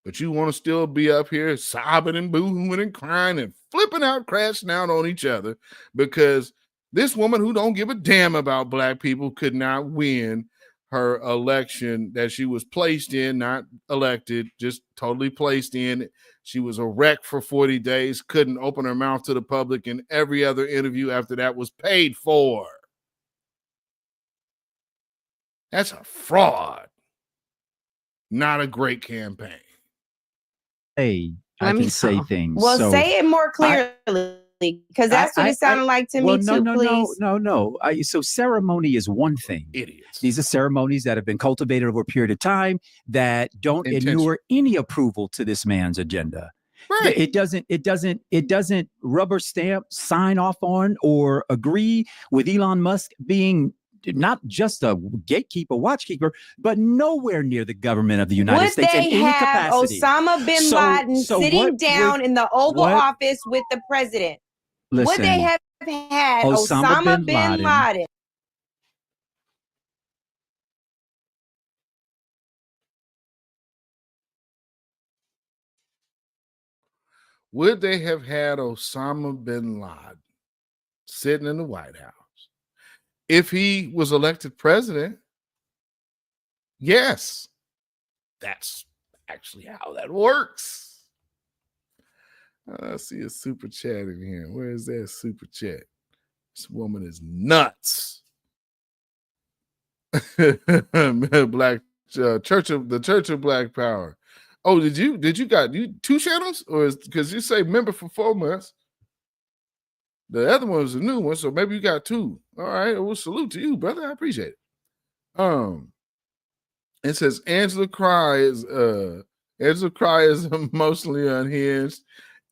But you want to still be up here sobbing and boohooing and crying and flipping out, crashing out on each other because this woman who don't give a damn about Black people could not win her election that she was placed in, not elected, just totally placed in. She was a wreck for 40 days, couldn't open her mouth to the public, and every other interview after that was paid for. That's a fraud. Not a great campaign. Hey, I can say things. Well, so say it more clearly, because that's what it sounded like to me too, please. No. So ceremony is one thing. Idiots. These are ceremonies that have been cultivated over a period of time that don't inure any approval to this man's agenda. Right. It doesn't rubber stamp, sign off on, or agree with Elon Musk being not just a gatekeeper, watchkeeper, but nowhere near the government of the United States in any capacity. Would they have Osama bin Laden sitting down in the Oval Office with the president? Listen, would they have had Osama bin Laden? Would they have had Osama bin Laden sitting in the White House if he was elected president? Yes, that's actually how that works. I see a super chat in here. Where is that super chat? This woman is nuts. Black Church of Black Power. Oh, did you got two channels, or is because you say member for 4 months? The other one was a new one, so maybe you got two. All right, well, salute to you, brother. I appreciate it. It says Angela Cry is emotionally unhinged.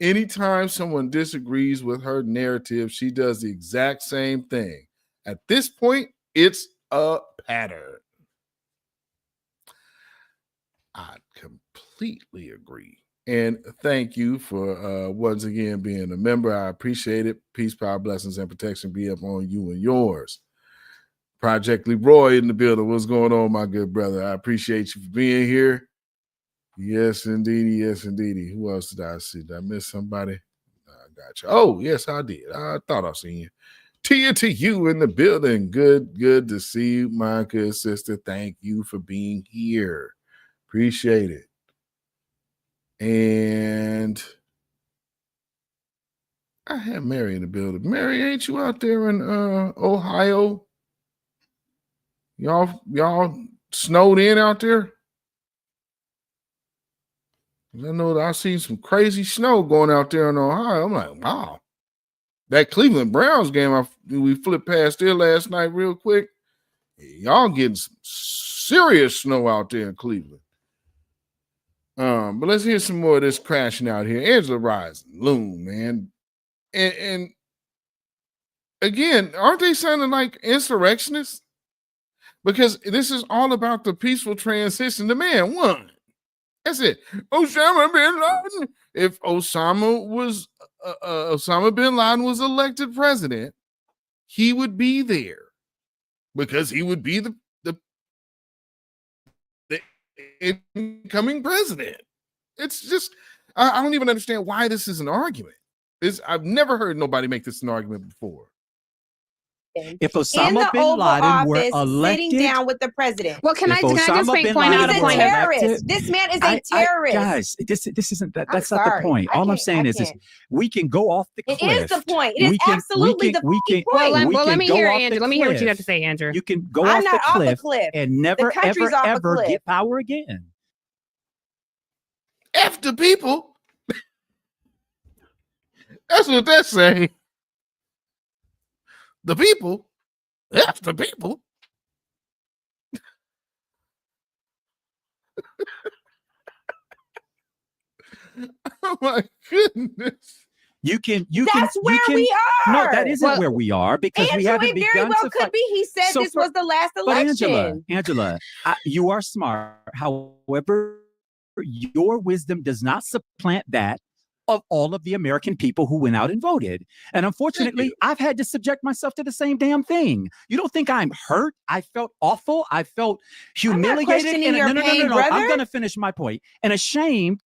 Anytime someone disagrees with her narrative, she does the exact same thing. At this point, it's a pattern. I completely agree. And thank you for once again being a member. I appreciate it. Peace, power, blessings, and protection be up on you and yours. Project Leroy in the building. What's going on, my good brother? I appreciate you for being here. Yes, indeedy. Yes, indeedy. Who else did I see? Did I miss somebody? I got you. Oh, yes, I did. I thought I seen you. Tia to you in the building. Good to see you, my good sister. Thank you for being here. Appreciate it. And I have Mary in the building. Mary, ain't you out there in Ohio? Y'all snowed in out there? I know that I seen some crazy snow going out there in Ohio. I'm like, wow. That Cleveland Browns game, we flipped past there last night real quick. Y'all getting some serious snow out there in Cleveland. But let's hear some more of this crashing out here. Angela Rising, Loon, man. And again, aren't they sounding like insurrectionists? Because this is all about the peaceful transition to man one. That's it. Osama bin Laden. If Osama bin Laden was elected president, he would be there because he would be the incoming president. It's just, I don't even understand why this is an argument. I've never heard nobody make this an argument before. in If the Osama bin Oval Laden were Office, elected, sitting down with the president. Well, can I just point out a He's a point? terrorist. This man is a terrorist. Guys, this isn't that. I'm That's not the sorry. point. I All I'm can't- saying I is can't. we can go off the cliff. It is the point. It is absolutely the fucking Well, point. let me hear off the Andrew. Let me hear what you cliff. have to say, Andrew. You can go I'm off not the off cliff, a cliff. and The never, country's off a ever cliff. get power again. F the people. That's what they're saying. The people. F the people. Oh my goodness. That's where we are. No, that isn't where we are because we Andrew, haven't it very begun well to could fight. be. He said So this was the last But election. Angela, you are smart. However, your wisdom does not supplant that of all of the American people who went out and voted. And unfortunately, I've had to subject myself to the same damn thing. You don't think I'm hurt? I felt awful. I felt humiliated. questioning your pain, No. brother. I'm going to finish my point. And ashamed.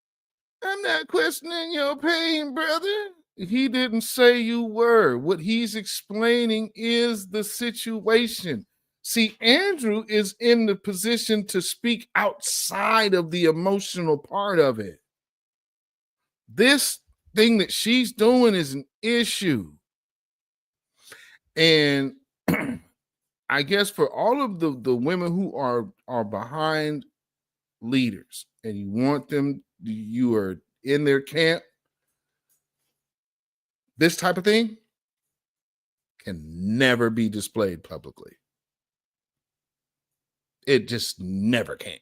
I'm not questioning your pain, brother. He didn't say you were. What he's explaining is the situation. See, Andrew is in the position to speak outside of the emotional part of it. This thing that she's doing is an issue. And I guess for all of the women who are behind leaders and you want them, you are in their camp, this type of thing can never be displayed publicly. It just never can.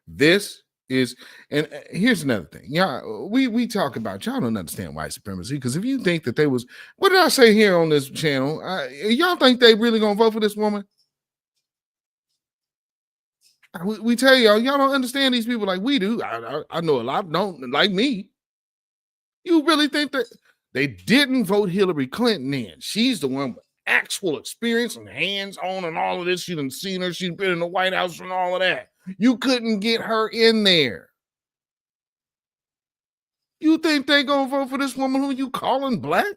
This is, and here's another thing. Yeah, we talk about, y'all don't understand white supremacy, because if you think that they was, what did I say here on this channel? Y'all think they really gonna vote for this woman? We tell y'all don't understand these people like we do. I know a lot don't like me. You really think that they didn't vote Hillary Clinton in? She's the one with actual experience and hands-on and all of this. You done seen her. She's been in the White House and all of that. You couldn't get her in there. You think they gonna vote for this woman who you calling black?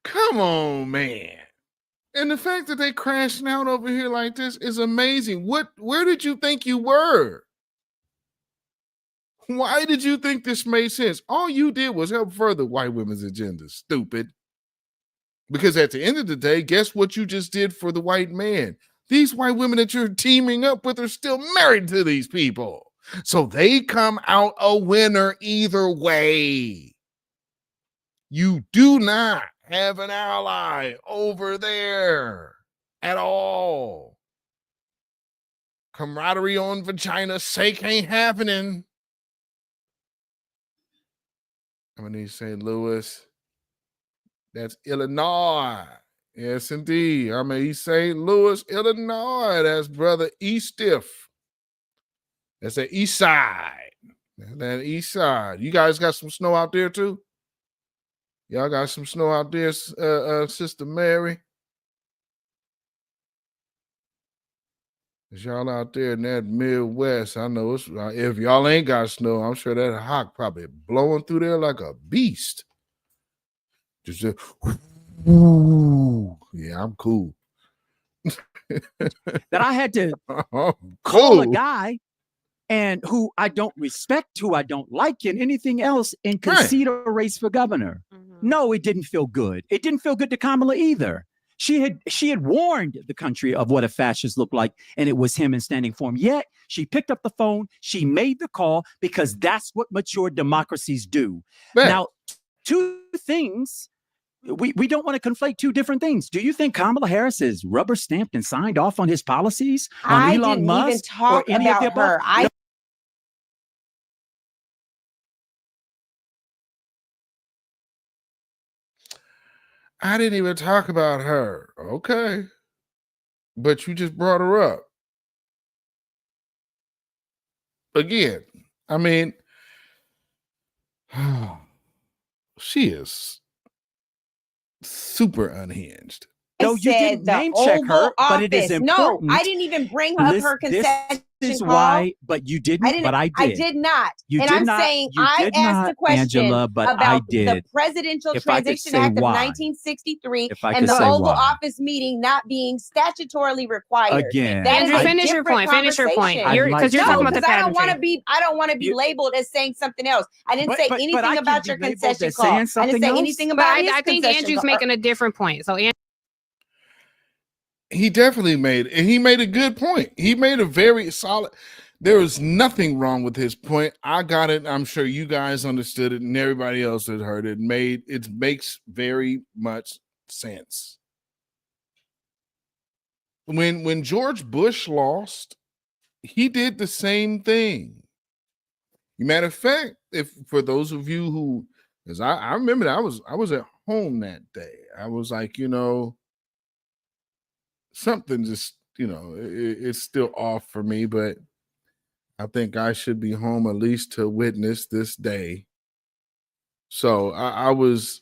Come on, man. And the fact that they crashing out over here like this is amazing. Where did you think you were? Why did you think this made sense? All you did was help further white women's agenda, stupid. Because at the end of the day, guess what you just did for the white man? These white women that you're teaming up with are still married to these people. So they come out a winner either way. You do not have an ally over there at all. Camaraderie on vagina's sake ain't happening. I'm in St. Louis. That's Illinois. Yes, indeed. I'm in East St. Louis, Illinois. That's brother Eastiff. That's the east side. That east side. You guys got some snow out there too? Y'all got some snow out there, Sister Mary? Is y'all out there in that Midwest? I know it's, if y'all ain't got snow, I'm sure that hawk probably blowing through there like a beast. Just ooh, yeah, I'm cool. That I had to call a guy and who I don't respect, who I don't like, and anything else, and concede a race for governor. No, it didn't feel good. It didn't feel good to Kamala either. She had warned the country of what a fascist looked like, and it was him and standing for him. Yet she picked up the phone, she made the call, because that's what mature democracies do. Now, two things. We don't want to conflate two different things. Do you think Kamala Harris is rubber stamped and signed off on his policies on Elon Musk even talk or any of the about her. above? I didn't even talk about her. Okay. But you just brought her up. Again, I mean, she is super unhinged. No, you didn't name check her, but it is important. No, I didn't even bring up her concession This is call. why, but you didn't, but I did. I did not. You and did I'm not, saying you I did asked not, a question Angela, but about I the did. Presidential If I could Transition say Act of why. 1963 If I and could the say Oval why. Office meeting not being statutorily required. Again, That is Andrew, a finish your different point. Finish your point. conversation. Because you're talking about the because I don't want to pageantry. be. I don't want to be labeled as saying something else. I didn't say anything I can about be your labeled concession as call. saying I didn't something say else? anything But about his I think concession Andrew's call. making a different point. So He definitely made a good point. He made a very solid. There is nothing wrong with his point. I got it. I'm sure you guys understood it, and everybody else that heard it makes very much sense. When George Bush lost, he did the same thing. Matter of fact, if for those of you who, because I remember that I was at home that day. I was like, something just, it's still off for me, but I think I should be home at least to witness this day. So I was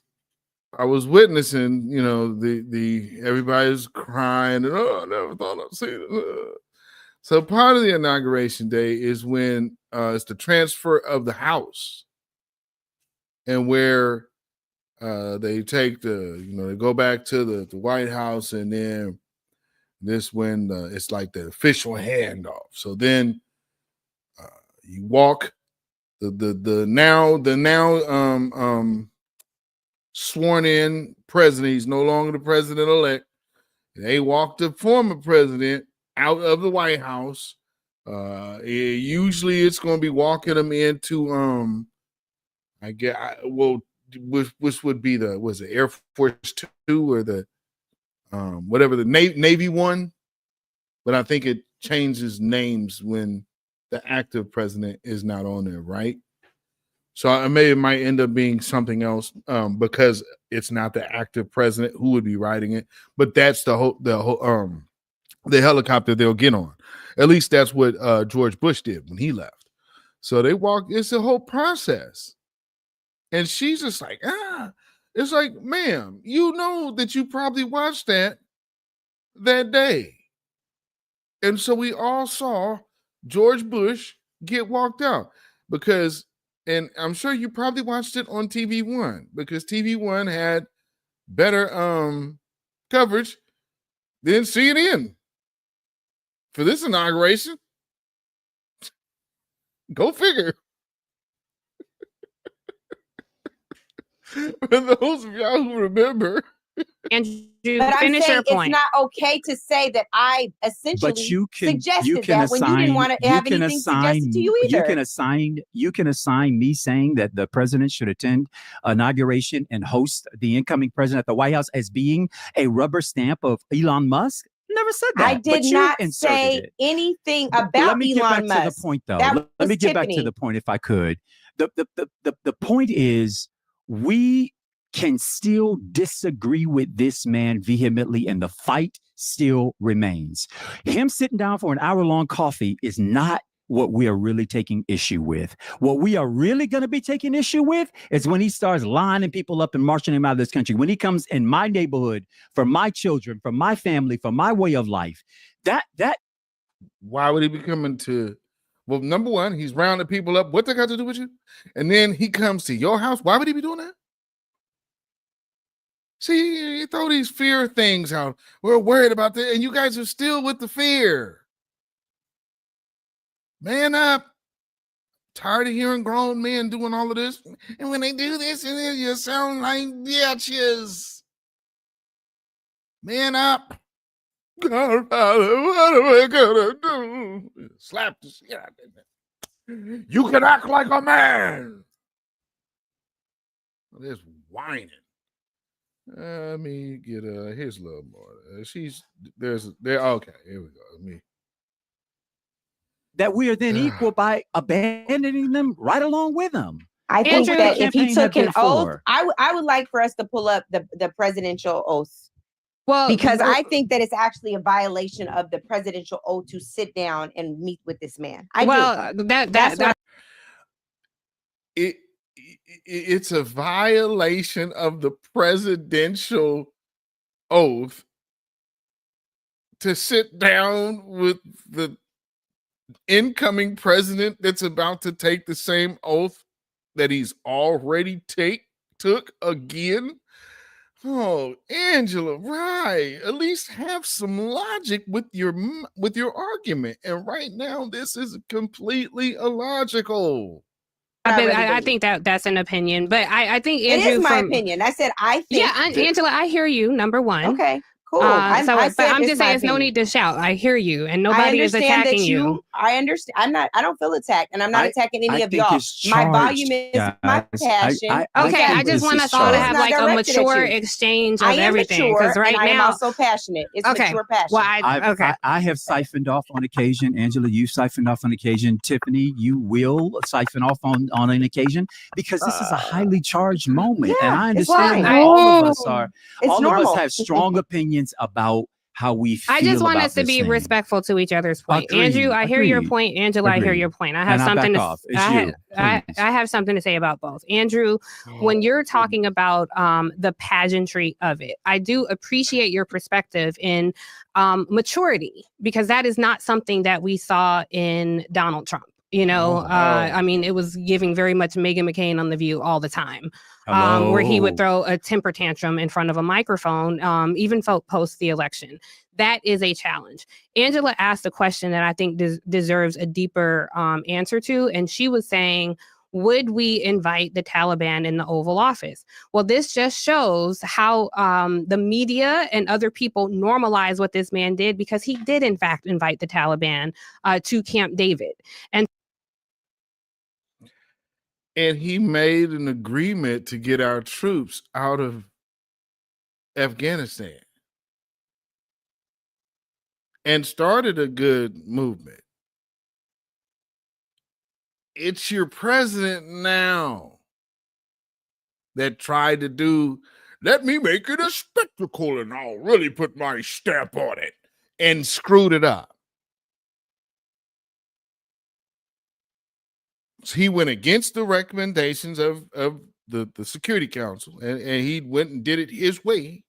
witnessing, the everybody's crying and I never thought I'd see it. So part of the inauguration day is when it's the transfer of the House, and where they take they go back to the White House, and then this when it's like the official handoff. So then you walk the now sworn in president. He's no longer the president elect. They walk the former president out of the White House. Usually it's going to be walking them into which would be the Air Force 2 or the whatever the Navy one, but I think it changes names when the active president is not on there, right? So it might end up being something else because it's not the active president who would be riding it, but that's the helicopter they'll get on. At least that's what George Bush did when he left. So they walk. It's a whole process, and she's just like, it's like, ma'am, you know that you probably watched that day, and so we all saw George Bush get walked out because. And I'm sure you probably watched it on TV1 because TV1 had better coverage than CNN for this inauguration. Go figure. For those of y'all who remember. Andrew, but finish your point. It's not okay to say that I essentially suggested that when you didn't want to have anything suggested to you either. You can assign me saying that the president should attend inauguration and host the incoming president at the White House as being a rubber stamp of Elon Musk. Never said that. I did not say anything about Elon Musk. Let me get back to the point, though. Let me get back to the point, if I could. The point is, we can still disagree with this man vehemently, and the fight still remains. Him sitting down for an hour-long coffee is not what we are really taking issue with. What we are really going to be taking issue with is when he starts lining people up and marching them out of this country. When he comes in my neighborhood, for my children, for my family, for my way of life, that why would he be coming to? Well, number one, he's rounding people up. What that got to do with you? And then he comes to your house. Why would he be doing that? See, you throw these fear things out. We're worried about that, and you guys are still with the fear. Man up. Tired of hearing grown men doing all of this. And when they do this, and then you sound like bitches. Man up. God, Father, what am I gonna do? Slap the shit out of them. You can act like a man. This whining. Let me get here's a little more. Okay, here we go. That we are then equal by abandoning them right along with them. I think Andrew, that if he took an oath, for? I would like for us to pull up the presidential oath. Well, because I think that it's actually a violation of the presidential oath to sit down and meet with this man. It's a violation of the presidential oath to sit down with the incoming president that's about to take the same oath that he's already took again. Oh, Angela, right. At least have some logic with your argument. And right now, this is completely illogical. I think that's an opinion, but I think Andrew, it is my opinion. I said I think. Yeah, Angela, I hear you. Number one. Okay. Cool. I'm just saying, there's no need to shout. I hear you, and nobody is attacking you. I understand. I don't feel attacked, and I'm not attacking any of y'all. My volume is my passion. I just want us all to have like a mature exchange of everything. Because right now, I am also passionate. It's mature passion. Well, I have siphoned off on occasion. Angela, you siphoned off on occasion. Tiffany, you will siphon off on an occasion because this is a highly charged moment, and I understand that all of us are. All of us have strong opinions about how we feel. I just want us to be respectful to each other's point. Andrew, I hear your point. Angela, I hear your point. I have something to I have something to say about both. Andrew, when you're talking about the pageantry of it, I do appreciate your perspective in maturity, because that is not something that we saw in Donald Trump. I mean, it was giving very much Meghan McCain on The View all the time, where he would throw a temper tantrum in front of a microphone, even post the election. That is a challenge. Angela asked a question that I think deserves a deeper answer to, and she was saying, would we invite the Taliban in the Oval Office? Well, this just shows how the media and other people normalize what this man did, because he did, in fact, invite the Taliban to Camp David. And he made an agreement to get our troops out of Afghanistan and started a good movement. It's your president now that tried to do, let me make it a spectacle and I'll really put my stamp on it, and screwed it up. So he went against the recommendations of the Security Council, and he went and did it his way.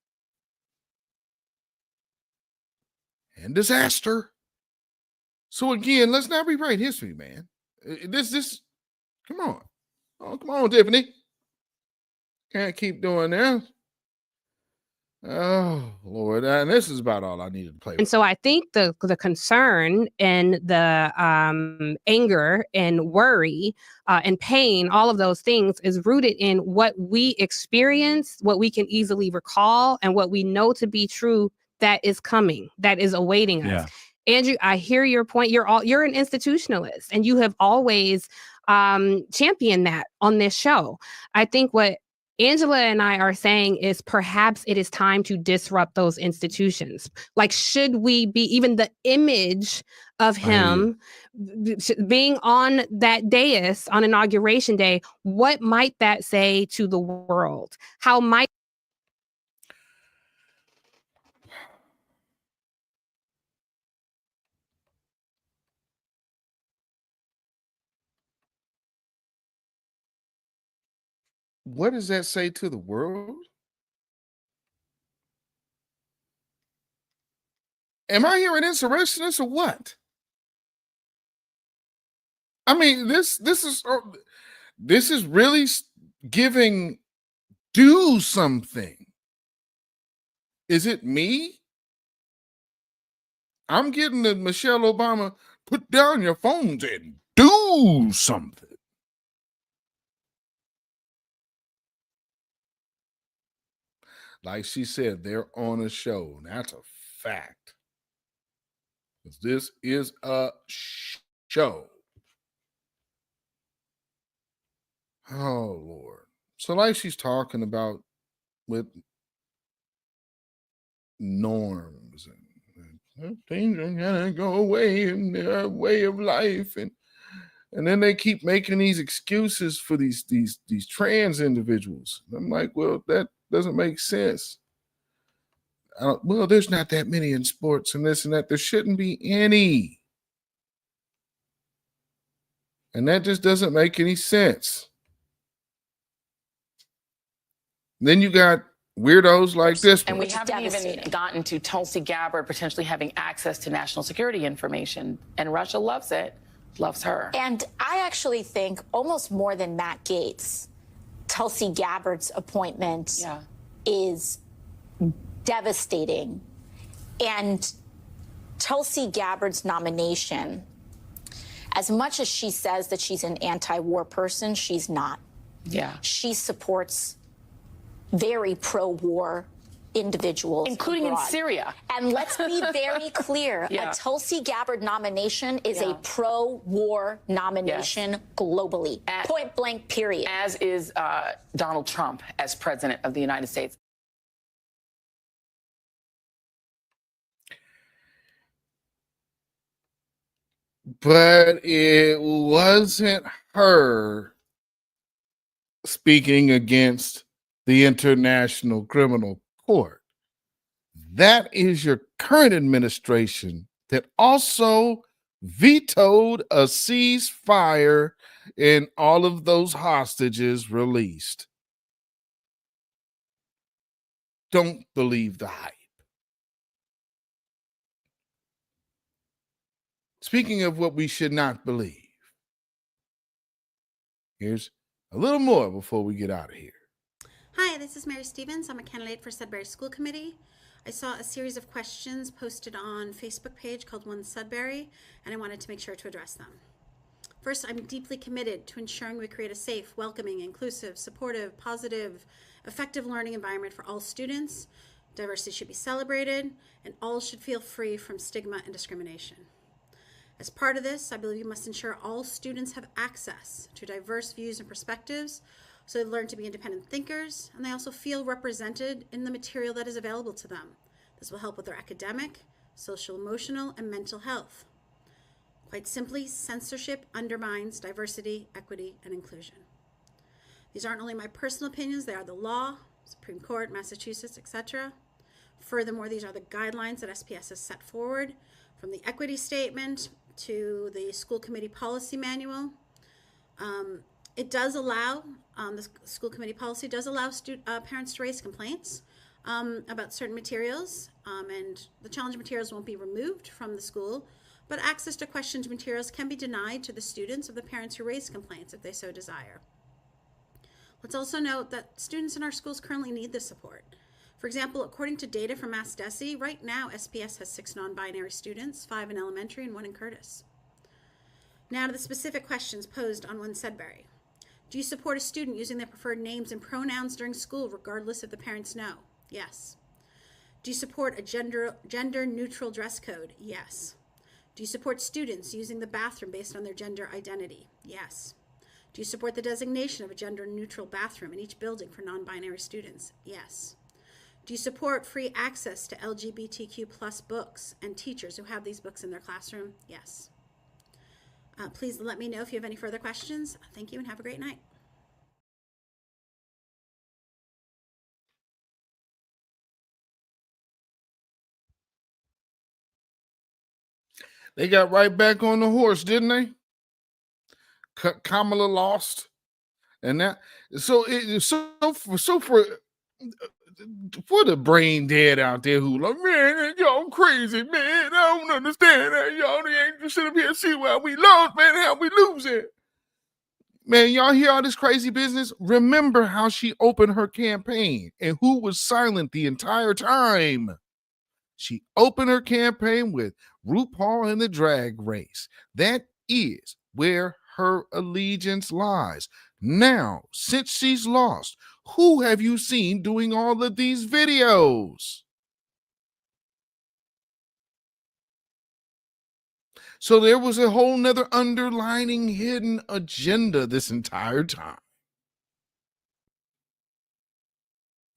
And disaster. So again, let's not rewrite history, man. This, come on. Oh, come on, Tiffany. Can't keep doing this. Oh, Lord. And this is about all I needed to play with. And so I think the concern and the anger and worry and pain, all of those things, is rooted in what we experience, what we can easily recall, and what we know to be true that is coming, that is awaiting us. Andrew, I hear your point. You're an institutionalist, and you have always championed that on this show. I think what Angela and I are saying is perhaps it is time to disrupt those institutions. Like, should we be, even the image of him being on that dais on Inauguration Day, what might that say to the world? How might what does that say to the world? Am I hearing insurrectionists or what? I mean, this is really giving do something. Is it me? I'm getting the Michelle Obama, put down your phones and do something. Like she said, they're on a show. And that's a fact. This is a show. Oh, Lord. So like she's talking about with norms and things are gonna go away in their way of life. And then they keep making these excuses for these trans individuals. I'm like, well, that doesn't make sense. Well, there's not that many in sports and this and that. There shouldn't be any. And that just doesn't make any sense. Then you got weirdos like this one. And we haven't even gotten to Tulsi Gabbard potentially having access to national security information. And Russia loves it, loves her. And I actually think almost more than Matt Gaetz, Tulsi Gabbard's appointment is devastating. And Tulsi Gabbard's nomination, as much as she says that she's an anti-war person, she's not. Yeah. She supports very pro-war individuals. Including abroad. in Syria. And let's be very clear, Yeah. a Tulsi Gabbard nomination is a pro-war nomination globally. Point blank, period. As is Donald Trump as president of the United States. But it wasn't her speaking against the International Criminal Court. That is your current administration that also vetoed a ceasefire and all of those hostages released. Don't believe the hype. Speaking of what we should not believe, here's a little more before we get out of here. Hi, this is Mary Stevens. I'm a candidate for Sudbury School Committee. I saw a series of questions posted on Facebook page called One Sudbury, and I wanted to make sure to address them. First, I'm deeply committed to ensuring we create a safe, welcoming, inclusive, supportive, positive, effective learning environment for all students. Diversity should be celebrated, and all should feel free from stigma and discrimination. As part of this, I believe you must ensure all students have access to diverse views and perspectives, so they learn to be independent thinkers, and they also feel represented in the material that is available to them. This will help with their academic, social, emotional, and mental health. Quite simply, censorship undermines diversity, equity, and inclusion. These aren't only my personal opinions, they are the law, Supreme Court, Massachusetts, etc. Furthermore, these are the guidelines that SPS has set forward, from the equity statement to the school committee policy manual. It does allow, the school committee policy does allow parents to raise complaints about certain materials, and the challenge materials won't be removed from the school, but access to questioned materials can be denied to the students of the parents who raise complaints if they so desire. Let's also note that students in our schools currently need this support. For example, according to data from Mass DESE, right now SPS has 6 non-binary students, 5 in elementary and 1 in Curtis. Now to the specific questions posed on One Sudbury. Do you support a student using their preferred names and pronouns during school, regardless if the parents know? Yes. Do you support a gender-neutral dress code? Yes. Do you support students using the bathroom based on their gender identity? Yes. Do you support the designation of a gender-neutral bathroom in each building for non-binary students? Yes. Do you support free access to LGBTQ+ books and teachers who have these books in their classroom? Yes. Please let me know if you have any further questions. Thank you and have a great night. They got right back on the horse, didn't they? Kamala lost, And that so for the brain dead out there who like, man, y'all crazy, man. I don't understand that. Y'all ain't just sit up here and see why we lost, man, how we losing. Man, y'all hear all this crazy business? Remember how she opened her campaign and who was silent the entire time. She opened her campaign with RuPaul and the Drag Race. That is where her allegiance lies. Now, since she's lost, who have you seen doing all of these videos? So there was a whole nother underlining hidden agenda this entire time.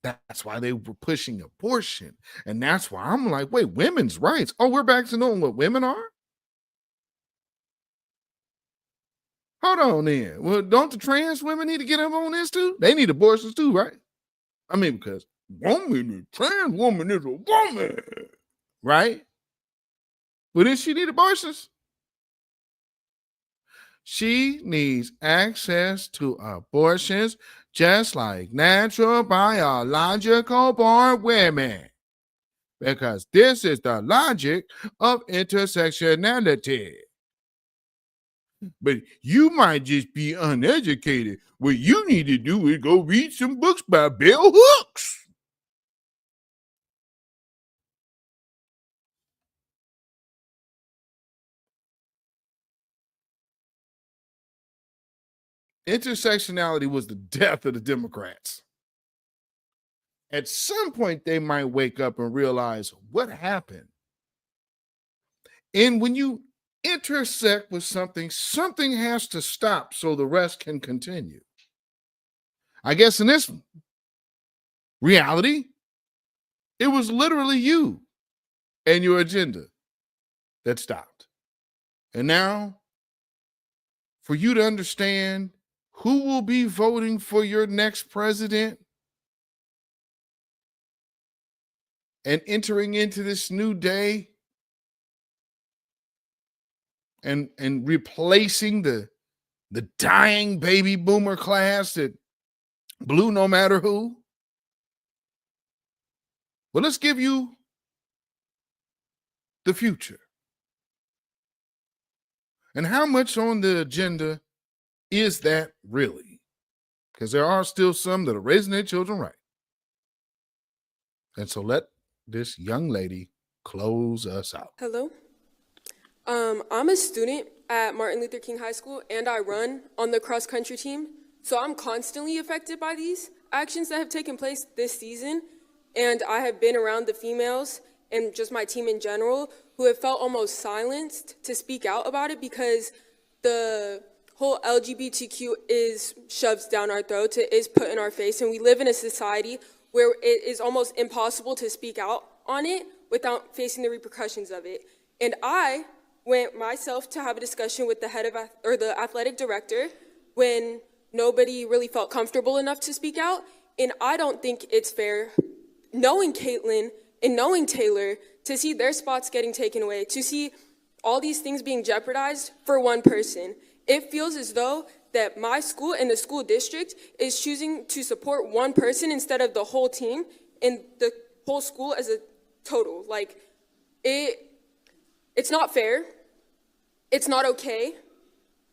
That's why they were pushing abortion. And that's why I'm like, wait, women's rights. Oh, we're back to knowing what women are? Hold on then. Well, don't the trans women need to get up on this too? They need abortions too, right? I mean, because trans woman is a woman, right? Well, then she need abortions. She needs access to abortions just like natural biological born women. Because this is the logic of intersectionality. But you might just be uneducated. What you need to do is go read some books by Bell Hooks. Intersectionality was the death of the Democrats. At some point, they might wake up and realize what happened. And when you intersect with something, something has to stop so the rest can continue. I guess in this reality, it was literally you and your agenda that stopped. And now, for you to understand who will be voting for your next president and entering into this new day and replacing the dying baby boomer class that blew no matter who. Well, let's give you the future. And how much on the agenda is that really? Because there are still some that are raising their children right. And so let this young lady close us out. Hello. I'm a student at Martin Luther King High School, and I run on the cross-country team. So I'm constantly affected by these actions that have taken place this season. And I have been around the females and just my team in general who have felt almost silenced to speak out about it because the whole LGBTQ is shoved down our throats, it is put in our face, and we live in a society where it is almost impossible to speak out on it without facing the repercussions of it. And I went myself to have a discussion with the head of, or the athletic director when nobody really felt comfortable enough to speak out. And I don't think it's fair, knowing Caitlin and knowing Taylor, to see their spots getting taken away, to see all these things being jeopardized for one person. It feels as though that my school and the school district is choosing to support one person instead of the whole team and the whole school as a total. Like, it's not fair. It's not okay.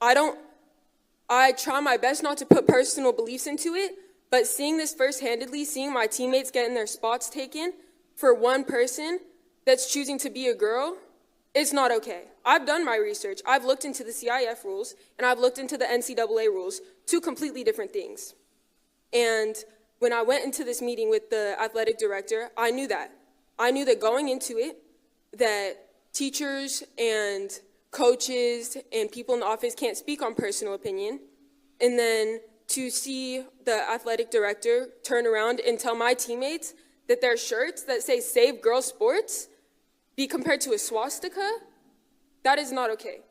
I try my best not to put personal beliefs into it, but seeing this first-handedly, seeing my teammates getting their spots taken for one person that's choosing to be a girl, it's not okay. I've done my research. I've looked into the CIF rules, and I've looked into the NCAA rules, two completely different things. And when I went into this meeting with the athletic director, I knew that. I knew that going into it, that teachers and coaches and people in the office can't speak on personal opinion. And then to see the athletic director turn around and tell my teammates that their shirts that say "Save Girls Sports" be compared to a swastika, that is not okay.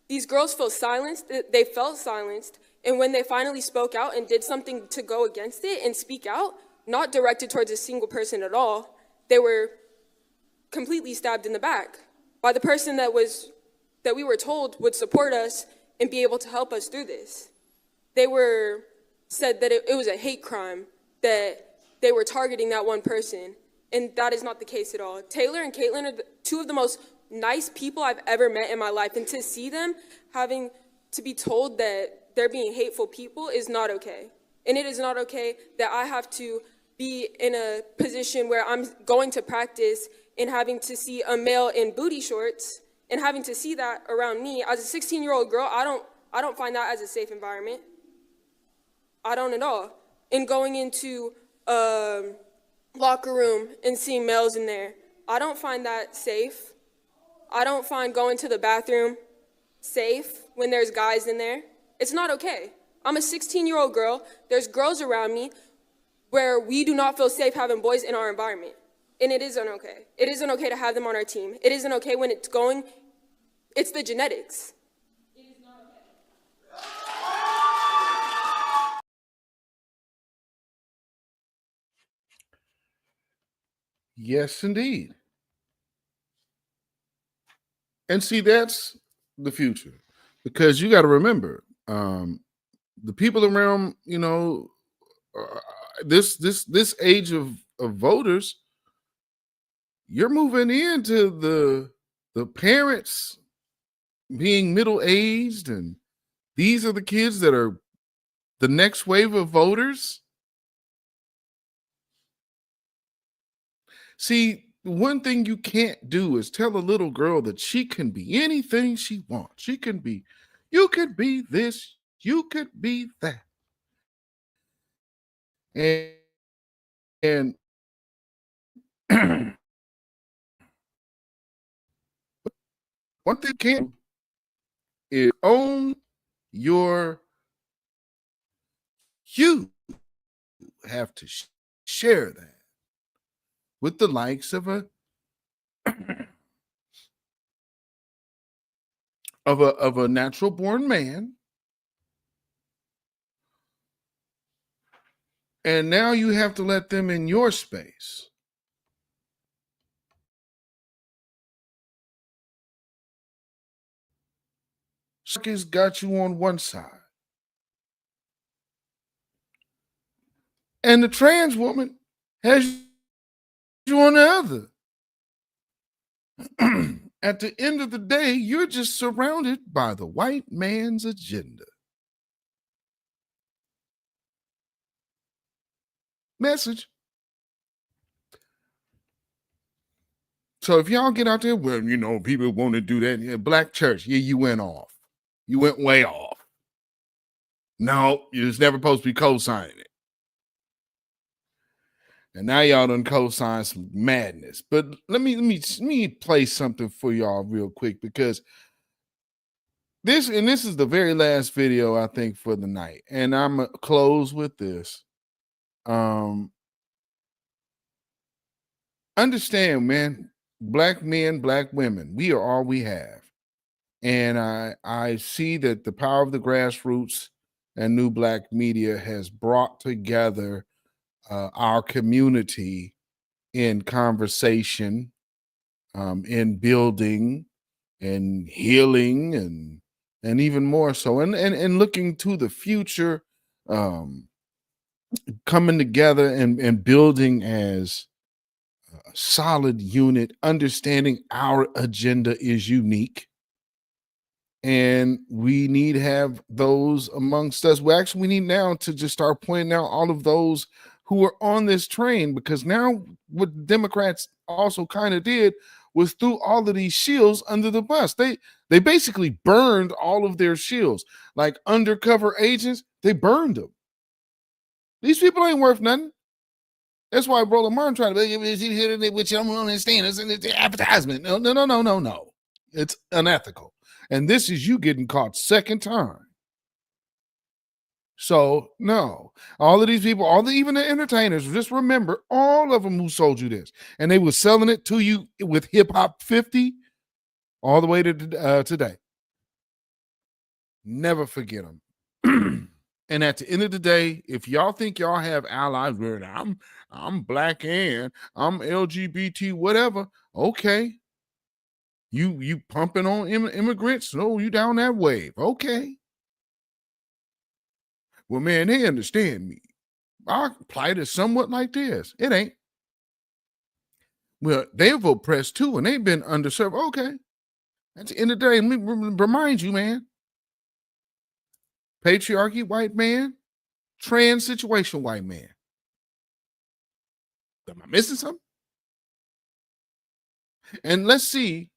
These girls feel silenced, they felt silenced, and when they finally spoke out and did something to go against it and speak out, not directed towards a single person at all, they were completely stabbed in the back by the person that we were told would support us and be able to help us through this. They were said that it was a hate crime that they were targeting that one person. And that is not the case at all. Taylor and Caitlin are two of the most nice people I've ever met in my life. And to see them having to be told that they're being hateful people is not okay. And it is not okay that I have to be in a position where I'm going to practice and having to see a male in booty shorts and having to see that around me. As a 16-year-old girl, I don't find that as a safe environment. I don't at all. And going into locker room and seeing males in there, I don't find that safe. I don't find going to the bathroom safe when there's guys in there. It's not okay. I'm a 16-year-old girl. There's girls around me where we do not feel safe having boys in our environment. And it isn't okay. It isn't okay to have them on our team. It isn't okay when it's the genetics. Yes, indeed. And see, that's the future, because you got to remember, the people around, this age of voters, you're moving into the parents being middle-aged, and these are the kids that are the next wave of voters. See, one thing you can't do is tell a little girl that she can be anything she wants. You could be this, you could be that. And one thing you can't do is own you have to share that with the likes of a natural born man. And now you have to let them in your space. Suckers got you on one side, and the trans woman has you on the other. At the end of the day, you're just surrounded by the white man's agenda. Message. So if y'all get out there, well, people want to do that. Yeah, black church, yeah, you went off. You went way off. No, you was never supposed to be co-signing it. And now y'all done co-sign some madness. But let me play something for y'all real quick, because this is the very last video, I think, for the night. And I'm gonna close with this. Understand, man, black men, black women, we are all we have. And I see that the power of the grassroots and New Black Media has brought together our community in conversation, in building and healing, and even more so, and looking to the future, coming together and building as a solid unit, understanding our agenda is unique. And we need to have those amongst us. We need now to just start pointing out all of those who are on this train, because now what the Democrats also kind of did was threw all of these shields under the bus. They basically burned all of their shields, like undercover agents. They burned them. These people ain't worth nothing. That's why Brother Martin trying to be, which I don't understand. It's an advertisement. No. It's unethical. And this is you getting caught second time. So, no. All of these people, even the entertainers, just remember, all of them who sold you this. And they were selling it to you with Hip Hop 50 all the way to today. Never forget them. And at the end of the day, if y'all think y'all have allies, where I'm black and I'm LGBT, whatever, okay. You pumping on immigrants? No, you down that wave. Okay. well, man, they understand me. Our plight is somewhat like this. It ain't. Well, they've oppressed too, and they've been underserved. Okay. At the end of the day, let me remind you, man. Patriarchy, white man. Trans situation, white man. Am I missing something? And let's see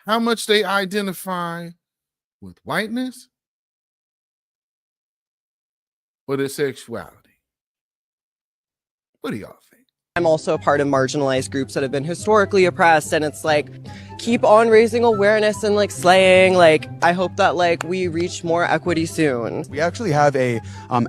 how much they identify with whiteness or their sexuality. What do y'all think? I'm also a part of marginalized groups that have been historically oppressed, and it's like, keep on raising awareness and like slaying. Like, I hope that like we reach more equity soon. We actually have a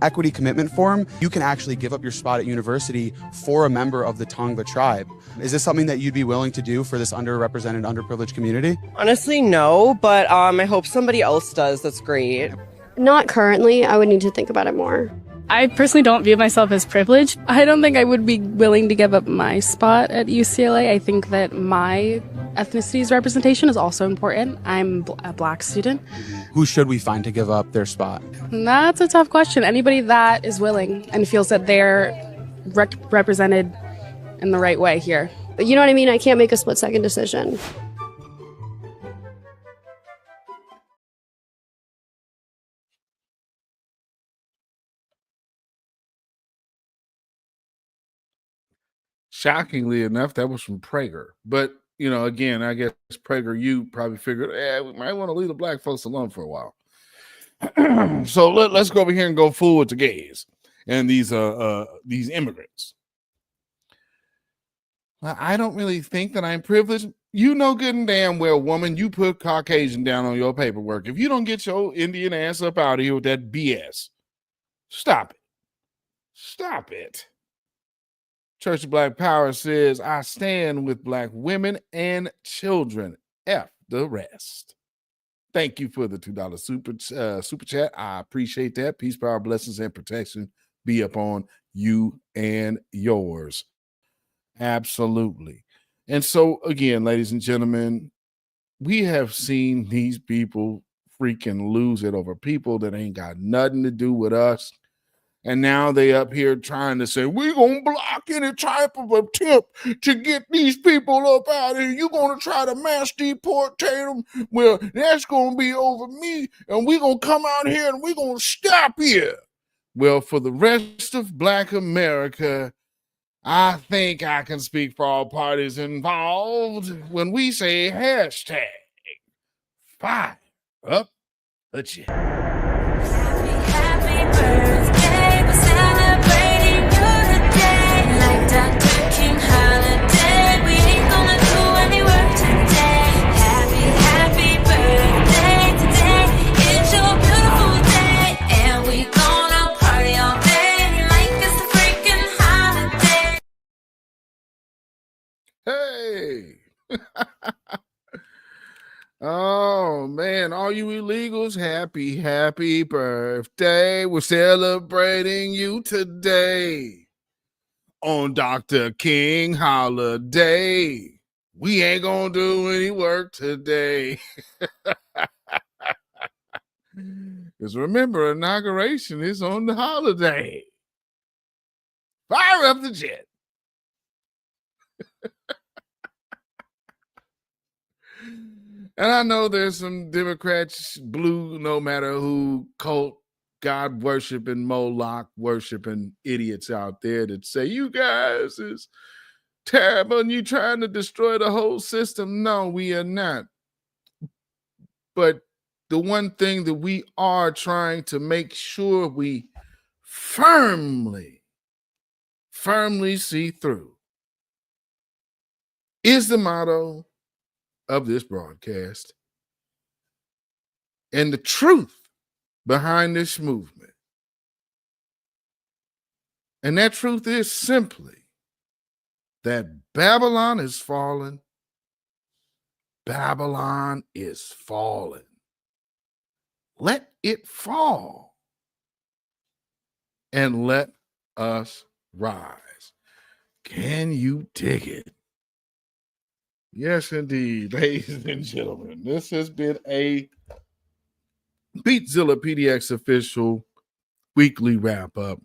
equity commitment form. You can actually give up your spot at university for a member of the Tongva tribe. Is this something that you'd be willing to do for this underrepresented, underprivileged community? Honestly, no, but I hope somebody else does. That's great. Not currently. I would need to think about it more. I personally don't view myself as privileged. I don't think I would be willing to give up my spot at UCLA. I think that my ethnicity's representation is also important. I'm a Black student. Who should we find to give up their spot? That's a tough question. Anybody that is willing and feels that they're represented in the right way here. But you know what I mean? I can't make a split-second decision. Shockingly enough, that was from Prager. But, you know, again, I guess Prager, you probably figured, we might want to leave the black folks alone for a while. So let's go over here and go forward to gays and these immigrants. I don't really think that I'm privileged. You know good and damn well, woman, you put Caucasian down on your paperwork. If you don't get your Indian ass up out of here with that BS, stop it. Stop it. Church of Black Power says, I stand with Black women and children. F the rest. Thank you for the $2 super chat. I appreciate that. Peace, power, blessings, and protection be upon you and yours. Absolutely. And so, again, ladies and gentlemen, we have seen these people freaking lose it over people that ain't got nothing to do with us. And now they up here trying to say, we're going to block any type of attempt to get these people up out of here. You're going to try to mass deportate them. Well, that's going to be over me. And we're going to come out here and we're going to stop here. Well, for the rest of Black America, I think I can speak for all parties involved when we say hashtag fire up the chat. Happy birthday, we're celebrating you today. Like Dr. King holiday, we ain't gonna do any work today. Happy birthday today, it's your beautiful day. And we gonna party all day like it's a freaking holiday. Hey. Oh, man, all you illegals, happy birthday. We're celebrating you today on Dr. King holiday. We ain't gonna do any work today. Because remember, inauguration is on the holiday. Fire up the jet. And I know there's some Democrats, blue, no matter who, cult, God worshiping, Moloch worshiping idiots out there that say, you guys is terrible and you trying to destroy the whole system. No, we are not. But the one thing that we are trying to make sure we firmly see through is the motto of this broadcast and the truth behind this movement. And that truth is simply that Babylon is fallen. Babylon is fallen. Let it fall and let us rise. Can you dig it? Yes, indeed, ladies and gentlemen. This has been a Beatzillapdx official weekly wrap up.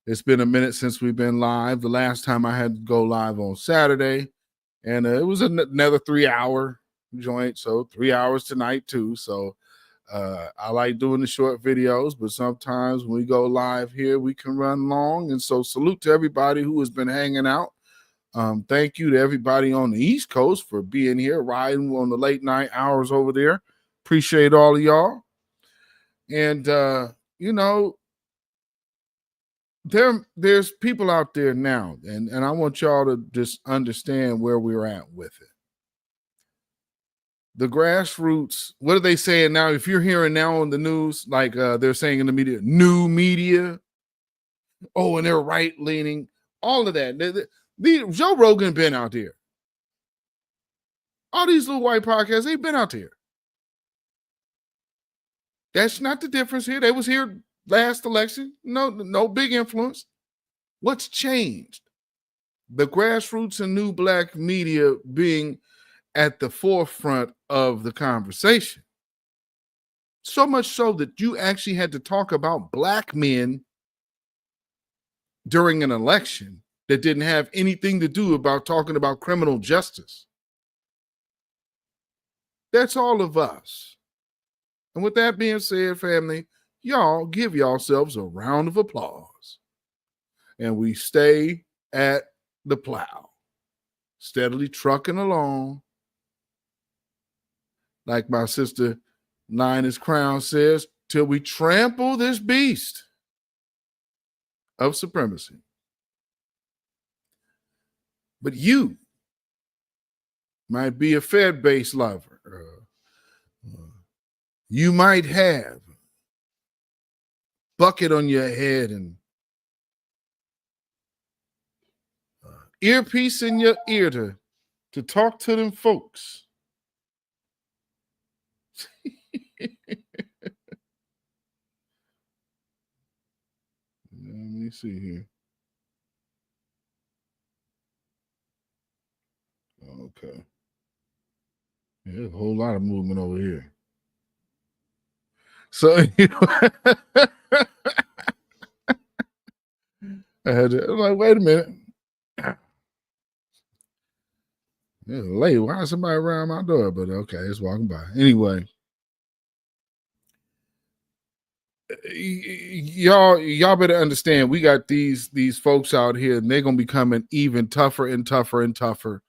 It's been a minute since we've been live. The last time I had to go live on Saturday, and it was another 3-hour joint. So 3 hours tonight too. So I like doing the short videos, but sometimes when we go live here, we can run long. And so salute to everybody who has been hanging out. Thank you to everybody on the East Coast for being here, riding on the late night hours over there. Appreciate all of y'all. And, you know, there's people out there now, and I want y'all to just understand where we're at with it. The grassroots, what are they saying now? If you're hearing now on the news, like they're saying in the media, new media, oh, and they're right-leaning, all of that. Joe Rogan been out there. All these little white podcasts, they've been out there. That's not the difference here. They was here last election. No big influence. What's changed? The grassroots and new black media being at the forefront of the conversation. So much so that you actually had to talk about black men during an election that didn't have anything to do about talking about criminal justice. That's all of us. And with that being said, family, y'all give yourselves a round of applause. And we stay at the plow, steadily trucking along. Like my sister Linus Crown says, till we trample this beast of supremacy. But you might be a Fed-based lover. You might have a bucket on your head and earpiece in your ear to talk to them folks. Let me see here. Okay. Yeah, there's a whole lot of movement over here. So, you know, I'm like, wait a minute. It's late. Why is somebody around my door? But okay, it's walking by. Anyway. Y'all better understand, we got these folks out here, and they're gonna be coming even tougher and tougher and tougher,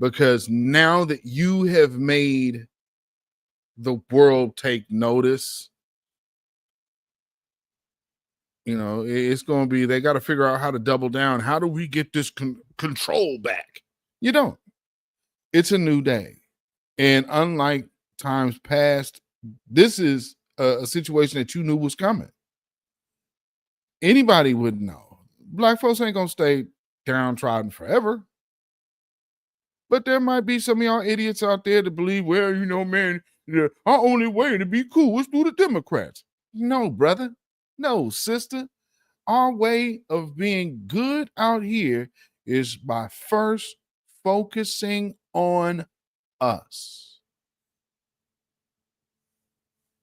because now that you have made the world take notice, you know, it's gonna be, they got to figure out how to double down. How do we get this control back? You don't. It's a new day, and unlike times past, this is a situation that you knew was coming. Anybody would know. Black folks ain't gonna stay downtrodden forever. But there might be some of y'all idiots out there that believe, well, you know, man, our only way to be cool is through the Democrats. No, brother. No, sister. Our way of being good out here is by first focusing on us.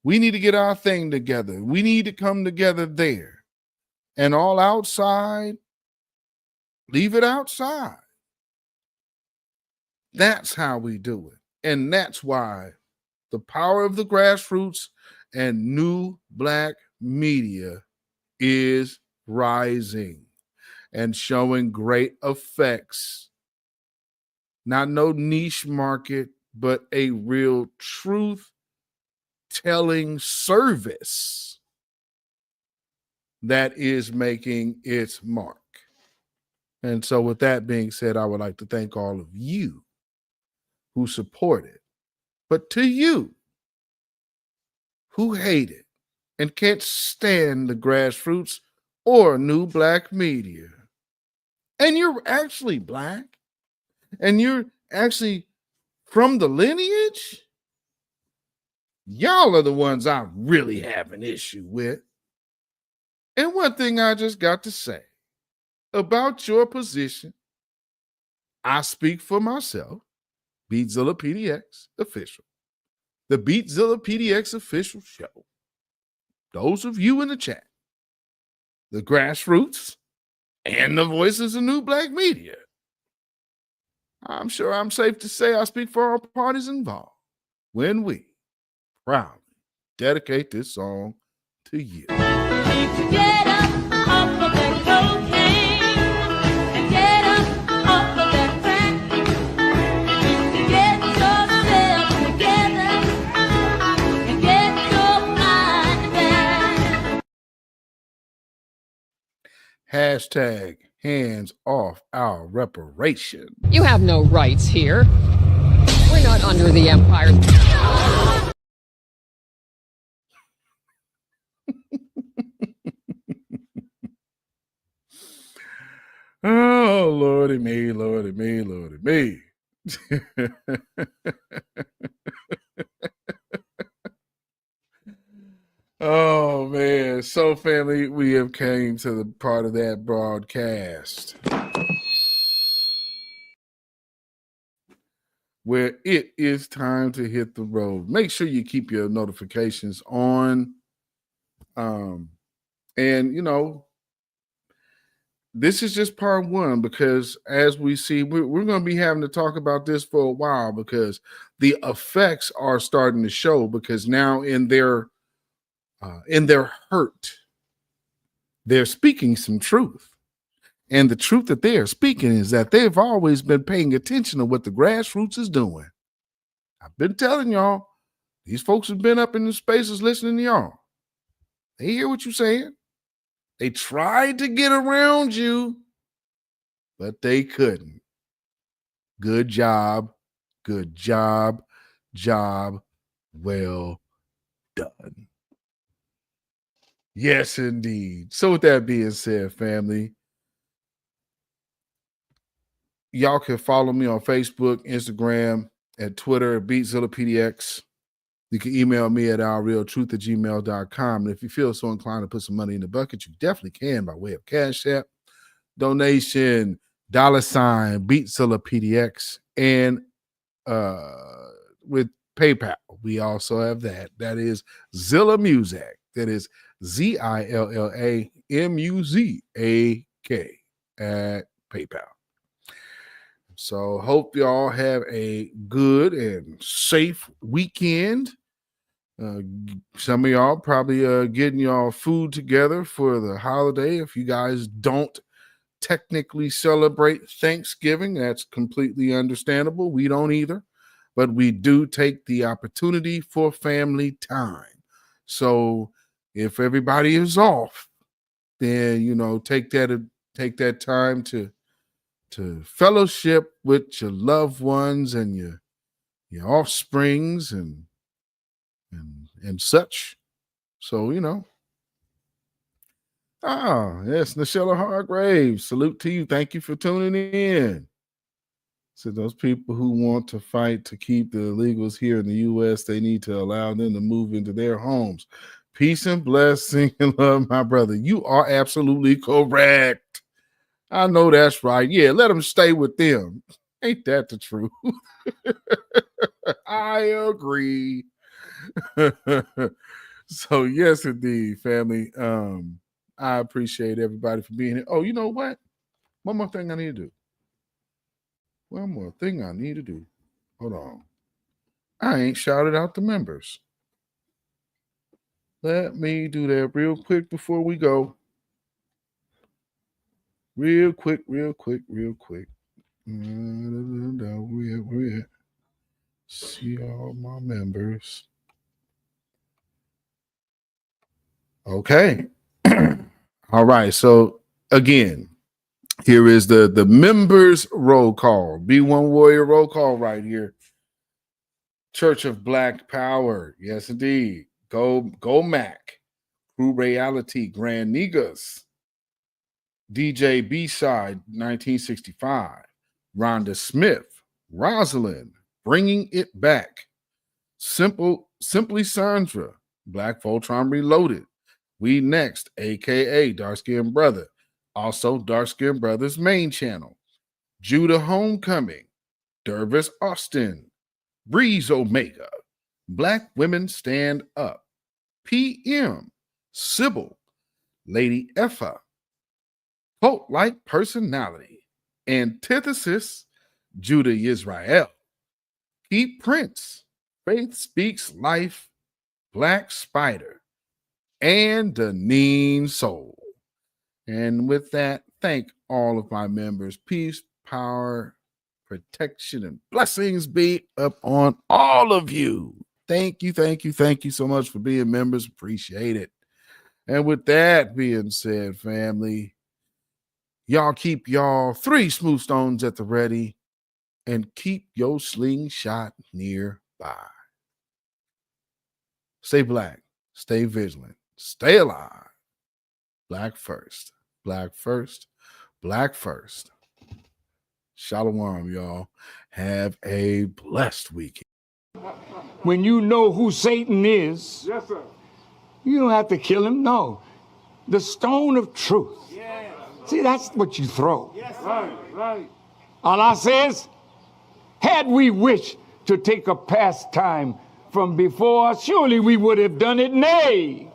We need to get our thing together. We need to come together there. And all outside, leave it outside. That's how we do it. And that's why the power of the grassroots and new black media is rising and showing great effects. Not no niche market, but a real truth telling service that is making its mark. And so with that being said, I would like to thank all of you who support it. But to you who hate it and can't stand the grassroots or new black media, and you're actually black, and you're actually from the lineage, y'all are the ones I really have an issue with. And one thing I just got to say about your position, I speak for myself, beatzillapdx official, the beatzillapdx official show. Those of you in the chat, the Grassroots, and the voices of new black media. I'm sure I'm safe to say I speak for all parties involved when we proudly dedicate this song to you. Get up off of that cocaine and get up off of that crack. Get yourself together and get your mind back. Hashtag hands off our reparation. You have no rights here. We're not under the empire. Oh, Lordy me, Lordy me, Lordy me. Oh, man. So, family, we have came to the part of that broadcast where it is time to hit the road. Make sure you keep your notifications on. And, you know, this is just part one, because as we see, we're going to be having to talk about this for a while, because the effects are starting to show, because now in their hurt, they're speaking some truth. And the truth that they are speaking is that they've always been paying attention to what the Grassroots is doing. I've been telling y'all, these folks have been up in the spaces listening to y'all. They hear what you're saying. They tried to get around you, but they couldn't. Good job. Good job. Job well done. Yes, indeed. So with that being said, family, y'all can follow me on Facebook, Instagram, and Twitter at beatzillapdx. You can email me at ourrealtruth@gmail.com. And if you feel so inclined to put some money in the bucket, you definitely can by way of CashApp, donation, $ beatzillapdx, and with PayPal. We also have that. That is Zilla Music. That is ZILLAMUZAK at PayPal. So hope y'all have a good and safe weekend. Some of y'all probably getting y'all food together for the holiday. If you guys don't technically celebrate Thanksgiving, that's completely understandable. We don't either, but we do take the opportunity for family time. So if everybody is off, then, you know, take that time to fellowship with your loved ones and your offsprings and such. So, you know. Yes, Nichelle Hargrave. Salute to you. Thank you for tuning in. So those people who want to fight to keep the illegals here in the U.S., they need to allow them to move into their homes. Peace and blessing and love, my brother. You are absolutely correct. I know that's right. Yeah, let them stay with them. Ain't that the truth? I agree. So yes, indeed, family. I appreciate everybody for being here. Oh, you know what? One more thing I need to do. Hold on. I ain't shouted out the members. Let me do that real quick before we go. Real quick. Where at? See all my members. Okay. All right. So again, here is the members roll call. B1 Warrior roll call right here. Church of Black Power. Yes, indeed. Go Mac. Crew Reality. Grand Negas. DJ B-Side 1965. Rhonda Smith. Rosalind. Bringing It Back. Simply Sandra. Black Voltron Reloaded. We Next, aka Dark Skin Brother. Also Dark Skin Brother's main channel. Judah Homecoming. Dervis Austin. Breeze Omega. Black Women Stand Up. PM. Sybil. Lady Effa, cult-like personality, Antithesis, Judah Yisrael, Keep Prince, Faith Speaks Life, Black Spider, and Deneen Soul. And with that, thank all of my members. Peace, power, protection, and blessings be upon all of you. Thank you so much for being members. Appreciate it. And with that being said, family, y'all keep y'all 3 smooth stones at the ready and keep your slingshot nearby. Stay black, stay vigilant, stay alive. Black first, black first, black first. Shalom, y'all. Have a blessed weekend. When you know who Satan is, yes, sir, you don't have to kill him. No. The stone of truth. Yes. See, that's what you throw. Yes, right. Allah says, had we wished to take a pastime from before, surely we would have done it. Nay,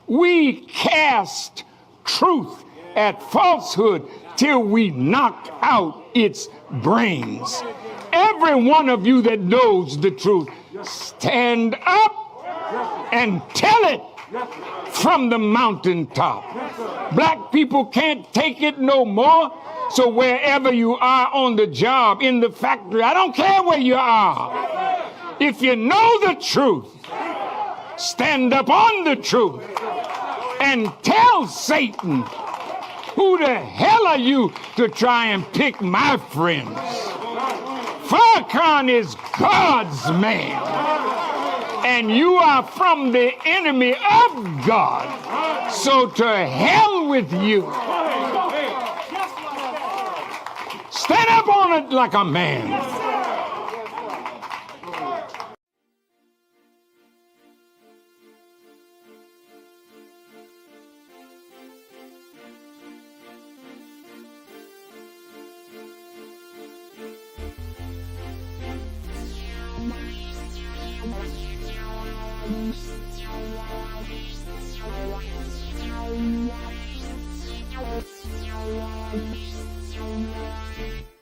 we cast truth at falsehood till we knock out its brains. Every one of you that knows the truth, stand up and tell it from the mountaintop. Black people can't take it no more. So wherever you are on the job, in the factory, I don't care where you are. If you know the truth, stand up on the truth and tell Satan, who the hell are you to try and pick my friends? Farrakhan is God's man, and you are from the enemy of God. So to hell with you. Stand up on it like a man. Thank you.